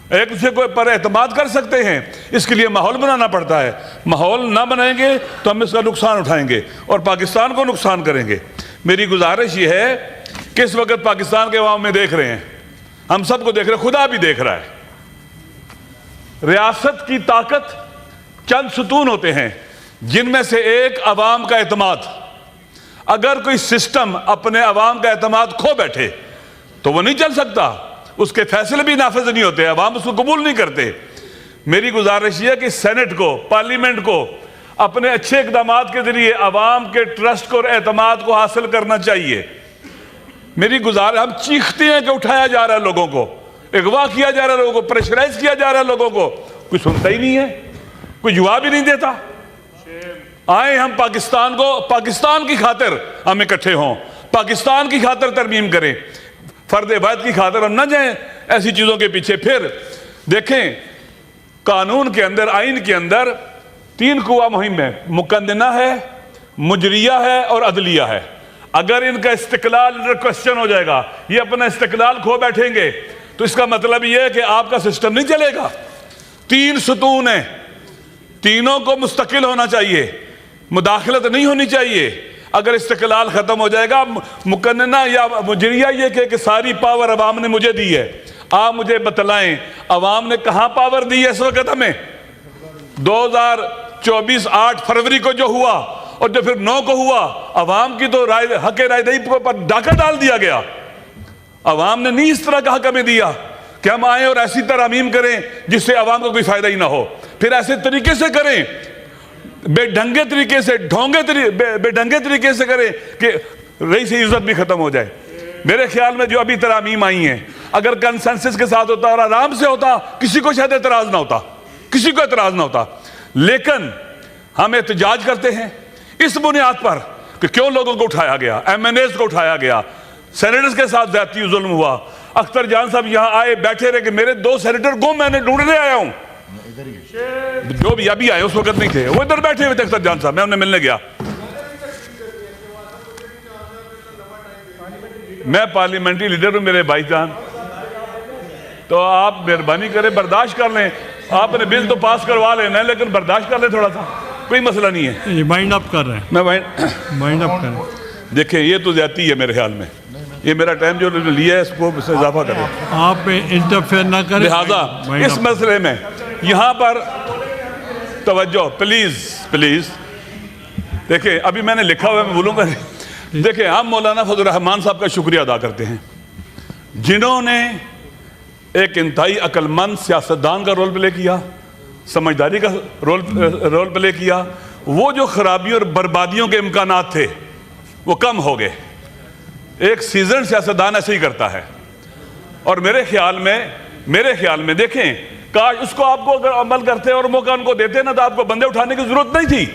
ایک دوسرے کو پر اعتماد کر سکتے ہیں. اس کے لیے ماحول بنانا پڑتا ہے. ماحول نہ بنائیں گے تو ہم اس کا نقصان اٹھائیں گے اور پاکستان کو نقصان کریں گے. میری گزارش یہ ہے کہ اس وقت پاکستان کے عوام میں دیکھ رہے ہیں, ہم سب کو دیکھ رہے ہیں, خدا بھی دیکھ رہا ہے. ریاست کی طاقت چند ستون ہوتے ہیں, جن میں سے ایک عوام کا اعتماد. اگر کوئی سسٹم اپنے عوام کا اعتماد کھو بیٹھے تو وہ نہیں چل سکتا, اس کے فیصلے بھی نافذ نہیں ہوتے, عوام اس کو قبول نہیں کرتے. میری گزارش یہ ہے کہ سینٹ کو, پارلیمنٹ کو اپنے اچھے اقدامات کے ذریعے عوام کے ٹرسٹ کو اور اعتماد کو حاصل کرنا چاہیے. میری گزارش, ہم چیختے ہیں کہ اٹھایا جا رہا ہے لوگوں کو, اغوا کیا جا رہا ہے لوگوں کو, پریشرائز کیا جا رہا ہے لوگوں کو, کوئی سنتا ہی نہیں ہے, کوئی جواب ہی نہیں دیتا. آئیں ہم پاکستان کو, پاکستان کی خاطر ہم اکٹھے ہوں, پاکستان کی خاطر ترمیم کریں, فرد واحد کی خاطر ہم نہ جائیں ایسی چیزوں کے پیچھے. پھر دیکھیں قانون کے اندر, آئین کے اندر 3 قوہ مہم ہے, مقننہ ہے, مجریہ ہے اور عدلیہ ہے. اگر ان کا استقلال کوسچن ہو جائے گا, یہ اپنا استقلال کھو بیٹھیں گے, تو اس کا مطلب یہ ہے کہ آپ کا سسٹم نہیں چلے گا. 3 ستون ہیں, تینوں کو مستقل ہونا چاہیے, مداخلت نہیں ہونی چاہیے. اگر استقلال ختم ہو جائے گا, مقننہ یا مجریہ یہ کہ ساری پاور عوام نے مجھے دی ہے. آپ مجھے بتلائیں عوام نے کہاں پاور دی ہے اس وقت ہمیں؟ 2024 8 فروری کو جو ہوا اور جو پھر 9 کو ہوا, عوام کی تو رائے, حق رائے دہی پر ڈاکہ ڈال دیا گیا. عوام نے نہیں اس طرح کا حق ہمیں دیا کہ ہم آئیں اور ایسی ترامیم کریں جس سے عوام کو کوئی فائدہ ہی نہ ہو. پھر ایسے طریقے سے کریں, بے ڈھنگے طریقے سے, بے ڈھنگے طریقے سے کریں کہ رئیس عزت بھی ختم ہو جائے. میرے خیال میں جو ابھی ترامیم آئی ہیں, اگر کنسنسس کے ساتھ ہوتا اور آرام سے ہوتا, کسی کو شاید اعتراض نہ ہوتا, کسی کو اعتراض نہ ہوتا. لیکن ہم احتجاج کرتے ہیں اس بنیاد پر کہ کیوں لوگوں کو اٹھایا گیا, ایم این ایز کو اٹھایا گیا, سینیٹرز کے ساتھ زیادتی ظلم ہوا. اختر جان صاحب یہاں آئے, بیٹھے رہے کہ میرے 2 سینیٹر کو میں نے ڈھونڈنے آیا ہوں, جو بھی ابھی آئے اس وقت نہیں تھے, وہ ادھر بیٹھے ہوئے تھے اختر جان صاحب, میں انہیں ملنے گیا. میں پارلیمنٹری لیڈر ہوں میرے بھائی جان, تو آپ مہربانی کریں برداشت کر لیں. آپ نے بل تو پاس کروا لینا ہے لیکن برداشت کر لیں تھوڑا سا, کوئی مسئلہ نہیں ہے. یہ مائنڈ اپ کر رہے ہیں, میں مائنڈ اپ کر رہے ہیں. دیکھیں یہ تو زیادتی ہے میرے خیال میں, یہ میرا ٹائم جو لیا ہے اس کو اس سے اضافہ کریں. آپ انٹرفیئر نہ کریں. لہذا اس مسئلے میں یہاں پر توجہ پلیز پلیز. دیکھیں ابھی میں نے لکھا ہوا ہے, میں بولوں گا. دیکھیں ہم مولانا فضل الرحمان صاحب کا شکریہ ادا کرتے ہیں جنہوں نے ایک انتہائی عقل مند سیاستدان کا رول پلے کیا, سمجھداری کا رول پلے کیا. وہ جو خرابیوں اور بربادیوں کے امکانات تھے وہ کم ہو گئے. ایک سیزن سیاستدان ایسے ہی کرتا ہے. اور میرے خیال میں دیکھیں کاش اس کو آپ کو اگر عمل کرتے اور موقع ان کو دیتے نا تو آپ کو بندے اٹھانے کی ضرورت نہیں تھی,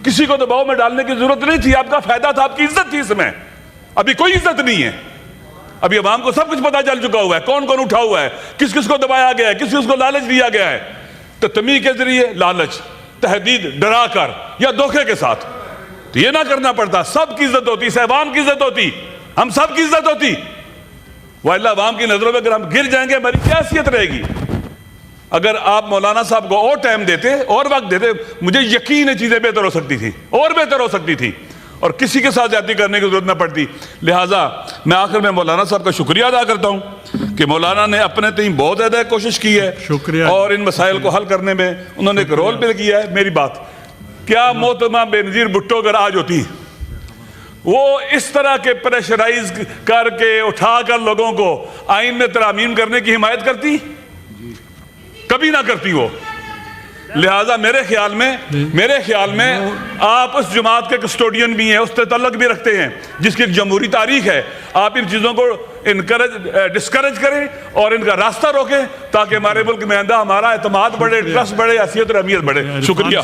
کسی کو دباؤ میں ڈالنے کی ضرورت نہیں تھی. آپ کا فائدہ تھا, آپ کی عزت تھی اس میں. ابھی کوئی عزت نہیں ہے. ابھی عوام کو سب کچھ پتا چل چکا ہوا ہے, کون کون اٹھا ہوا ہے, کس کس کو دبایا گیا ہے, کس کس کو لالچ دیا گیا ہے. تو تمیز کے ذریعے لالچ, تہدید, ڈرا کر یا دھوکے کے ساتھ. تو یہ نہ کرنا پڑتا. سب کی عزت ہوتی, صاحبان کی عزت ہوتی, ہم سب کی عزت ہوتی. وَإِلَّا عوام کی نظروں میں اگر ہم گر جائیں گے ہماری کیا حیثیت رہے گی. اگر آپ مولانا صاحب کو اور ٹائم دیتے اور وقت دیتے, مجھے یقین ہے چیزیں بہتر ہو سکتی تھی, اور بہتر ہو سکتی تھی, اور کسی کے ساتھ زیادتی کرنے کی ضرورت نہ پڑتی. لہٰذا میں آخر میں مولانا صاحب کا شکریہ ادا کرتا ہوں کہ مولانا نے اپنے تئیں بہت زیادہ کوشش کی ہے, شکریہ, اور ان مسائل کو حل کرنے میں انہوں نے ایک رول پلے کیا ہے. میری بات کیا محترمہ بے نظیر بھٹو اگر آج ہوتی, وہ اس طرح کے پریشرائز کر کے اٹھا کر لوگوں کو آئین میں ترامیم کرنے کی حمایت کرتی؟ کبھی نہ کرتی وہ. لہٰذا میرے خیال میں آپ اس جماعت کے کسٹوڈین بھی ہیں, اس سے تعلق بھی رکھتے ہیں جس کی ایک جمہوری تاریخ ہے. آپ ان چیزوں کو ڈسکریج کریں اور ان کا راستہ روکیں تاکہ ہمارے ملک میں آئندہ ہمارا اعتماد بڑھے, ٹرسٹ بڑھے, حیثیت اور اہمیت بڑھے. شکریہ.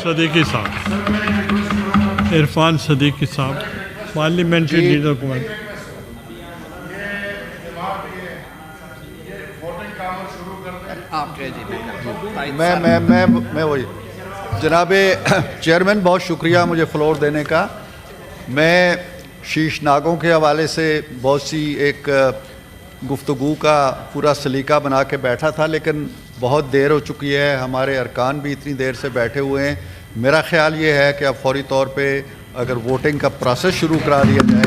عرفان صدیقی صاحب پارلیمنٹری لیڈر کو میں وہی جناب چیئرمین بہت شکریہ مجھے فلور دینے کا. میں شیش ناگوں کے حوالے سے بہت سی ایک گفتگو کا پورا سلیقہ بنا کے بیٹھا تھا, لیکن بہت دیر ہو چکی ہے, ہمارے ارکان بھی اتنی دیر سے بیٹھے ہوئے ہیں. میرا خیال یہ ہے کہ اب فوری طور پہ اگر ووٹنگ کا پروسیس شروع کرا دیا جائے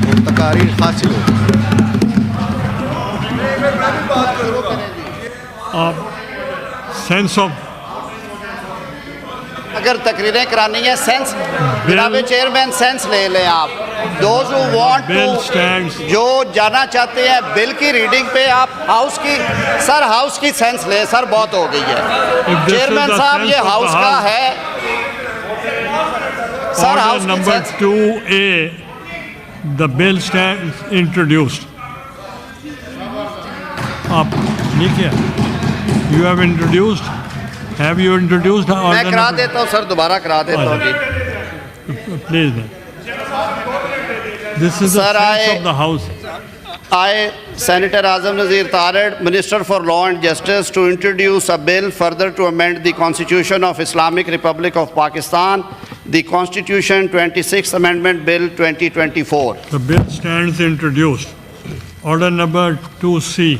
تو تقاریر حاصل ہو. سینس آف اگر تقریریں کرانی ہے سینس, جناب چیئرمین سینس لے لیں آپ. دوز ہو وانٹ ٹو, جو جانا چاہتے ہیں بل کی ریڈنگ پہ, آپ ہاؤس کی سینس لیں. سر بہت ہو گئی ہے چیئرمین صاحب, یہ ہاؤس کا ہے. Sir house number 2A, the bill stands introduced. آپ لکھیں, you have introduced, have you introduced? میں کرا دیتا ہوں سر, دوبارہ کرا دیتا ہوں جی. Please. This is the sense of the house. I, Senator Azam Nazir Tarid, Minister for Law and Justice, to introduce a bill further to amend the Constitution of Islamic Republic of Pakistan, the Constitution 26th Amendment Bill 2024. The bill stands introduced. Order number 2C.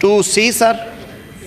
2C sir.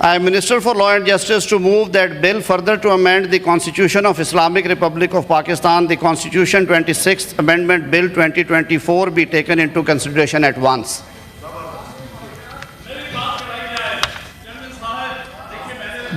I am Minister for Law and Justice to move that bill further to amend the Constitution of Islamic Republic of Pakistan, the Constitution 26th Amendment Bill 2024 be taken into consideration at once.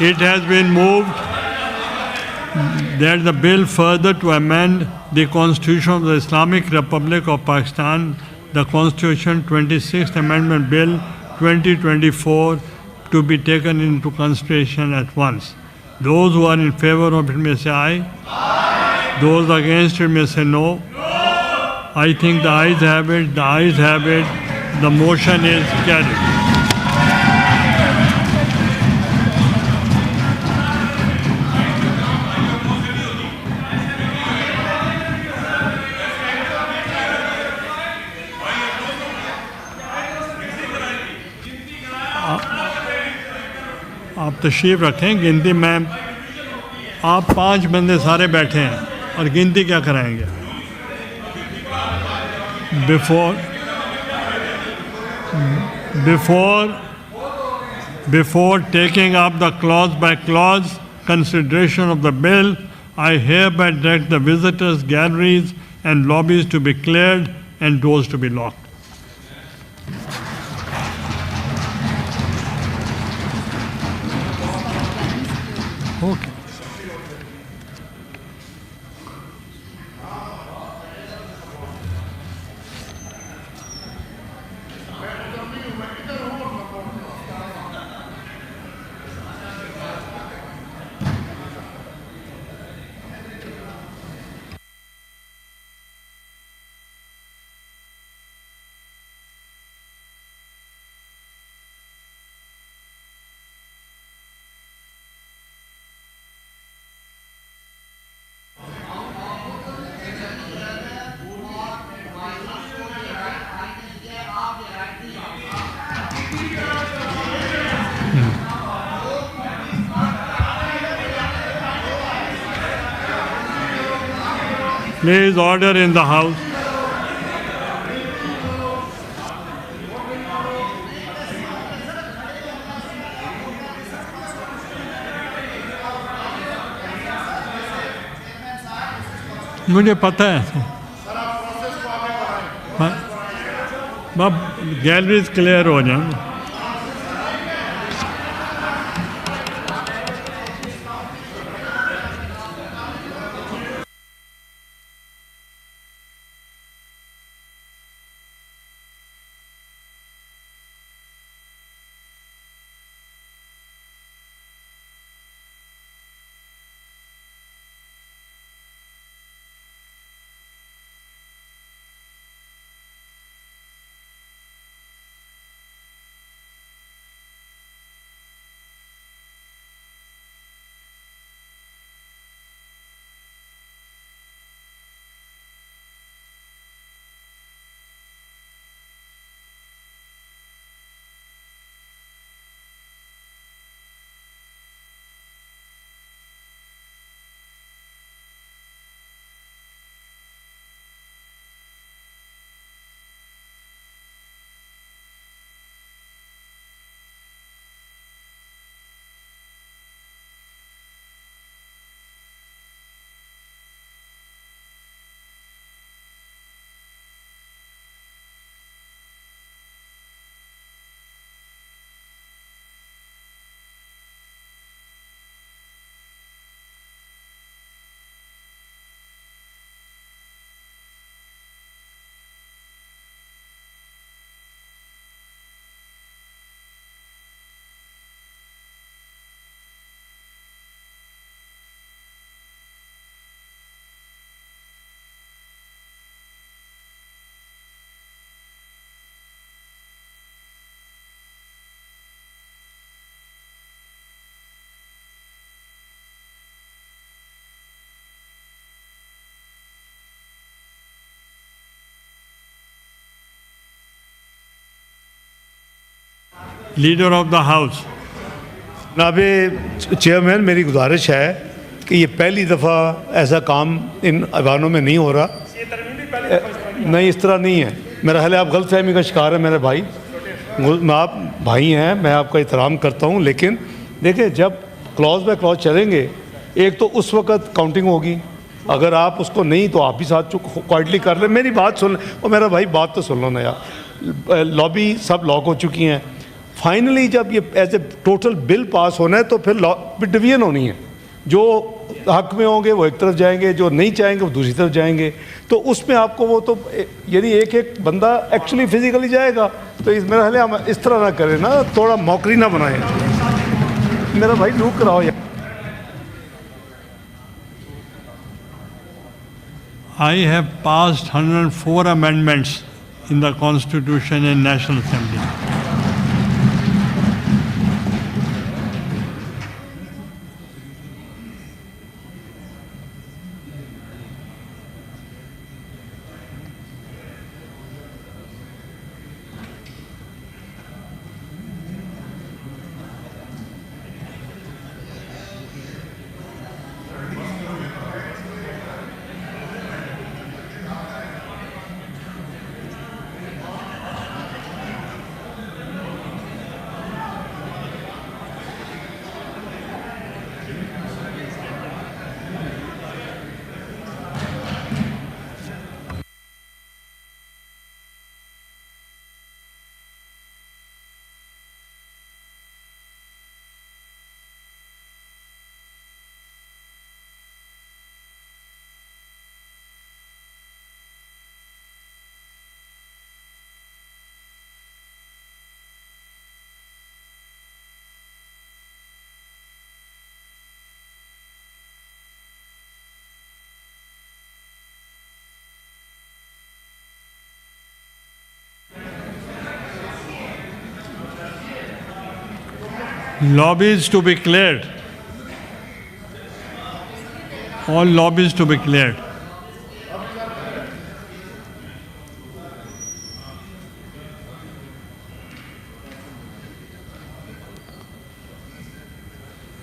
It has been moved that the bill further to amend the Constitution of the Islamic Republic of Pakistan, the Constitution 26th Amendment Bill 2024 to be taken into consideration at once. Those who are in favor of it may say aye. Aye. Those against it may say no. I think the ayes have it. The ayes have it. The motion is carried. تشریف رکھیں. گنتی میں آپ 5 بندے سارے بیٹھے ہیں اور گنتی کیا کرائیں گے؟ Before taking up the clause by clause consideration of the bill, I hereby direct the visitors' galleries and lobbies to be cleared and doors to be locked. Okay. Please order in the house. مجھے پتہ ہے اب galleries clear ہو جائیں. Leader of the house. جناب chairman, میری گزارش ہے کہ یہ پہلی دفعہ ایسا کام ان ایوانوں میں نہیں ہو رہا. نہیں، اس طرح نہیں ہے. میرا خیال ہے آپ غلط فہمی کا شکار ہیں میرے بھائی. میں آپ بھائی ہیں، میں آپ کا احترام کرتا ہوں، لیکن دیکھیں جب کلاز بائی کلاز چلیں گے، ایک تو اس وقت کاؤنٹنگ ہوگی. اگر آپ اس کو نہیں تو آپ بھی ساتھ کوائٹلی کر لیں. میری بات سن لیں. اور میرا بھائی بات تو سن لو نا یار. لابی سب لاک ہو چکی ہیں. فائنلی جب یہ ایز اے ٹوٹل بل پاس ہونا ہے تو پھر ڈویژن ہونی ہے. جو حق میں ہوں گے وہ ایک طرف جائیں گے، جو نہیں چاہیں گے وہ دوسری طرف جائیں گے. تو اس میں آپ کو وہ تو یعنی ایک ایک بندہ ایکچولی فزیکلی جائے گا. تو میرا خیال ہے ہم اس طرح نہ کریں نا، تھوڑا موکری نہ بنائیں. میرا بھائی روک کراؤ یار. I have passed 104 amendments in the Constitution and National Assembly. Lobbies to be cleared. All lobbies to be cleared.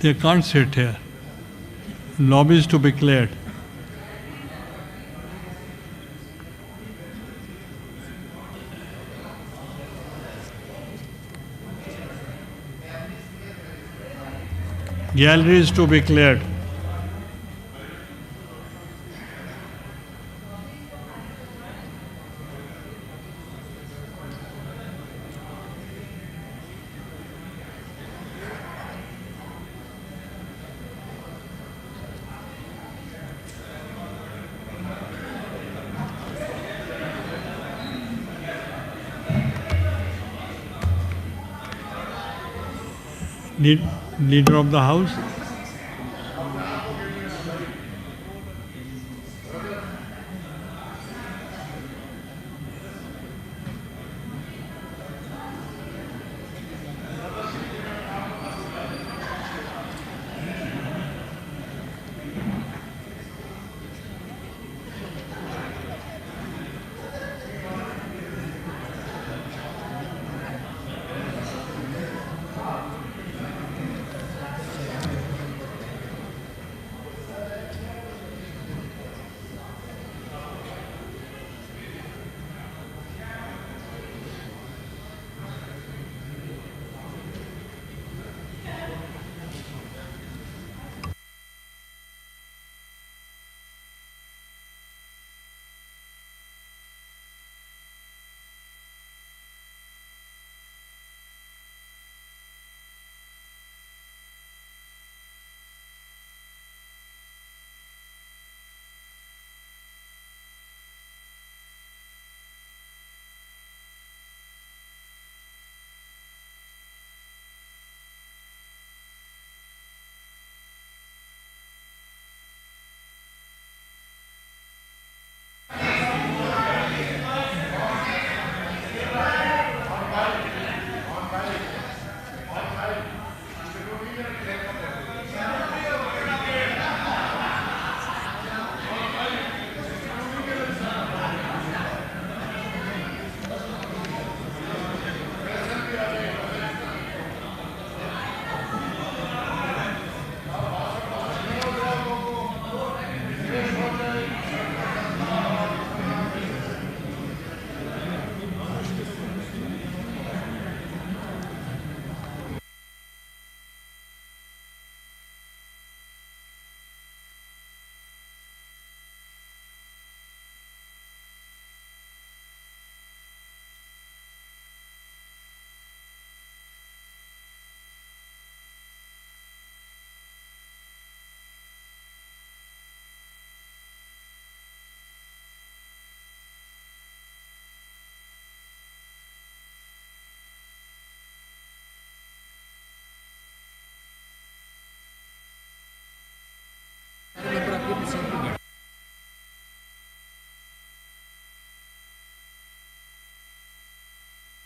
They can't sit here. Lobbies to be cleared. Galleries to be cleared. Leader of the House.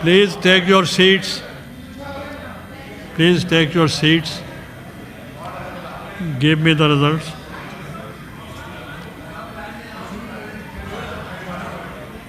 Please take your seats. Please take your seats. Give me the results.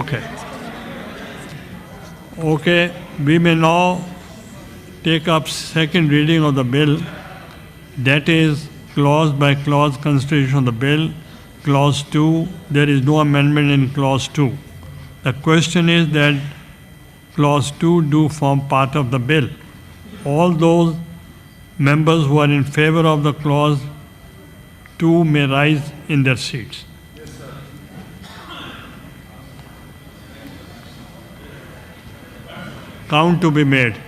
Okay. Okay, we may now take up second reading of the bill, that is clause by clause consideration of the bill. Clause 2, there is no amendment in clause 2. The question is that clause 2 do form part of the bill. All those members who are in favor of the clause 2 may rise in their seats. Count to be made.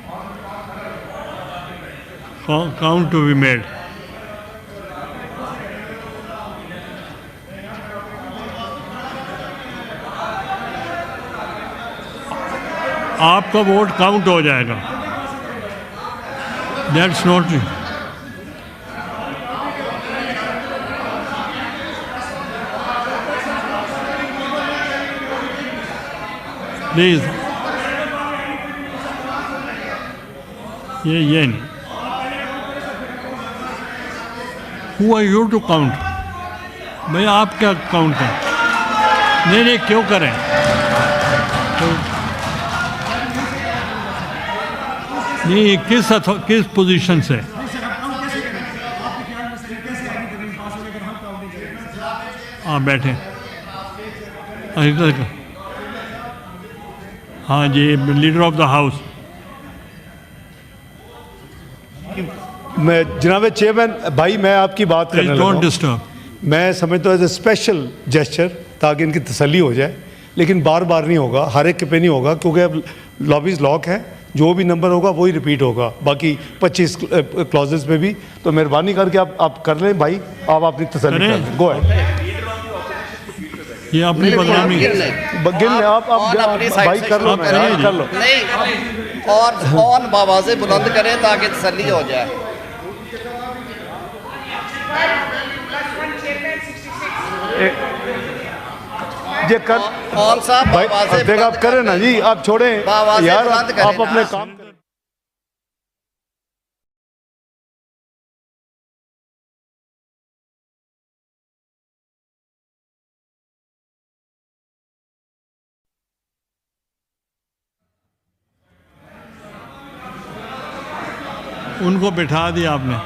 Count to be made. آپ کا vote count ہو جائے گا. That's not please. یہ نہیں. Who are you to count? بھائی آپ کیا count کریں؟ نہیں کیوں کریں؟ نہیں کس پوزیشن سے؟ ہاں بیٹھیں. ہاں جی لیڈر آف دا ہاؤس. میں جناب چیئرمین بھائی میں آپ کی بات کرنے لگا ہوں. میں سمجھتا ہوں ایز اے اسپیشل جیسچر تاکہ ان کی تسلی ہو جائے، لیکن بار بار نہیں ہوگا، ہر ایک پہ نہیں ہوگا، کیونکہ اب لابیز لاک ہے. جو بھی نمبر ہوگا وہی ریپیٹ ہوگا باقی 25 کلازز پہ بھی. تو مہربانی کر کے آپ کر لیں بھائی، آپ اپنی تسلی کر لیں. گو ہے یہ اپنی بدنامی گن لیں آپ بھائی کر لو کر لو. نہیں اور فون بآوازیں بلند کریں تاکہ تسلی ہو جائے. کون صاحب دیکھ آپ کریں نا جی، آپ چھوڑیں یار، آپ اپنے کام کریں. ان کو بٹھا دیا آپ نے.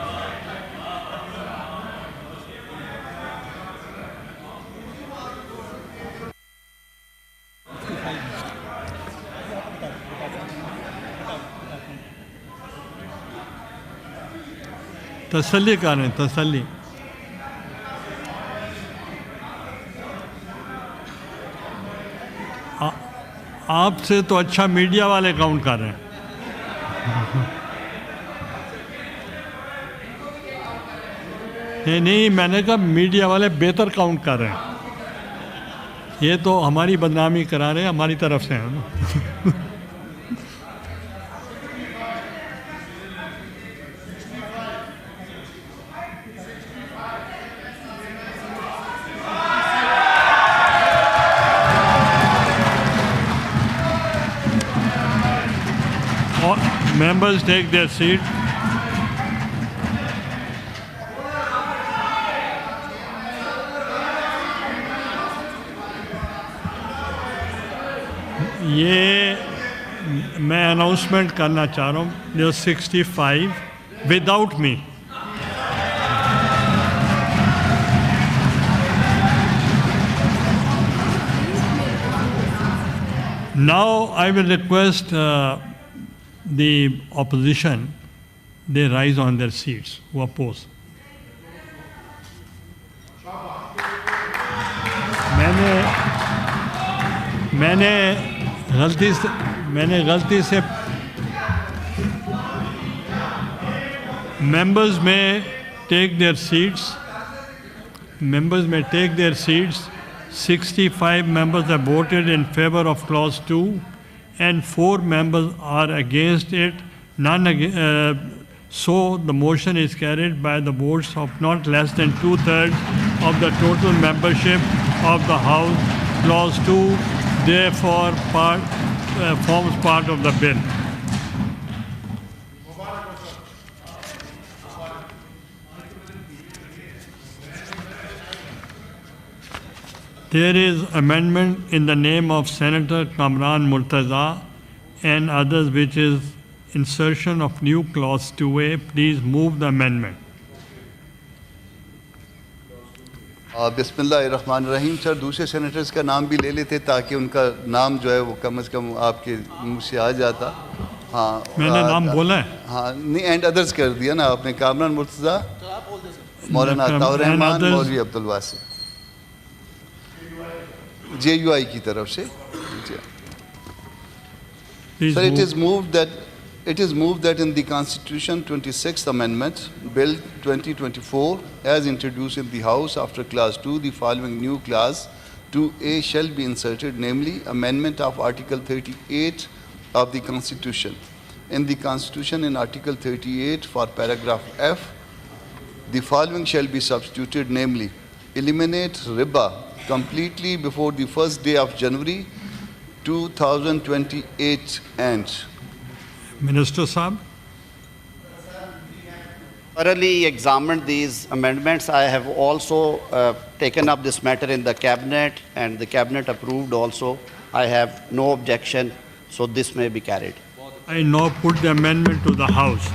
تسلی کریں، تسلی. آپ سے تو اچھا میڈیا والے کاؤنٹ کر رہے ہیں. نہیں میں نے کہا میڈیا والے بہتر کاؤنٹ کر رہے ہیں. یہ تو ہماری بدنامی کرا رہے ہیں، ہماری طرف سے ہیں. Members take their seat. یہ میں اناؤنسمنٹ کرنا چاہ رہا ہوں. there are 65 without me. Now I will request the opposition, they rise on their seats who oppose. میں نے غلطی سے members may take their seats. 65 members have voted in favor of clause 2 and 4 members are against it. So the motion is carried by the votes of not less than 2/3 of the total membership of the House. Clause 2 therefore forms part of the bill. There is amendment in the name of Senator Kamran Murtaza and others, which is insertion of new clause 2A. Please move the amendment. بسم اللہ الرحمن الرحیم. سر دوسرے senators کا نام بھی لے لیتے تاکہ ان کا نام جو ہے وہ کم از کم آپ کے منہ سے آ جاتا. ہاں میں نے نام بولا ہے. ہاں نہیں اینڈ ادرس کر دیا نا آپ نے. کامران مرتضیٰ، مولانا عطاء الرحمان، مولوی عبدالواسع، JUI کی طرف سے. Sir, it is moved that in the Constitution 26th Amendment, Bill 2024, as introduced in the House after Clause 2, the following new Clause 2A shall be inserted, namely, Amendment of Article 38 of the Constitution. In the Constitution, in Article 38, for paragraph F, the following shall be substituted, namely, eliminate riba completely before the first day of January 2028 ends. Minister Saab. Thoroughly examined these amendments. I have also taken up this matter in the cabinet, and the cabinet approved also. I have no objection, so this may be carried. I now put the amendment to the House.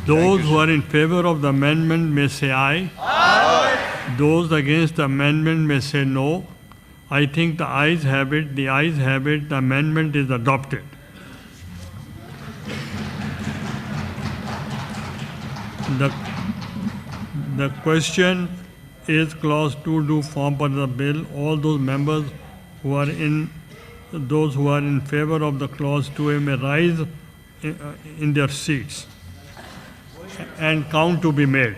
Those who are in favor of the amendment may say aye. Aye. Those against the amendment may say no. I think the ayes have it. The ayes have it. The amendment is adopted. The question is clause 2 do form part of the bill. All those members who are in favor of the clause 2A may rise in their seats and count to be made.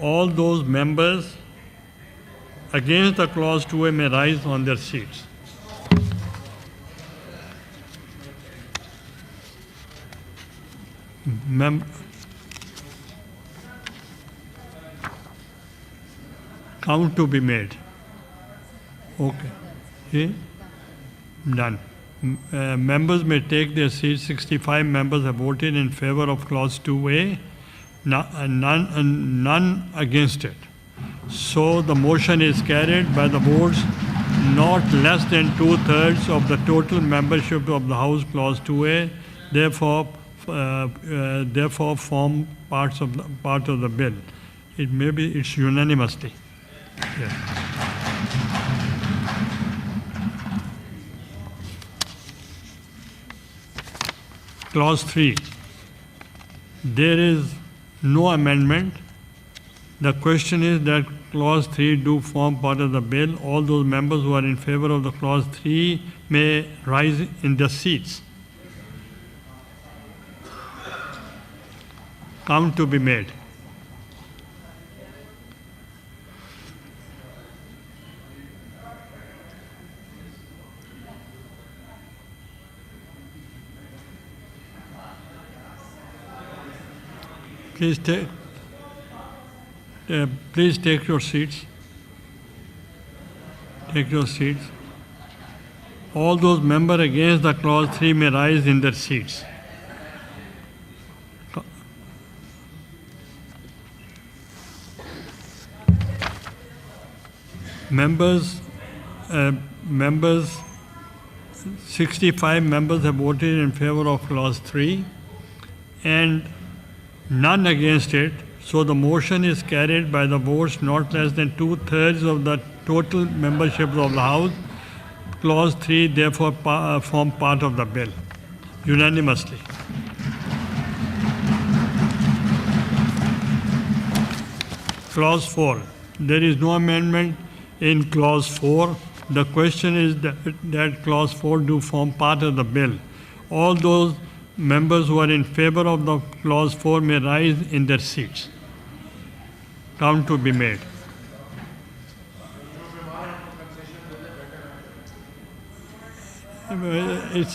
All those members against the clause 2A may rise on their seats. Count to be made. Okay. Okay. Done. Members may take their seats. 65 members have voted in favor of clause 2A, none against it. So the motion is carried by the votes not less than 2/3 of the total membership of the House, clause 2A, therefore form part of the bill. It may be, it's unanimously. Yeah. Clause 3. There is no amendment. The question is that clause 3 do form part of the bill. All those members who are in favor of the clause 3 may rise in their seats. Count to be made. Please take your seats. Take your seats. All those members against the clause 3 may rise in their seats. Members, 65 members have voted in favor of clause 3 and none against it. So the motion is carried by the votes not less than 2/3 of the total membership of the House. Clause 3 therefore form part of the bill, unanimously. Clause 4. There is no amendment in clause 4. The question is that clause 4 do form part of the bill. All those members who are in favor of the clause 4 may rise in their seats. Count to be made. It's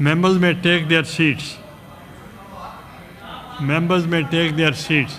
Members may take their seats. Members may take their seats.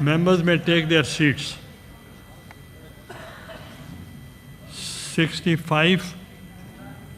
Members may take their seats. 65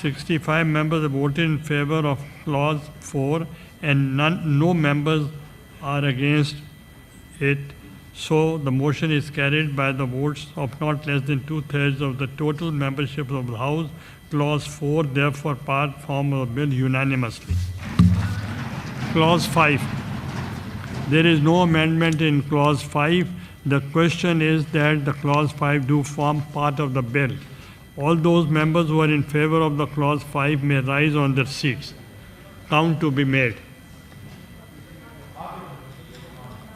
65 members have voted in favor of clause 4 and no members are against it. So the motion is carried by the votes of not less than 2/3 of the total membership of the House. Clause 4 therefore part form of the bill unanimously. Clause 5. There is no amendment in clause 5. The question is that the clause 5 do form part of the bill. All those members who are in favor of the clause 5 may rise on their seats. Count to be made.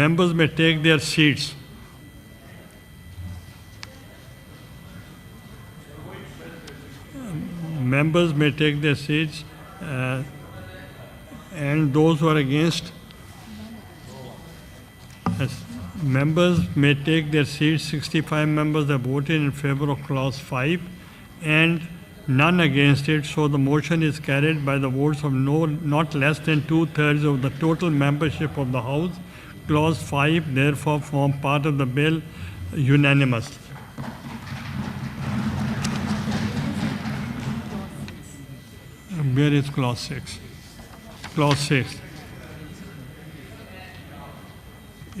members may take their seats. Members may take their seats and those who are against members may take their seats. 65 members have voted in favor of clause 5 and none against it, so the motion is carried by the votes of not less than 2/3 of the total membership of the House. Clause 5 therefore form part of the bill unanimously. Where is clause 6? Clause 6.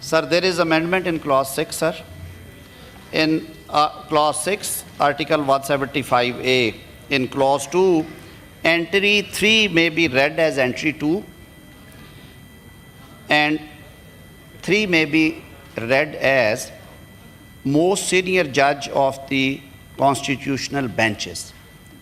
Sir, there is amendment in clause 6, sir. In clause 6, article 175A, in clause 2, entry 3 may be read as entry 2 and 3 may be read as most senior judge of the constitutional benches.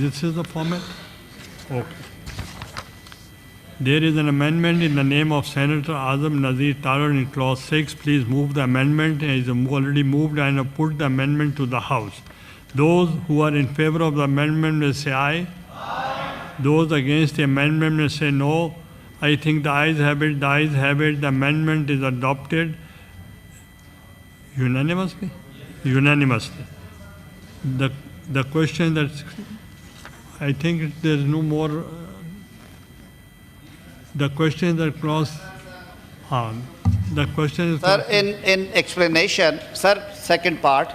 this is the format? Okay. There is an amendment in the name of Senator Azam Nazir Tarar in clause 6. Please move the amendment. It is already moved and have put the amendment to the House. Those who are in favor of the amendment will say aye. Aye. Those against the amendment will say no. I think the ayes have it. The ayes have it. The amendment is adopted unanimously. Unanimously. The question that I think there is no more. The question that clause. The question is. Sir, in explanation, sir, second part,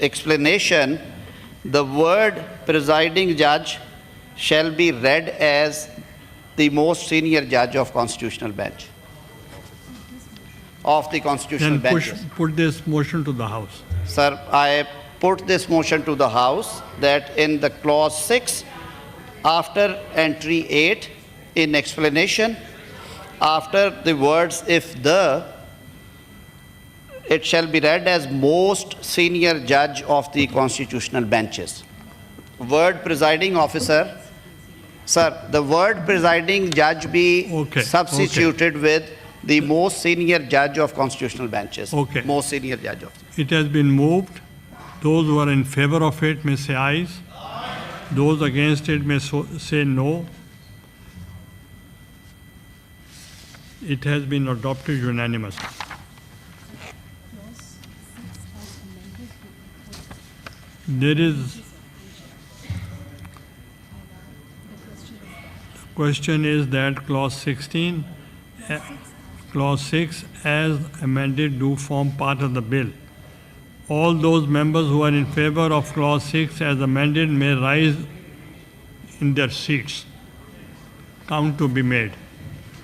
explanation, the word presiding judge shall be read as the most senior judge of constitutional bench. Of the constitutional bench. Put this motion to the House. Sir, I put this motion to the House that in the clause 6, after entry 8, in explanation, after the words if the, it shall be read as most senior judge of the constitutional benches. Word presiding officer, sir, the word presiding judge be substituted with the most senior judge of constitutional benches. Okay. Most senior judge of. It has been moved. Those who are in favor of it may say ayes. Those against it may say no. It has been adopted unanimously. There is. The question is that clause 16. Clause 6 as amended do form part of the bill. All those members who are in favor of clause 6 as amended may rise in their seats. Count to be made.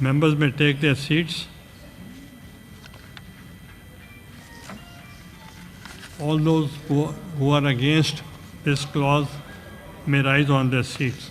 Members may take their seats. All those who are against this clause may rise on their seats.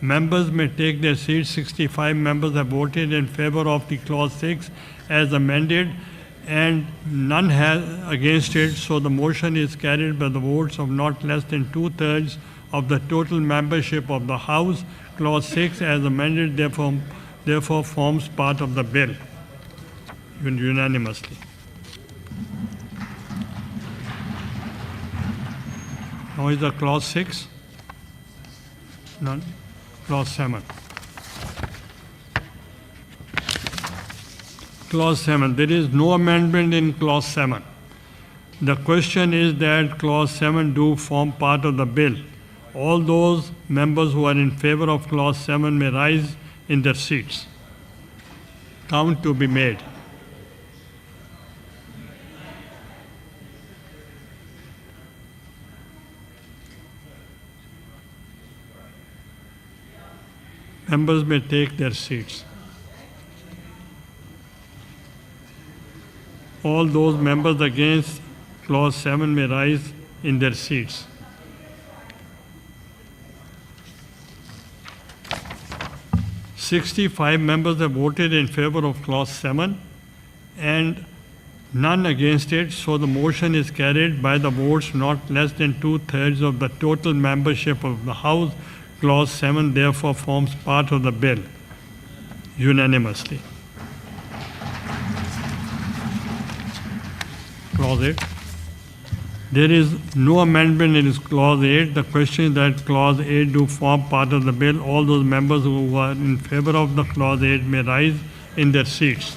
Members may take their seats. 65 members have voted in favor of the clause 6 as amended and none has against it, so the motion is carried by the votes of not less than 2/3 of the total membership of the House. Clause 6 as amended therefore forms part of the bill unanimously. Now is the clause 6? None. Clause 7. Clause 7. There is no amendment in clause 7. The question is that clause 7 do form part of the bill. All those members who are in favor of clause 7 may rise in their seats. Count to be made. Members may take their seats. All those members against clause 7 may rise in their seats. "65 members have voted in favor of clause 7 and none against it, so the motion is carried by the votes not less than 2/3 of the total membership of the House. Clause 7 therefore forms part of the bill unanimously." Clause 8. There is no amendment in clause 8. The question is that clause 8 do form part of the bill. All those members who are in favor of the clause 8 may rise in their seats.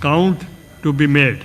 Count to be made.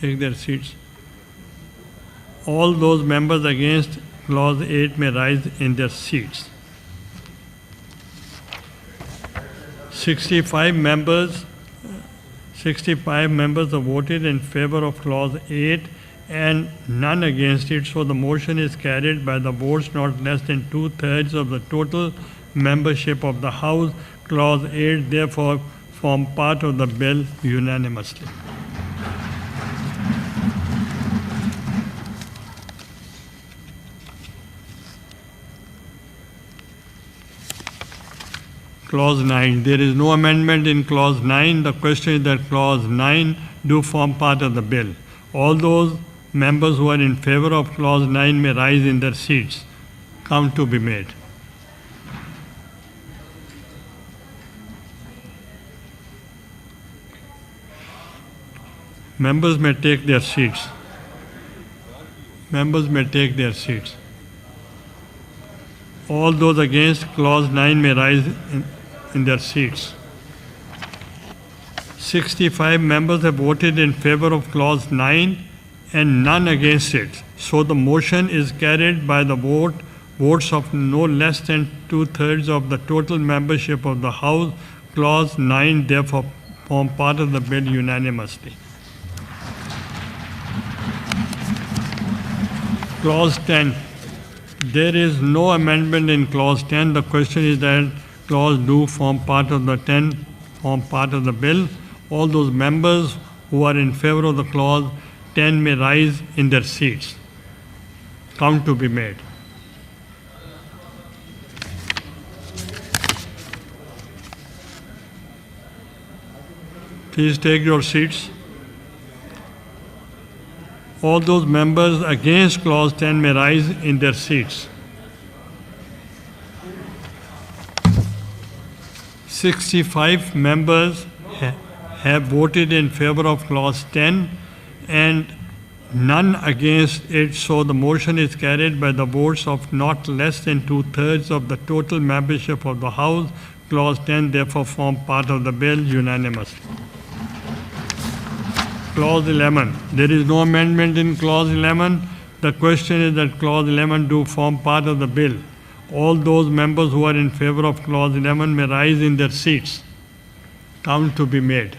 Take their seats. All those members against clause 8 may rise in their seats. 65 members have voted in favor of clause 8 and none against it, so the motion is carried by the votes not less than 2/3 of the total membership of the House. Clause 8 therefore form part of the bill unanimously. Clause 9. There is no amendment in clause 9. The question is that clause 9 do form part of the bill. All those members who are in favor of clause 9 may rise in their seats. Count to be made. Members may take their seats. Members may take their seats. All those against clause 9 may rise in their seats. 65 members have voted in favor of clause 9 and none against it. So the motion is carried by the votes of no less than 2/3 of the total membership of the House. Clause 9 therefore form part of the bill unanimously. Clause 10. There is no amendment in clause 10. The question is that clause do form part of the bill. All those members who are in favor of the clause 10 may rise in their seats. Count to be made. Please take your seats. All those members against clause 10 may rise in their seats. 65 members have voted in favor of clause 10 and none against it, so the motion is carried by the votes of not less than 2/3 of the total membership of the House. Clause 10 therefore form part of the bill unanimously. Clause 11. There is no amendment in clause 11. The question is that clause 11 do form part of the bill. All those members who are in favor of clause 11 may rise in their seats. Count to be made.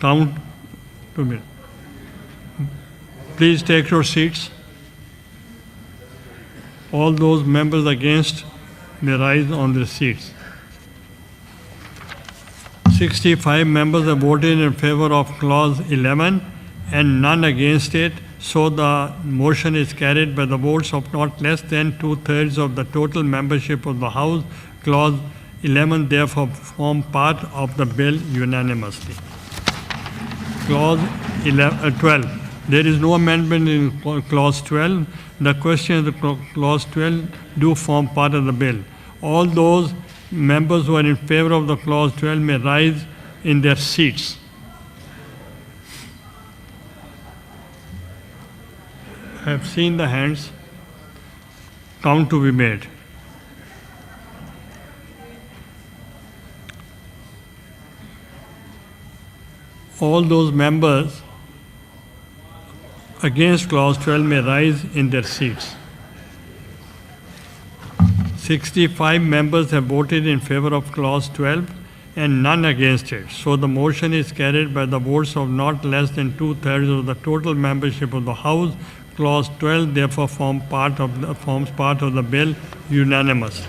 Count to be. Please take your seats. All those members against may rise on their seats. 65 members have voted in favor of clause 11 and none against it, So the motion is carried by the votes of not less than 2/3 of the total membership of the House. Clause 11 therefore form part of the bill unanimously. Clause 12. There is no amendment in Clause 12. The question of Clause 12 do form part of the bill. All those members who are in favor of the Clause 12 may rise in their seats. I have seen the hands. Count to be made. All those members against Clause 12 may rise in their seats. 65 members have voted in favor of Clause 12 and none against it. So the motion is carried by the votes of not less than 2/3 of the total membership of the House. Clause 12 therefore forms part of the bill unanimously.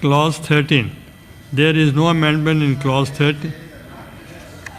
Clause 13. There is no amendment in Clause 13.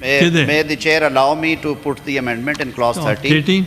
May the chair allow me to put the amendment in Clause 13?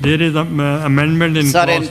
There is amendment in Clause.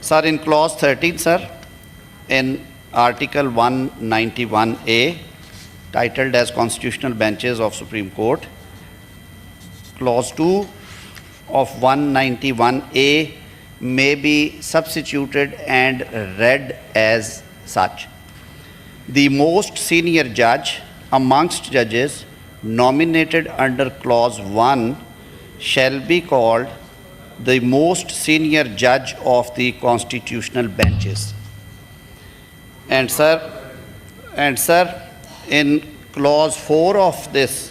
Sir, in Clause 13, sir, in Article 191A, titled as Constitutional Benches of Supreme Court, Clause 2 of 191A may be substituted and read as such. The most senior judge amongst judges nominated under Clause 1 shall be called the most senior judge of the constitutional benches. And sir, in Clause 4 of this,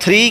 3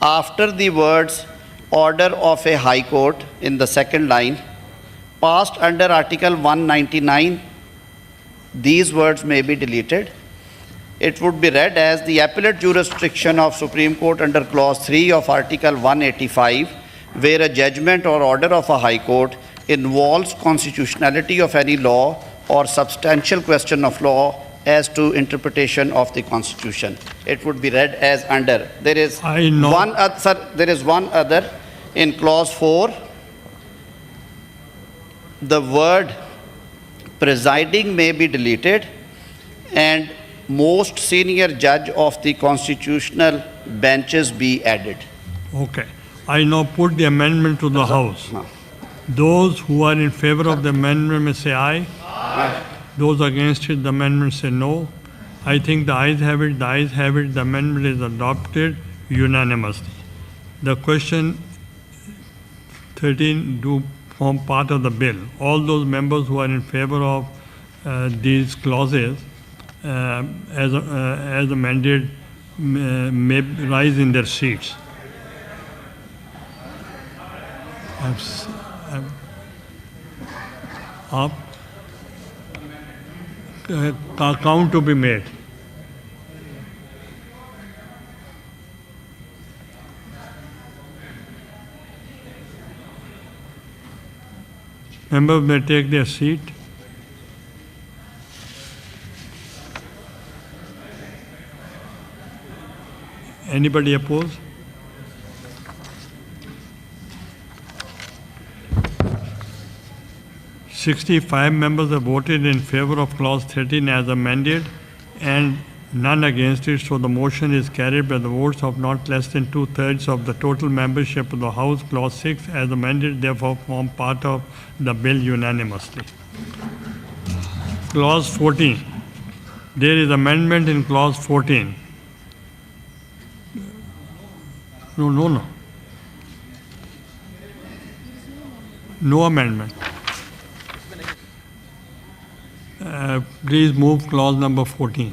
after the words order of a high court in the second line passed under Article 199, these words may be deleted. It would be read as the appellate jurisdiction of Supreme Court under Clause 3 of Article 185, where a judgment or order of a high court involves constitutionality of any law or substantial question of law as to interpretation of the Constitution. It would be read as under. There is one other in Clause 4. The word presiding may be deleted and most senior judge of the constitutional benches be added. Okay. I now put the amendment to the House. Those who are in favor of the amendment may say aye. Aye. Those against it, the amendment say no. I think the ayes have it, the amendment is adopted unanimously. The question 13 do form part of the bill. All those members who are in favor of these clauses as amended may rise in their seats. Count to be made. Members may take their seat. Anybody oppose? Sixty-five members have voted in favor of Clause 13 as amended and none against it, so the motion is carried by the votes of not less than 2/3 of the total membership of the House. Clause 6 as amended therefore form part of the bill unanimously. Clause 14. There is amendment in Clause 14. No. No amendment. Please move clause number 14.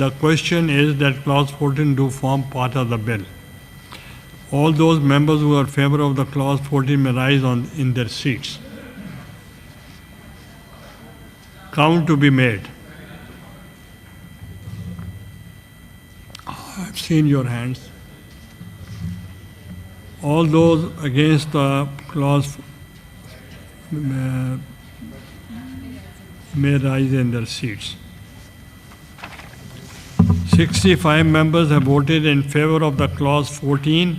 The question is that clause 14 do form part of the bill. All those members who are in favor of the clause 14 may rise in their seats. Count to be made. I've seen your hands. All those against the clause may rise in their seats. 65 members have voted in favor of the clause 14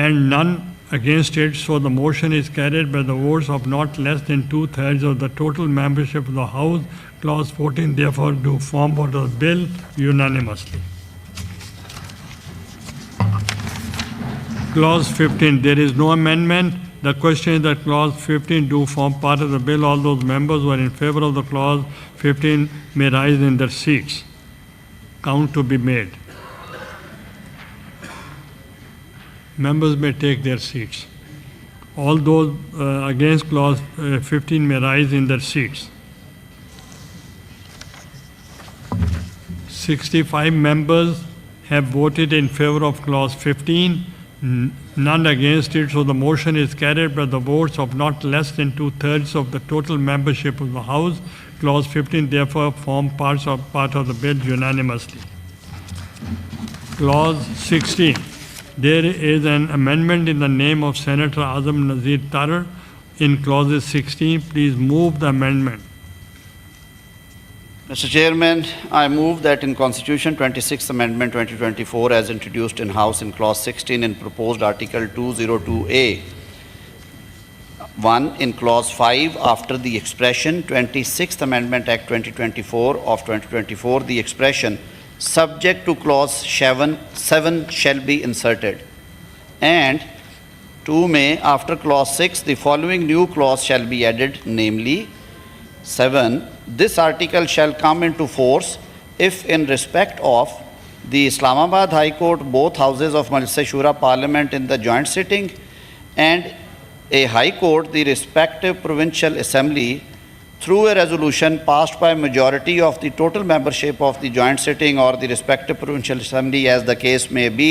and none against it, so the motion is carried by the votes of not less than 2/3 of the total membership of the House. Clause 14 therefore do form part of the bill unanimously. Clause 15, there is no amendment. The question is that clause 15 do form part of the bill. All those members who are in favor of the clause 15 may rise in their seats. Count to be made. Members may take their seats. All those against clause 15 may rise in their seats. 65 members have voted in favor of clause 15, none against it, so the motion is carried by the votes of not less than 2/3 of the total membership of the House. Clause 15 therefore form part of the bill unanimously. Clause 16. There is an amendment in the name of Senator Azam Nazir Tarar in clauses 16. Please move the amendment. Mr. Chairman, I move that in Constitution 26th Amendment 2024 as introduced in House in clause 16 in proposed Article 202A, 1 in clause 5 after the expression 26th Amendment Act 2024 of 2024, the expression subject to clause 7 shall be inserted. And 2 may after clause 6 the following new clause shall be added, namely 7. This article shall come into force if in respect of the Islamabad High Court, both houses of Majlis Shura Parliament in the joint sitting, and a High Court, the respective provincial assembly, through a resolution passed by majority of the total membership of the joint sitting or the respective provincial assembly as the case may be,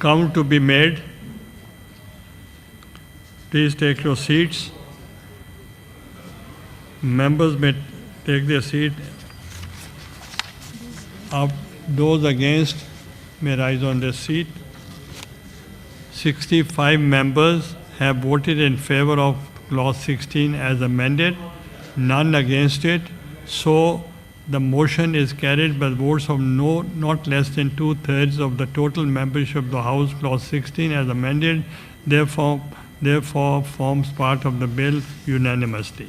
Count to be made. Please take your seats. Members may take their seat. Those against may rise on their seat. 65 members have voted in favor of clause 16 as amended, none against it. So the motion is carried by votes of no not less than 2/3 of the total membership of the House. Clause 16 as amended therefore forms part of the bill unanimously.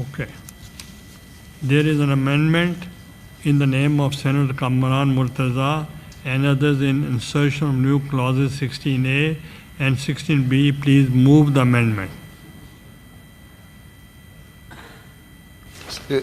okay. There is an amendment in the name of Senator Imran Murtaza and others in insertion of new clauses 16A and 16B. Please move the amendment. Sir,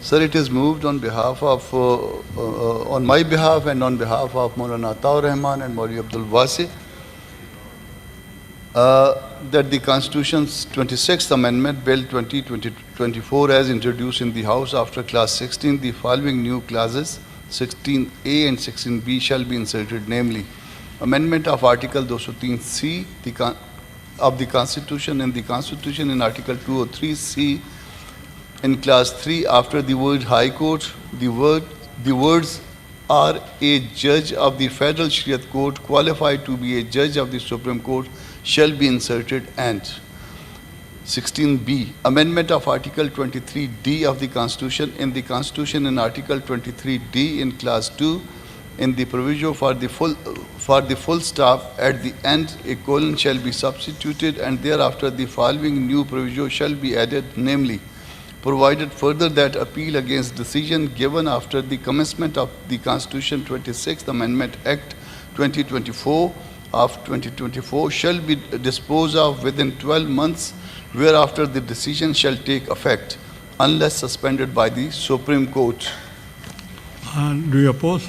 Sir, it is moved on behalf of, on my behalf and on behalf of Maulana Ataur Rahman and Maulvi Abdul Wasi, that the Constitution's 26th Amendment Bill 2024 as introduced in the House after Clause 16, the following new clauses 16A and 16B shall be inserted, namely, Amendment of Article 203C of the Constitution and the Constitution in Article 203C in Clause 3 after the word High Court, the words are a judge of the Federal Shariat Court qualified to be a judge of the Supreme Court shall be inserted, and 16B, Amendment of Article 23D of the Constitution in the Constitution in Article 23D in Clause 2 in the proviso for the full staff at the end a colon shall be substituted and thereafter the following new proviso shall be added, namely, provided further that appeal against decision given after the commencement of the Constitution 26th Amendment Act 2024 of 2024 shall be disposed of within 12 months, whereafter the decision shall take effect unless suspended by the Supreme Court. Do you oppose?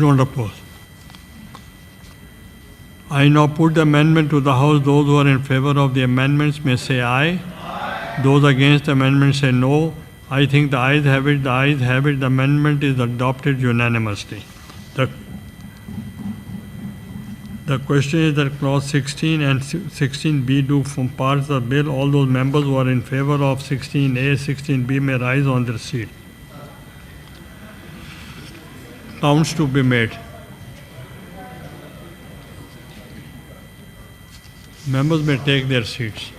Don't oppose. I now put the amendment to the House. Those who are in favor of the amendments may say aye. Those against the amendment say no. I think the ayes have it. The ayes have it. The amendment is adopted unanimously. The question is that clause 16 and 16B do form parts of the bill. All those members who are in favor of 16A, 16B may rise on their seat. Counts to be made. Members may take their seats.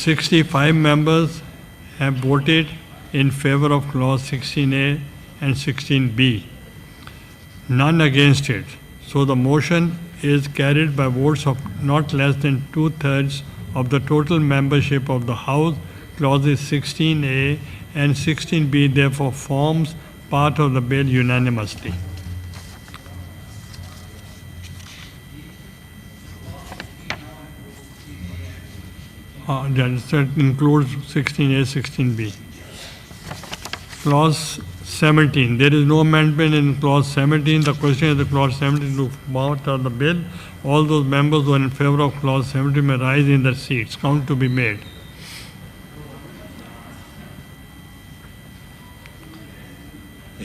"65 members have voted in favor of clause 16A and 16B. None against it. So the motion is carried by votes of not less than 2/3 of the total membership of the House. Clauses 16A and 16B therefore forms part of the bill unanimously." That includes 16A, 16B. Clause 17. There is no amendment in clause 17. The question is the clause 17 to part of the bill. All those members who are in favor of clause 17 may rise in their seats. Count to be made.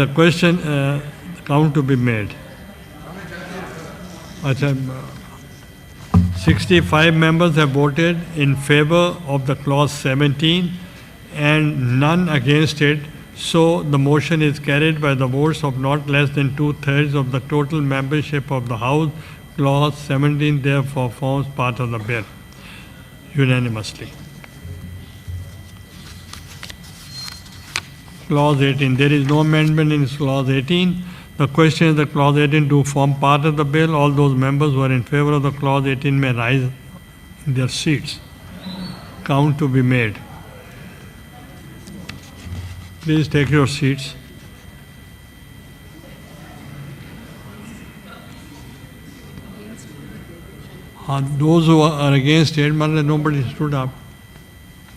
The question, count to be made. Achha, 65 members have voted in favor of the clause 17 and none against it. So the motion is carried by the votes of not less than 2/3 of the total membership of the House. Clause 17 therefore forms part of the bill unanimously. Clause 18. There is no amendment in Clause 18. The question is that Clause 18 to form part of the bill. All those members who are in favor of the Clause 18 may rise in their seats. Count to be made. Please take your seats. Those who are against it, nobody stood up.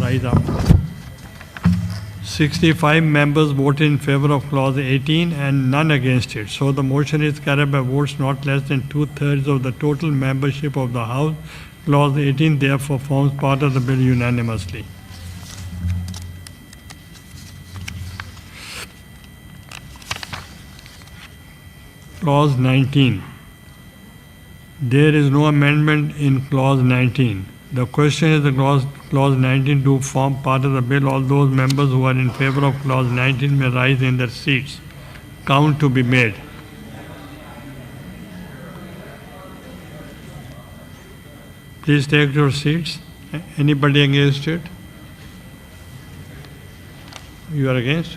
rise up. 65 members voted in favor of Clause 18 and none against it. So the motion is carried by votes not less than 2/3 of the total membership of the House. Clause 18 therefore forms part of the bill unanimously. Clause 19. There is no amendment in Clause 19. The question is the Clause 19 to form part of the bill. All those members who are in favor of Clause 19 may rise in their seats. Count to be made. Please take your seats. Anybody against it? You are against?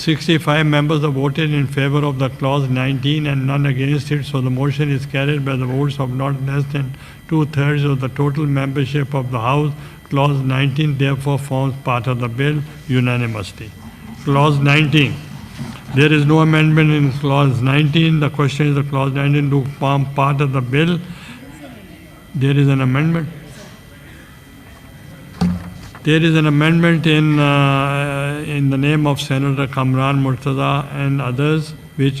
65 members have voted in favor of the Clause 19 and none against it, so the motion is carried by the votes of not less than 2/3 of the total membership of the House. Clause 19 therefore forms part of the bill unanimously. Clause 19. There is no amendment in Clause 19. The question is the Clause 19 to form part of the bill. There is an amendment. There is an amendment in the name of Senator Kamran Murtaza and others, which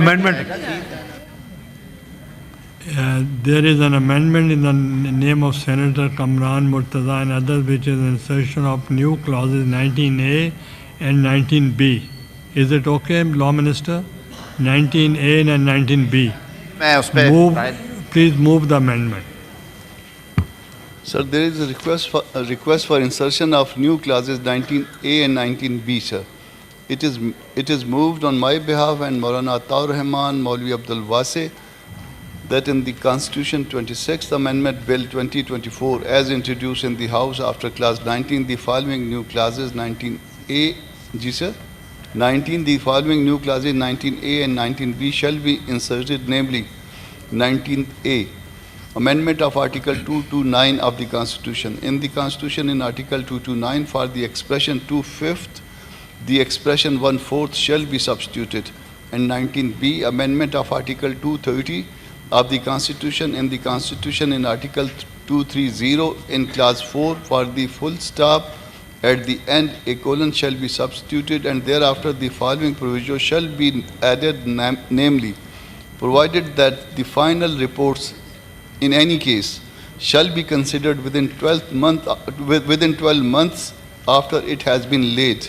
amendment. There is an amendment in the name of Senator Kamran Murtaza and others, which is an insertion of new clauses 19A and 19B. Is it okay, Law Minister? 19A and 19B. Please move the amendment. Sir, there is a request for insertion of new clauses 19A and 19B, sir. It is moved on my behalf and Maulana Ataur Rahman, Maulvi Abdul Wase, that in the Constitution 26th Amendment Bill 2024, as introduced in the House after Clause 19, the following new clauses 19A, ji sir, 19, the following new clauses 19A and 19B shall be inserted, namely 19A, Amendment of Article 229 of the Constitution. In the Constitution, in Article 229, for the expression 2/5, the expression 1/4 shall be substituted. And 19B, Amendment of Article 230 of the Constitution. In the Constitution, in Article 230, in Clause 4, for the full stop at the end, a colon shall be substituted, and thereafter the following proviso shall be added, namely, provided that the final reports in any case shall be considered within 12 months after it has been laid.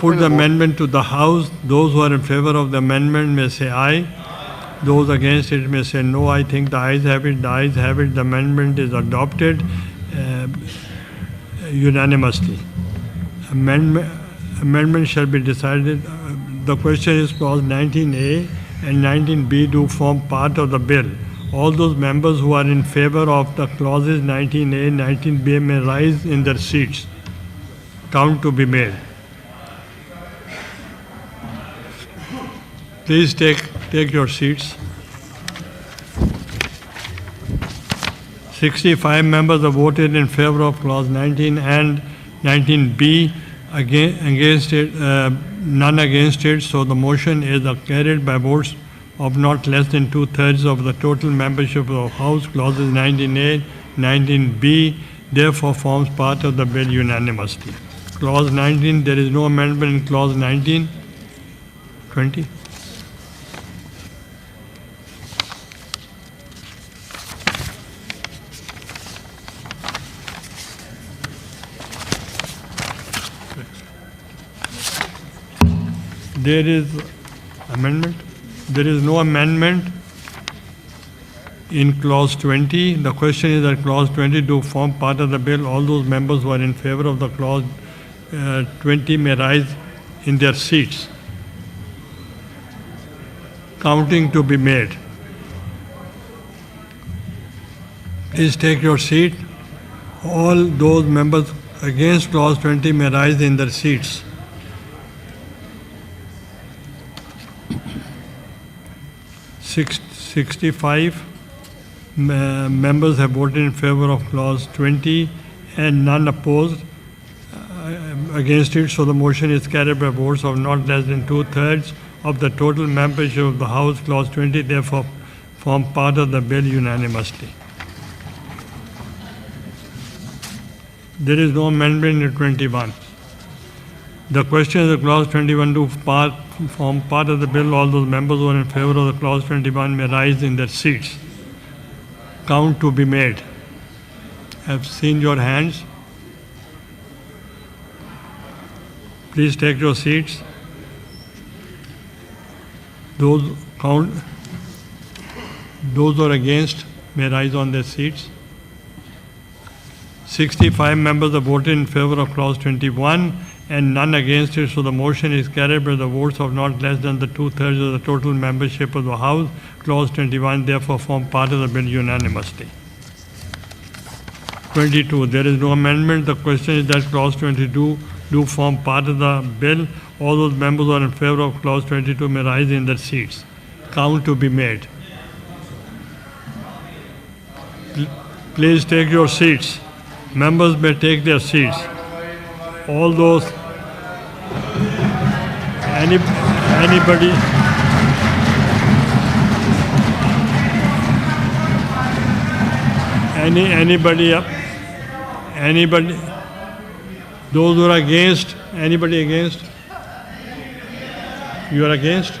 put the amendment to the House. Those who are in favor of the amendment may say aye. Those against it may say no. I think the ayes have it. The ayes have it. The amendment is adopted. unanimously. Amendment shall be decided. The question is clause 19A and 19B do form part of the bill. All those members who are in favor of the clauses 19A and 19B may rise in their seats. Count to be made. Please take your seats. 65 members have voted in favor of clause 19 and 19B, against it, none against it, so the motion is carried by votes of not less than 2/3 of the total membership of the House. Clauses 19A, 19B therefore forms part of the bill unanimously. Clause 19, there is no amendment in clause 19. 20. There is amendment. There is no amendment in clause 20. The question is that clause 20 do form part of the bill. All those members who are in favor of the clause 20 may rise in their seats. Counting to be made. Please take your seat. All those members against clause 20 may rise in their seats. 65 members have voted in favor of clause 20 and none opposed against it, so the motion is carried by votes of not less than 2/3 of the total membership of the House. Clause 20 therefore form part of the bill unanimously. There is no amendment in 21. The question is that clause 21 do form part of the bill. All those members who are in favor of the clause 21 may rise in their seats. Count to be made. I have seen your hands. Please take your seats. Those who are against may rise on their seats. 65 members have voted in favor of clause 21 and none against it, so the motion is carried by the votes of not less than the 2/3 of the total membership of the House. Clause 21 therefore form part of the bill unanimously. 22. There is no amendment. The question is that clause 22 do form part of the bill. All those members who are in favor of clause 22 may rise in their seats. Count to be made. Please take your seats. Members may take their seats. All those, anybody, those who are against, anybody against? You are against?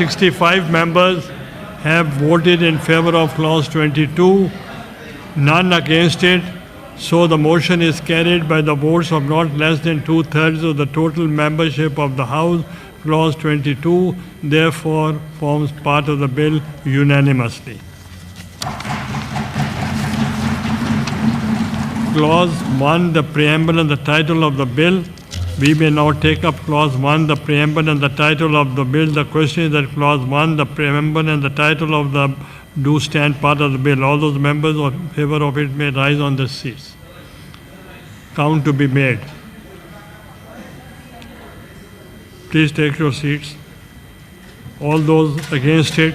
65 members have voted in favor of clause 22, none against it. So the motion is carried by the votes of not less than 2/3 of the total membership of the House. Clause 22 therefore forms part of the bill unanimously. Clause 1, the preamble and the title of the bill. We may now take up clause 1, the preamble and the title of the bill. The question is that clause 1, the preamble and the title of the do stand part of the bill. All those members in favor of it may rise on their seats. Count to be made. Please take your seats. All those against it.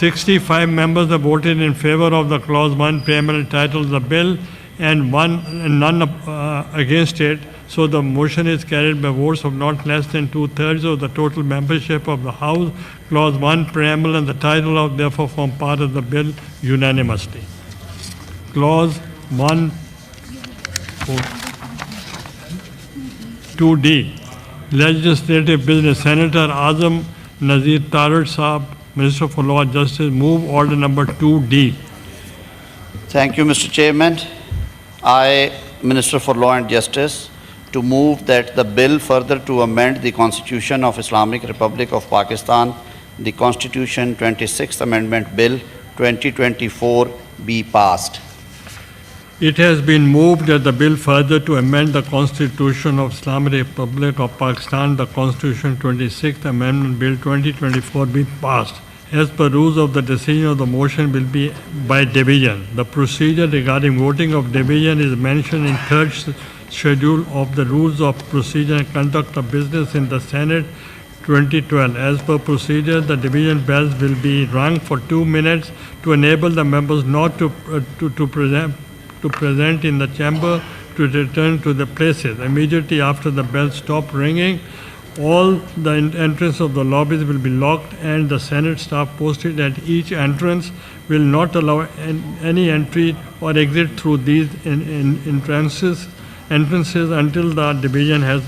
65 members have voted in favor of the clause 1 preamble title of the bill and none against it. So the motion is carried by votes of not less than 2/3 of the total membership of the House. Clause 1 preamble and the title of therefore form part of the bill unanimously. Clause 1 2D. Legislative business. Senator Azam Nazir Tarar Saab, Minister for Law and Justice, move order number 2D. Thank you, Mr. Chairman. I, Minister for Law and Justice, to move that the bill further to amend the Constitution of Islamic Republic of Pakistan, the Constitution 26th Amendment Bill 2024 be passed. It has been moved that the bill further to amend the Constitution of Islamic Republic of Pakistan, the Constitution 26th Amendment Bill 2024 be passed. As per rules of the decision of the motion will be by division. The procedure regarding voting of division is mentioned in third schedule of the rules of procedure and conduct of business in the Senate 2012. As per procedure, the division bells will be rung for 2 minutes to enable the members not to present in the chamber to return to the places. Immediately after the bells stop ringing, all the entrance of the lobbies will be locked and the Senate staff posted at each entrance will not allow any entry or exit through these entrances until the division has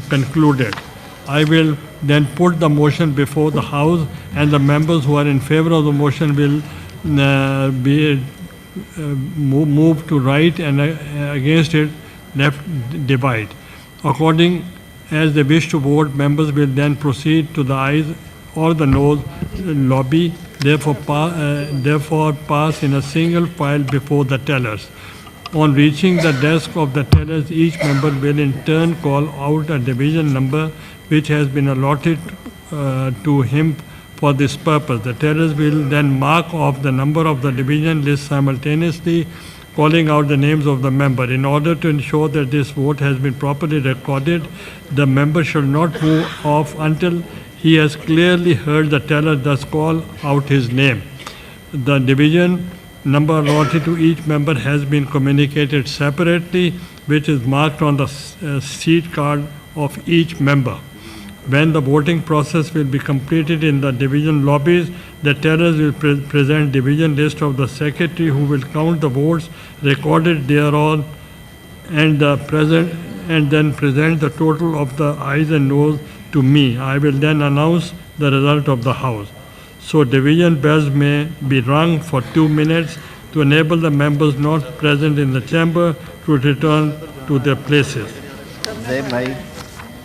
concluded. I will then put the motion before the House and the members who are in favor of the motion will be move to right and against it left divide. According as they wish to vote, members will then proceed to the ayes or the noes lobby, therefore pass in a single file before the tellers. On reaching the desk of the tellers, each member will in turn call out a division number which has been allotted to him for this purpose. The tellers will then mark off the number of the division list simultaneously, calling out the names of the member. In order to ensure that this vote has been properly recorded, the member shall not move off until he has clearly heard the teller thus call out his name. The division number allotted to each member has been communicated separately, which is marked on the seat card of each member. When the voting process will be completed in the division lobbies, the tellers will present division list of the secretary who will count the votes recorded thereon and then present the total of the ayes and noes to me. I will then announce the result of the House. So division bells may be rung for 2 minutes to enable the members not present in the chamber to return to their places.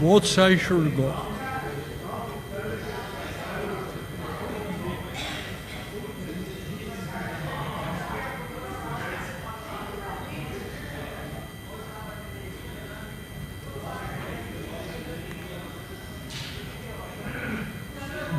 Both sides should go.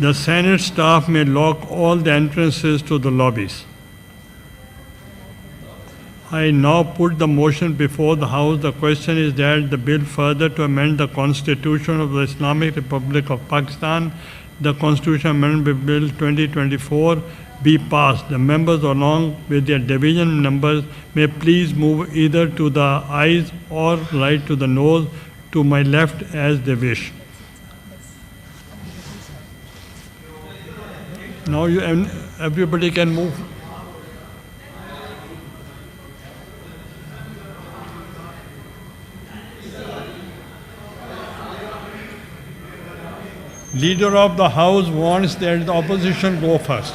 The Senate staff may lock all the entrances to the lobbies. I now put the motion before the House. The question is that the bill further to amend the Constitution of the Islamic Republic of Pakistan, the Constitution Amendment Bill 2024 be passed. The members, along with their division numbers, may please move either to the eyes or right to the nose, to my left as they wish. Now everybody can move. Leader of the House wants that the opposition go first.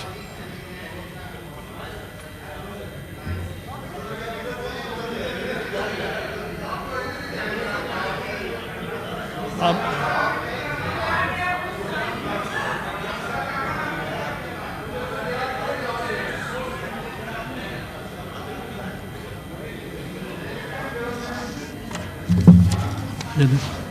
Yes.